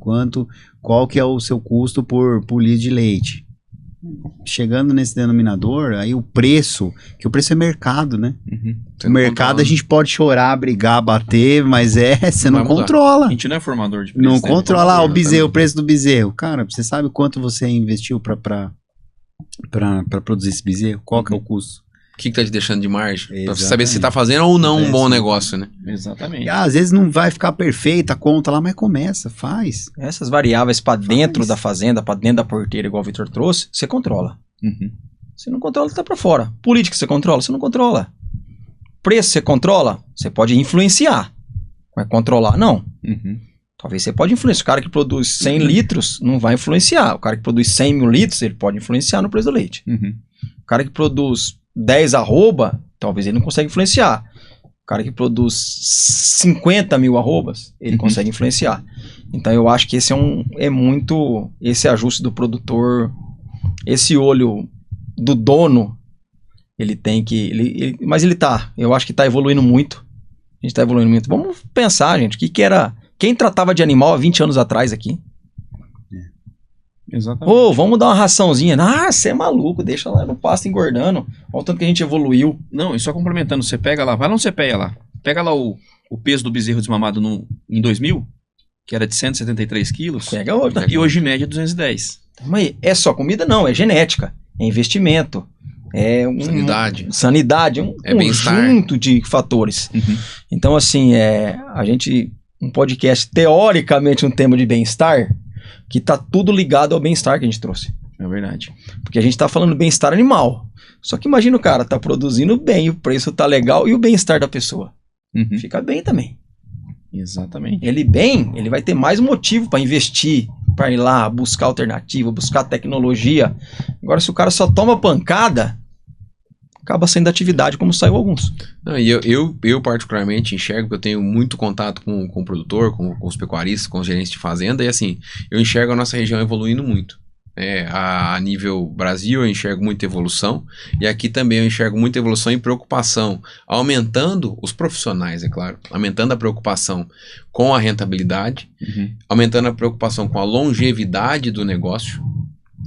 Speaker 5: qual que é o seu custo por litro de leite. Chegando nesse denominador, aí o preço, que o preço é mercado, né? O mercado a gente pode chorar, brigar, bater, mas você não controla.
Speaker 1: A gente não é formador de preço.
Speaker 5: Não controla o bezerro, o preço do bezerro. Cara, você sabe quanto você investiu para produzir esse bezerro? Qual que é o custo?
Speaker 4: O que tá te deixando de margem? Pra você saber se tá fazendo ou não um bom negócio, né?
Speaker 1: Exatamente.
Speaker 5: E, às vezes não vai ficar perfeita a conta lá, mas começa, faz.
Speaker 6: Essas variáveis para dentro da fazenda, para dentro da porteira, igual o Vitor trouxe, você controla. Você não controla, tá para fora. Política você controla? Você não controla. Preço você controla? Você pode influenciar. Vai controlar? Não. Talvez você pode influenciar. O cara que produz 100 litros não vai influenciar. O cara que produz 100 mil litros, ele pode influenciar no preço do leite. O cara que produz 10 arroba, talvez ele não consiga influenciar. O cara que produz 50 mil arrobas, ele consegue influenciar. Então eu acho que esse é muito esse ajuste do produtor, esse olho do dono, ele tem que... mas eu acho que está evoluindo muito. A gente está evoluindo muito. Vamos pensar, gente, o que era... Quem tratava de animal há 20 anos atrás aqui?
Speaker 1: Exatamente.
Speaker 6: Vamos dar uma raçãozinha. Você é maluco, deixa lá no pasto engordando. Olha o tanto que a gente evoluiu.
Speaker 1: Não, e só complementando, você pega lá, vai lá no CPEA lá. Pega lá o peso do bezerro desmamado em 2000, que era de 173 quilos.
Speaker 6: Pega outra.
Speaker 1: E hoje média 210.
Speaker 6: Mas é só comida? Não, é genética. É investimento. É sanidade. Um conjunto de fatores. Então, assim, um podcast, teoricamente, um tema de bem-estar, que tá tudo ligado ao bem-estar que a gente trouxe.
Speaker 1: É verdade.
Speaker 6: Porque a gente tá falando bem-estar animal. Só que imagina o cara tá produzindo bem, o preço tá legal e o bem-estar da pessoa. Fica bem também.
Speaker 1: Exatamente.
Speaker 6: Ele vai ter mais motivo para investir, para ir lá buscar alternativa, buscar tecnologia. Agora, se o cara só toma pancada, acaba sendo atividade, como saiu alguns.
Speaker 4: Não, e eu particularmente enxergo que eu tenho muito contato com o produtor, com os pecuaristas, com os gerentes de fazenda, e assim, eu enxergo a nossa região evoluindo muito. a nível Brasil, eu enxergo muita evolução, e aqui também eu enxergo muita evolução e preocupação, aumentando os profissionais, é claro, aumentando a preocupação com a rentabilidade, aumentando a preocupação com a longevidade do negócio.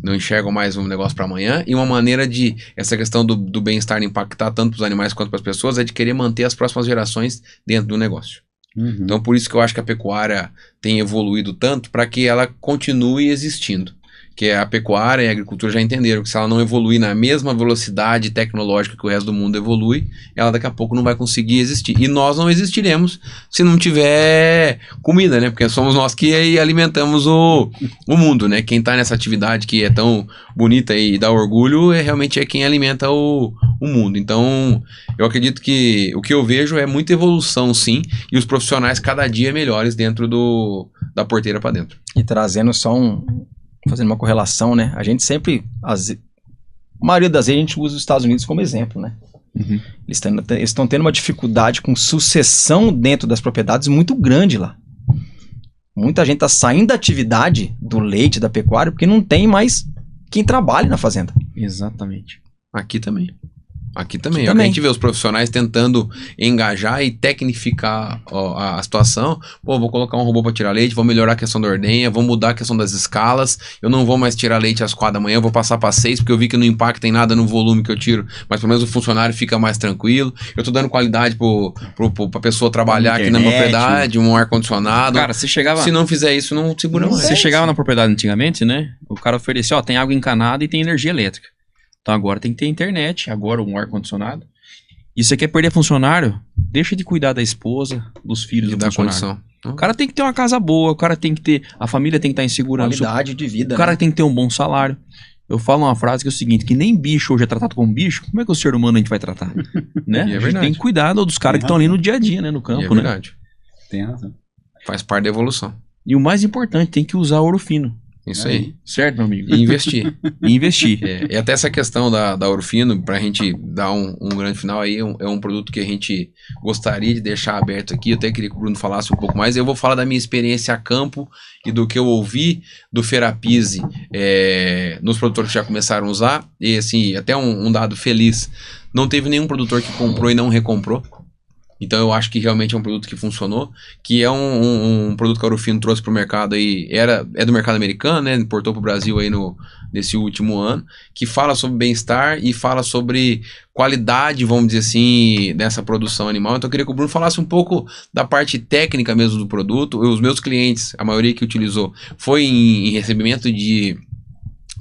Speaker 4: Não enxergam mais um negócio para amanhã, e uma maneira de, essa questão do bem-estar impactar tanto para os animais quanto para as pessoas, é de querer manter as próximas gerações dentro do negócio. Então por isso que eu acho que a pecuária tem evoluído tanto, para que ela continue existindo. Que a pecuária e a agricultura já entenderam que se ela não evoluir na mesma velocidade tecnológica que o resto do mundo evolui, ela daqui a pouco não vai conseguir existir. E nós não existiremos se não tiver comida, né? Porque somos nós que alimentamos o mundo, né? Quem está nessa atividade que é tão bonita e dá orgulho realmente é quem alimenta o mundo. Então, eu acredito que o que eu vejo é muita evolução, sim, e os profissionais cada dia melhores dentro da porteira para dentro.
Speaker 6: E trazendo só fazendo uma correlação, né? A gente sempre, a maioria das vezes a gente usa os Estados Unidos como exemplo, né? Eles estão tendo uma dificuldade com sucessão dentro das propriedades muito grande lá. Muita gente está saindo da atividade do leite, da pecuária, porque não tem mais quem trabalhe na fazenda.
Speaker 1: Exatamente.
Speaker 4: Aqui também. Aqui também. A gente vê os profissionais tentando engajar e tecnificar a situação. Pô, vou colocar um robô para tirar leite, vou melhorar a questão da ordenha, vou mudar a questão das escalas. Eu não vou mais tirar leite às 4 da manhã, vou passar para 6, porque eu vi que não impacta em nada no volume que eu tiro. Mas pelo menos o funcionário fica mais tranquilo. Eu tô dando qualidade pra pessoa trabalhar aqui na propriedade, um ar-condicionado.
Speaker 1: Cara, você chegava...
Speaker 4: Se não fizer isso, não segura mais.
Speaker 1: Você chegava na propriedade antigamente, né? O cara oferecia, ó, tem água encanada e tem energia elétrica. Então agora tem que ter internet, agora um ar-condicionado. E você quer perder funcionário? Deixa de cuidar da esposa, dos filhos do funcionário. Condição. O cara tem que ter uma casa boa, o cara tem que ter... A família tem que estar em segurança.
Speaker 6: Qualidade de vida,
Speaker 1: O cara tem que ter um bom salário. Eu falo uma frase que é o seguinte, que nem bicho hoje é tratado como bicho, como é que o ser humano a gente vai tratar? Né?
Speaker 4: E é
Speaker 1: a gente tem que cuidar dos caras que estão ali no dia a dia, né? No campo,
Speaker 4: e é verdade.
Speaker 5: Tem razão.
Speaker 4: Faz parte da evolução.
Speaker 1: E o mais importante, tem que usar ouro fino.
Speaker 4: Isso aí.
Speaker 1: Certo, meu amigo?
Speaker 4: E investir.
Speaker 1: E investir.
Speaker 4: E até essa questão da Ouro Fino, pra gente dar um grande final aí, é um produto que a gente gostaria de deixar aberto aqui. Eu até queria que o Bruno falasse um pouco mais. Eu vou falar da minha experiência a campo e do que eu ouvi do Ferapise nos produtores que já começaram a usar. E assim, até um dado feliz, não teve nenhum produtor que comprou e não recomprou. Então eu acho que realmente é um produto que funcionou, que é um produto que a Ouro Fino trouxe para o mercado aí, é do mercado americano, né? Importou para o Brasil aí nesse último ano, que fala sobre bem-estar e fala sobre qualidade, vamos dizer assim, dessa produção animal. Então eu queria que o Bruno falasse um pouco da parte técnica mesmo do produto. Os meus clientes, a maioria que utilizou, foi em recebimento de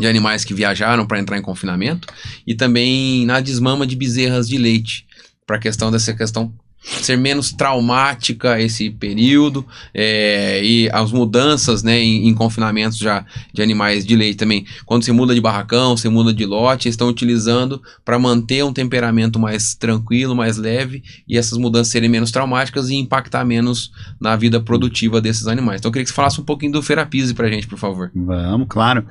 Speaker 4: animais que viajaram para entrar em confinamento, e também na desmama de bezerras de leite, para dessa questão ser menos traumática esse período, e as mudanças, né, em confinamentos já de animais de leite também. Quando você muda de barracão, você muda de lote, eles estão utilizando para manter um temperamento mais tranquilo, mais leve, e essas mudanças serem menos traumáticas e impactar menos na vida produtiva desses animais. Então eu queria que você falasse um pouquinho do Ferapise pra gente, por favor.
Speaker 5: Vamos, claro.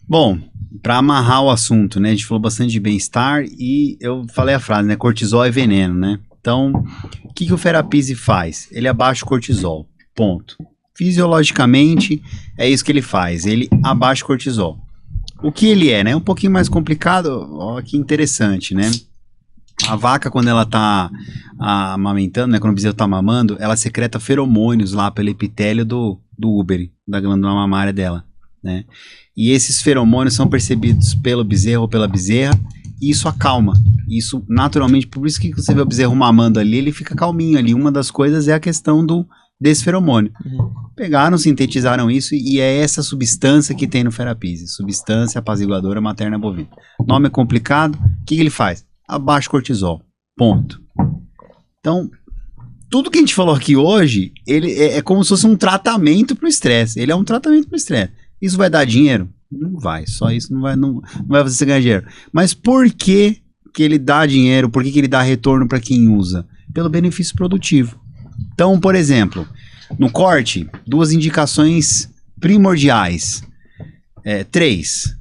Speaker 5: Bom, para amarrar o assunto, né, a gente falou bastante de bem-estar e eu falei a frase, né, cortisol é veneno, né? Então, o que o Ferapise faz? Ele abaixa o cortisol, ponto. Fisiologicamente, é isso que ele faz, ele abaixa o cortisol. O que ele é, né? Um pouquinho mais complicado, ó, que interessante, né? A vaca, quando ela tá amamentando, né, quando o bezerro tá mamando, ela secreta feromônios lá pelo epitélio do úbere, da glândula mamária dela, né? E esses feromônios são percebidos pelo bezerro ou pela bezerra, e isso acalma. Isso naturalmente, por isso que você vê o bezerro mamando ali, ele fica calminho ali. Uma das coisas é a questão desse feromônio. Pegaram, sintetizaram isso e é essa substância que tem no Ferapise, substância apaziguadora materna bovina. O nome é complicado, o que ele faz? Abaixa o cortisol, ponto. Então, tudo que a gente falou aqui hoje, ele é como se fosse um tratamento para o estresse. Ele é um tratamento para o estresse. Isso vai dar dinheiro? Não vai, só isso não vai fazer você ganhar dinheiro. Mas por que ele dá dinheiro, por que ele dá retorno para quem usa? Pelo benefício produtivo. Então, por exemplo, no corte, 2 indicações primordiais. 3.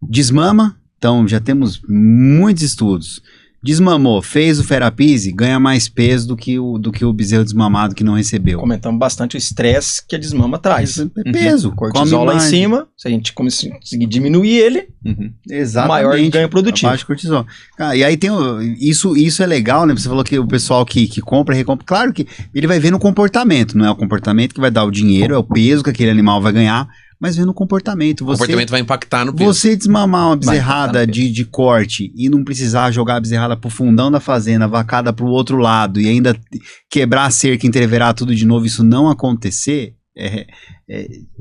Speaker 5: Desmama, então já temos muitos estudos Desmamou, fez o Ferapise, ganha mais peso do que o bezerro desmamado que não recebeu.
Speaker 6: Comentamos bastante o estresse que a desmama traz.
Speaker 5: É peso.
Speaker 6: Cortisol lá em cima, se a gente conseguir diminuir ele,
Speaker 5: Exatamente.
Speaker 6: maior ganho produtivo.
Speaker 5: Abaixo cortisol. E aí tem isso é legal, né? Você falou que o pessoal que compra, recompra, claro que ele vai ver no comportamento, não é o comportamento que vai dar o dinheiro, é o peso que aquele animal vai ganhar, mas vê no comportamento.
Speaker 4: O comportamento vai impactar no peso.
Speaker 5: Você desmamar uma bezerrada de corte e não precisar jogar a bezerrada pro fundão da fazenda, vacada pro outro lado e ainda quebrar a cerca, entreverar tudo de novo, isso não acontecer,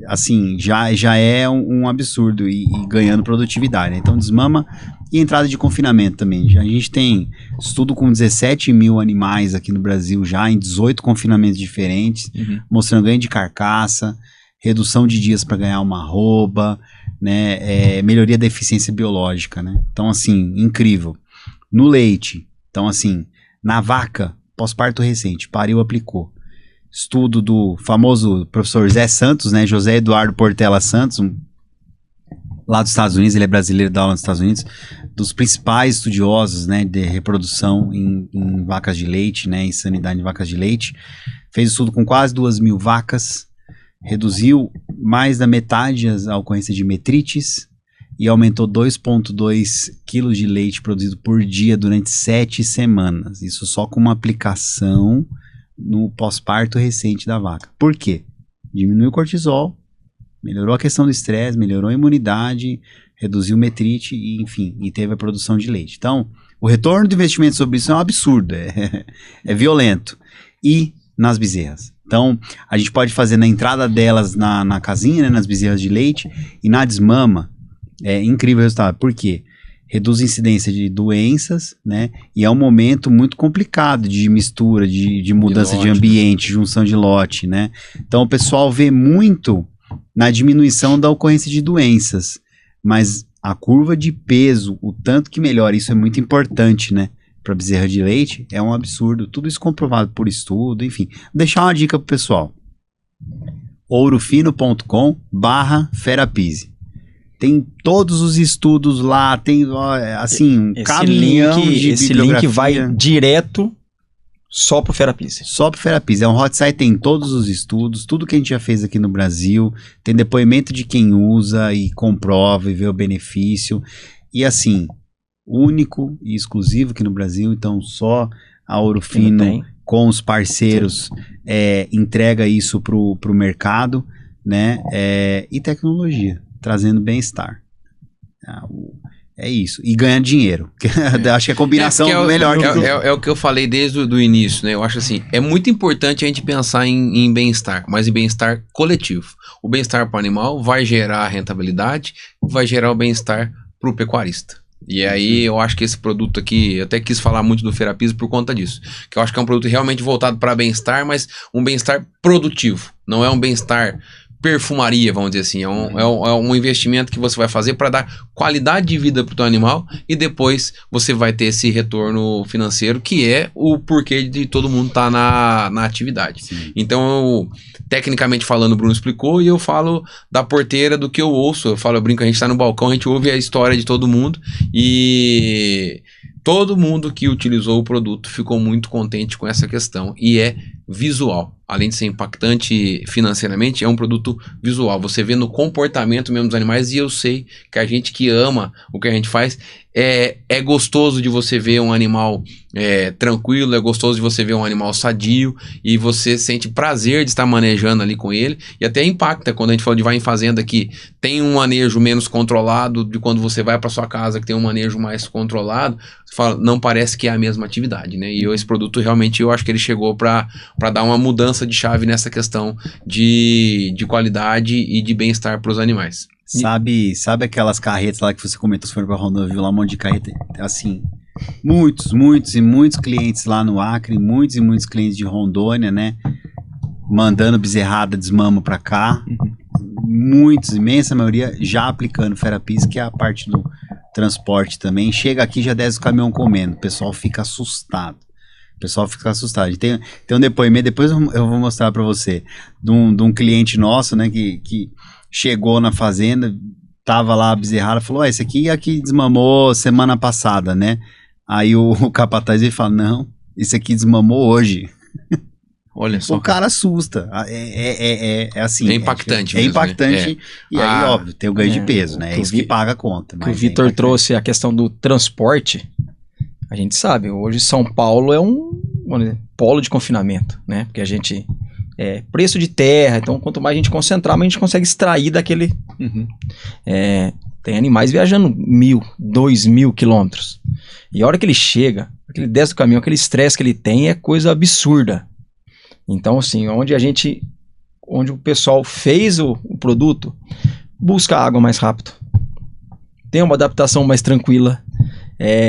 Speaker 5: assim, já é um absurdo e ganhando produtividade, né? Então desmama e entrada de confinamento também. A gente tem estudo com 17 mil animais aqui no Brasil já, em 18 confinamentos diferentes, mostrando ganho de carcaça, redução de dias para ganhar uma arroba, né, melhoria da eficiência biológica, né? Então, assim, incrível. No leite, então, assim, na vaca, pós-parto recente, pariu, aplicou. Estudo do famoso professor Zé Santos, né, José Eduardo Portela Santos, lá dos Estados Unidos, ele é brasileiro, dá aula nos Estados Unidos, dos principais estudiosos, né, de reprodução em vacas de leite, né, em sanidade em vacas de leite, fez estudo com quase 2.000 vacas, reduziu mais da metade a ocorrência de metrites e aumentou 2,2 quilos de leite produzido por dia durante 7 semanas. Isso só com uma aplicação no pós-parto recente da vaca. Por quê? Diminuiu o cortisol, melhorou a questão do estresse, melhorou a imunidade, reduziu metrite e, enfim, e teve a produção de leite. Então, o retorno do investimento sobre isso é um absurdo, é violento. E nas bezerras. Então, a gente pode fazer na entrada delas na casinha, né, nas bezerras de leite, e na desmama, é incrível o resultado. Por quê? Reduz a incidência de doenças, né, e é um momento muito complicado de mistura, de mudança de ambiente, junção de lote, né. Então, o pessoal vê muito na diminuição da ocorrência de doenças, mas a curva de peso, o tanto que melhora, isso é muito importante, né, para bezerra de leite, é um absurdo. Tudo isso comprovado por estudo, enfim. Vou deixar uma dica pro pessoal. ourofino.com/Ferapise. Tem todos os estudos lá, tem, assim, um caminhão de
Speaker 6: esse link vai direto só pro Ferapise.
Speaker 5: Só pro Ferapise. É um hot site, tem todos os estudos, tudo que a gente já fez aqui no Brasil, tem depoimento de quem usa e comprova e vê o benefício. E assim, único e exclusivo aqui no Brasil, então só a Ouro Fino com os parceiros entrega isso pro mercado, né, e tecnologia, trazendo bem-estar. É isso, e ganhar dinheiro, acho que a combinação melhor.
Speaker 4: É o que eu falei desde o início, né, eu acho assim, é muito importante a gente pensar em bem-estar, mas em bem-estar coletivo. O bem-estar para o animal vai gerar rentabilidade, vai gerar o bem-estar para o pecuarista. E aí eu acho que esse produto aqui, eu até quis falar muito do Ferapise por conta disso, que eu acho que é um produto realmente voltado para bem-estar, mas um bem-estar produtivo, não é um bem-estar perfumaria, vamos dizer assim, é um investimento que você vai fazer para dar qualidade de vida para o teu animal e depois você vai ter esse retorno financeiro, que é o porquê de todo mundo estar na atividade. Sim. Então, tecnicamente falando, o Bruno explicou e eu falo da porteira do que eu ouço, eu brinco, a gente está no balcão, a gente ouve a história de todo mundo e todo mundo que utilizou o produto ficou muito contente com essa questão e é visual. Além de ser impactante financeiramente, é um produto visual. Você vê no comportamento mesmo dos animais e eu sei que a gente que ama o que a gente faz, é gostoso de você ver um animal tranquilo, é gostoso de você ver um animal sadio e você sente prazer de estar manejando ali com ele e até impacta quando a gente fala de vai em fazenda que tem um manejo menos controlado de quando você vai para sua casa que tem um manejo mais controlado, você fala, não parece que é a mesma atividade, né? E esse produto realmente eu acho que ele chegou para dar uma mudança de chave nessa questão de qualidade e de bem-estar para os animais.
Speaker 5: Sabe aquelas carretas lá que você comentou, se for pra Rondônia, viu lá um monte de carreta, assim, muitos clientes lá no Acre, muitos e muitos clientes de Rondônia, né, mandando bezerrada, desmamo pra cá, muitos, imensa maioria, já aplicando Ferapise, que é a parte do transporte também, chega aqui já desce o caminhão comendo, o pessoal fica assustado. Tem um depoimento, depois eu vou mostrar pra você, de um cliente nosso, né, que chegou na fazenda, tava lá a bezerrada, falou, esse aqui desmamou semana passada, né? Aí o capataz ele fala, não, esse aqui desmamou hoje.
Speaker 1: Olha só.
Speaker 5: O cara assusta. É assim.
Speaker 4: É impactante
Speaker 5: É
Speaker 4: mesmo,
Speaker 5: impactante.
Speaker 4: né?
Speaker 5: E aí, óbvio, tem o ganho de peso, né? É isso que paga a conta.
Speaker 6: Que o Vitor trouxe a questão do transporte. A gente sabe, hoje São Paulo é um polo de confinamento, né? Porque a gente... preço de terra, então quanto mais a gente concentrar, mais a gente consegue extrair daquele... Tem animais viajando 1.000, 2.000 quilômetros. E a hora que ele chega, que ele desce do caminhão, aquele estresse que ele tem é coisa absurda. Então, assim, onde o pessoal fez o produto, busca água mais rápido. Tem uma adaptação mais tranquila.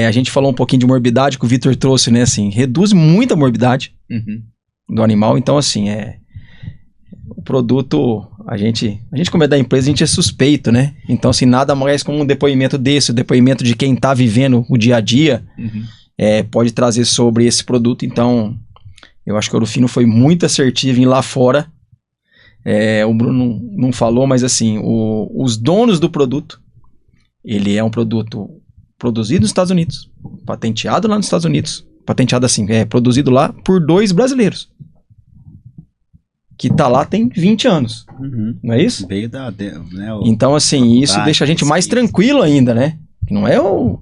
Speaker 6: A gente falou um pouquinho de morbidade que o Vitor trouxe, né? Assim, reduz muito a morbidade do animal. Então, assim, o produto, a gente como é da empresa, a gente é suspeito, né? Então, assim, nada mais como um depoimento desse, o depoimento de quem está vivendo o dia a dia, pode trazer sobre esse produto. Então, eu acho que o Ouro Fino foi muito assertivo em ir lá fora. O Bruno não falou, mas assim, os donos do produto, ele é um produto produzido nos Estados Unidos, patenteado lá nos Estados Unidos, patenteado assim, produzido lá por 2 brasileiros, que tá lá tem 20 anos, não é isso?
Speaker 5: Veio
Speaker 6: então assim, isso deixa a gente mais tranquilo ainda, né? Não é o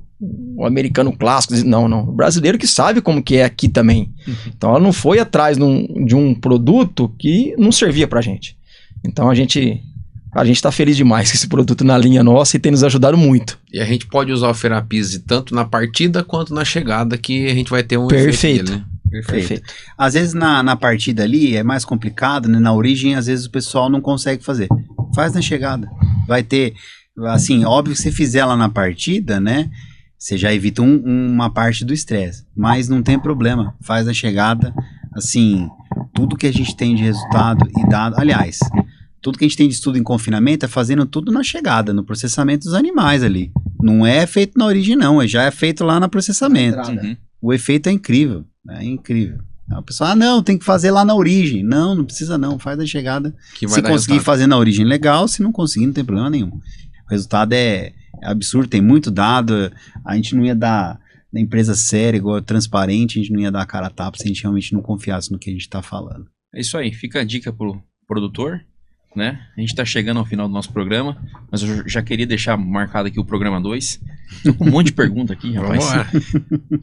Speaker 6: americano clássico, não, o brasileiro que sabe como que é aqui também. Então ela não foi atrás de um produto que não servia pra gente. Então a gente tá feliz demais com esse produto na linha nossa e tem nos ajudado muito.
Speaker 4: E a gente pode usar o Ferapise tanto na partida quanto na chegada, que a gente vai ter um
Speaker 6: Perfeito.
Speaker 4: efeito dele, né?
Speaker 5: Perfeito. Às vezes na partida ali é mais complicado, né? Na origem, às vezes o pessoal não consegue fazer. Faz na chegada. Vai ter, assim, óbvio que se fizer lá na partida, né? Você já evita uma parte do estresse. Mas não tem problema. Faz na chegada. Assim, tudo que a gente tem de resultado e dado... Aliás, tudo que a gente tem de estudo em confinamento é fazendo tudo na chegada, no processamento dos animais ali. Não é feito na origem, não. Já é feito lá no processamento. O efeito é incrível. É incrível. A pessoa, não, tem que fazer lá na origem. Não precisa não. Faz na chegada. Se conseguir fazer na origem, legal. Se não conseguir, não tem problema nenhum. O resultado é absurdo, tem muito dado. A gente não ia dar, na empresa séria, igual transparente, a gente não ia dar a cara a tapa se a gente realmente não confiasse no que a gente tá falando.
Speaker 1: É isso aí, fica a dica pro produtor, né? A gente tá chegando ao final do nosso programa, mas eu já queria deixar marcado aqui o programa 2. Tô com um monte de pergunta aqui, rapaz.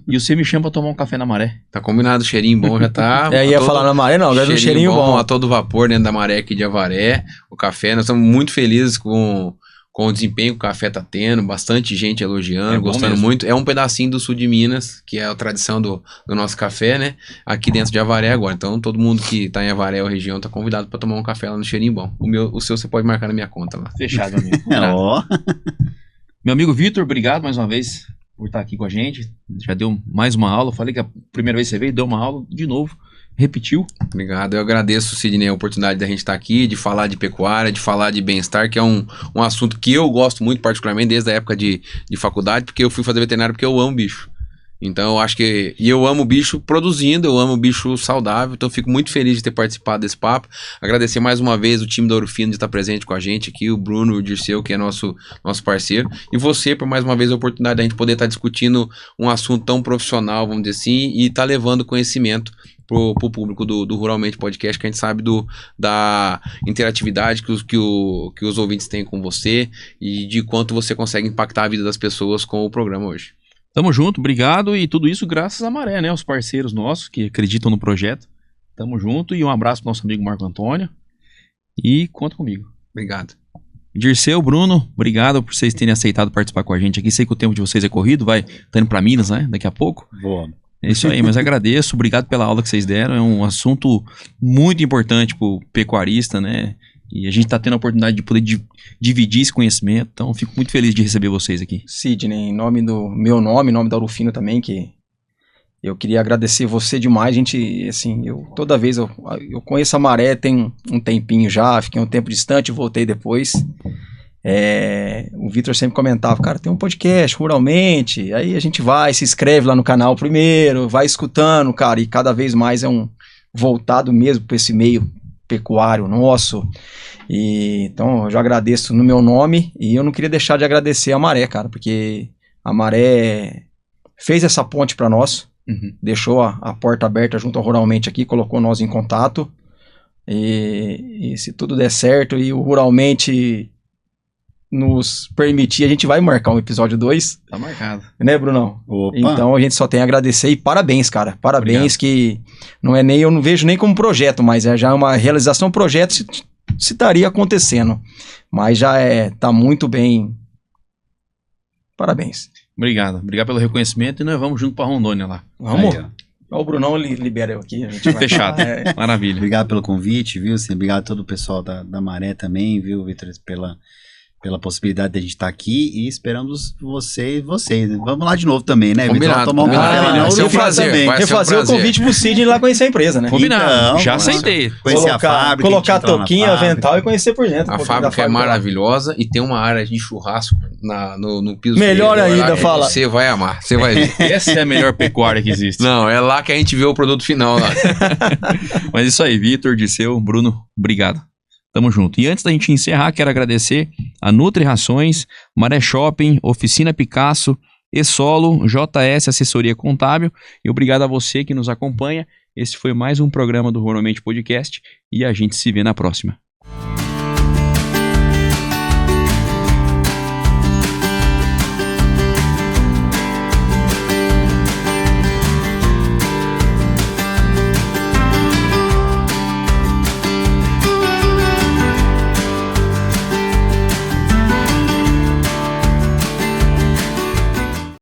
Speaker 1: E você me chama pra tomar um café na Maré.
Speaker 4: Tá combinado, o cheirinho bom já tá...
Speaker 6: ia falar na Maré, não, agora do cheirinho bom.
Speaker 4: A todo vapor dentro da Maré aqui de Avaré, o café, nós estamos muito felizes com o desempenho que o café tá tendo, bastante gente elogiando, gostando mesmo. Muito. É um pedacinho do sul de Minas, que é a tradição do nosso café, né? Aqui dentro de Avaré agora. Então, todo mundo que tá em Avaré ou região tá convidado para tomar um café lá no Cheirinho Bom. O seu você pode marcar na minha conta lá.
Speaker 1: Fechado, amigo. Meu amigo Vitor, obrigado mais uma vez por estar aqui com a gente. Já deu mais uma aula. Falei que a primeira vez que você veio, deu uma aula de novo. Repetiu.
Speaker 4: Obrigado, eu agradeço, Sidney, a oportunidade da gente estar aqui, de falar de pecuária, de falar de bem-estar, que é um assunto que eu gosto muito, particularmente desde a época de faculdade, porque eu fui fazer veterinário porque eu amo bicho. Então eu acho que... E eu amo bicho produzindo, eu amo bicho saudável, então eu fico muito feliz de ter participado desse papo. Agradecer mais uma vez o time da Ouro Fino de estar presente com a gente aqui, o Bruno, o Dirceu, que é nosso parceiro, e você por mais uma vez a oportunidade da gente poder estar discutindo um assunto tão profissional, vamos dizer assim, e estar levando conhecimento pro público do Ruralmente Podcast, que a gente sabe da interatividade que os ouvintes têm com você e de quanto você consegue impactar a vida das pessoas com o programa hoje.
Speaker 1: Tamo junto, obrigado, e tudo isso graças à Maré, né? Os parceiros nossos que acreditam no projeto. Tamo junto, e um abraço pro nosso amigo Marco Antônio. E conta comigo.
Speaker 4: Obrigado.
Speaker 1: Dirceu, Bruno, obrigado por vocês terem aceitado participar com a gente aqui. Sei que o tempo de vocês é corrido, tá indo pra Minas, né? Daqui a pouco.
Speaker 5: Boa.
Speaker 1: É isso aí, mas agradeço, obrigado pela aula que vocês deram. É um assunto muito importante pro pecuarista, né? E a gente tá tendo a oportunidade de poder dividir esse conhecimento, então fico muito feliz de receber vocês aqui.
Speaker 6: Sidney, em nome do meu nome, em nome da Ouro Fino também, que eu queria agradecer você demais. Gente, assim, toda vez eu conheço a Maré, tem um tempinho já, fiquei um tempo distante, voltei depois. O Vitor sempre comentava, cara, tem um podcast, Ruralmente, aí a gente vai, se inscreve lá no canal primeiro, vai escutando, cara, e cada vez mais é voltado mesmo para esse meio pecuário nosso. E então eu já agradeço no meu nome, e eu não queria deixar de agradecer a Maré, cara, porque a Maré fez essa ponte para nós,
Speaker 1: Uhum.
Speaker 6: deixou a porta aberta junto ao Ruralmente aqui, colocou nós em contato. E se tudo der certo e o Ruralmente nos permitir, a gente vai marcar um episódio 2,
Speaker 1: Tá marcado.
Speaker 6: né, Brunão?
Speaker 5: Opa.
Speaker 6: Então a gente só tem a agradecer e parabéns, cara. Parabéns,
Speaker 1: Obrigado.
Speaker 6: que não é nem, eu não vejo nem como projeto, mas é já uma realização projeto se estaria acontecendo. Mas já tá muito bem. Parabéns.
Speaker 1: Obrigado. Obrigado pelo reconhecimento e nós vamos junto pra Rondônia lá.
Speaker 6: Vamos.
Speaker 5: Aí, ó.
Speaker 6: O Brunão libera eu aqui. A gente vai
Speaker 1: Fechado. Maravilha.
Speaker 5: Obrigado pelo convite, viu? Obrigado a todo o pessoal da Maré também, viu, Vitor, pela possibilidade de a gente estar aqui e esperamos vocês, né? Vamos lá de novo também, né, Vitor?
Speaker 4: Combinado,
Speaker 5: Tomar um
Speaker 4: combinado.
Speaker 5: café lá,
Speaker 4: Vai
Speaker 5: não,
Speaker 4: ser um
Speaker 5: eu faço
Speaker 4: prazer,
Speaker 5: também.
Speaker 4: vai ser um
Speaker 6: Refazer o
Speaker 4: prazer.
Speaker 6: convite pro Sidney lá conhecer a empresa, né?
Speaker 1: Combinado.
Speaker 5: Então,
Speaker 1: Já
Speaker 5: vamos
Speaker 1: aceitei.
Speaker 5: Conhecer a fábrica.
Speaker 6: Colocar
Speaker 5: a gente entrar na
Speaker 6: touquinha,
Speaker 5: fábrica.
Speaker 6: avental e conhecer por dentro.
Speaker 4: A fábrica é maravilhosa e tem uma área de churrasco no piso.
Speaker 6: Melhor
Speaker 4: superior lá
Speaker 6: ainda,
Speaker 4: que
Speaker 6: fala.
Speaker 4: Você vai amar, você vai ver.
Speaker 1: Essa é a melhor pecuária que existe.
Speaker 4: Não, é lá que a gente vê o produto final lá.
Speaker 1: Mas isso aí, Vitor, Disseu, Bruno, obrigado. Tamo junto. E antes da gente encerrar, quero agradecer a Nutri Rações, Maré Shopping, Oficina Picasso, E-Solo, JS Assessoria Contábil e obrigado a você que nos acompanha. Esse foi mais um programa do Ruralmente Podcast e a gente se vê na próxima.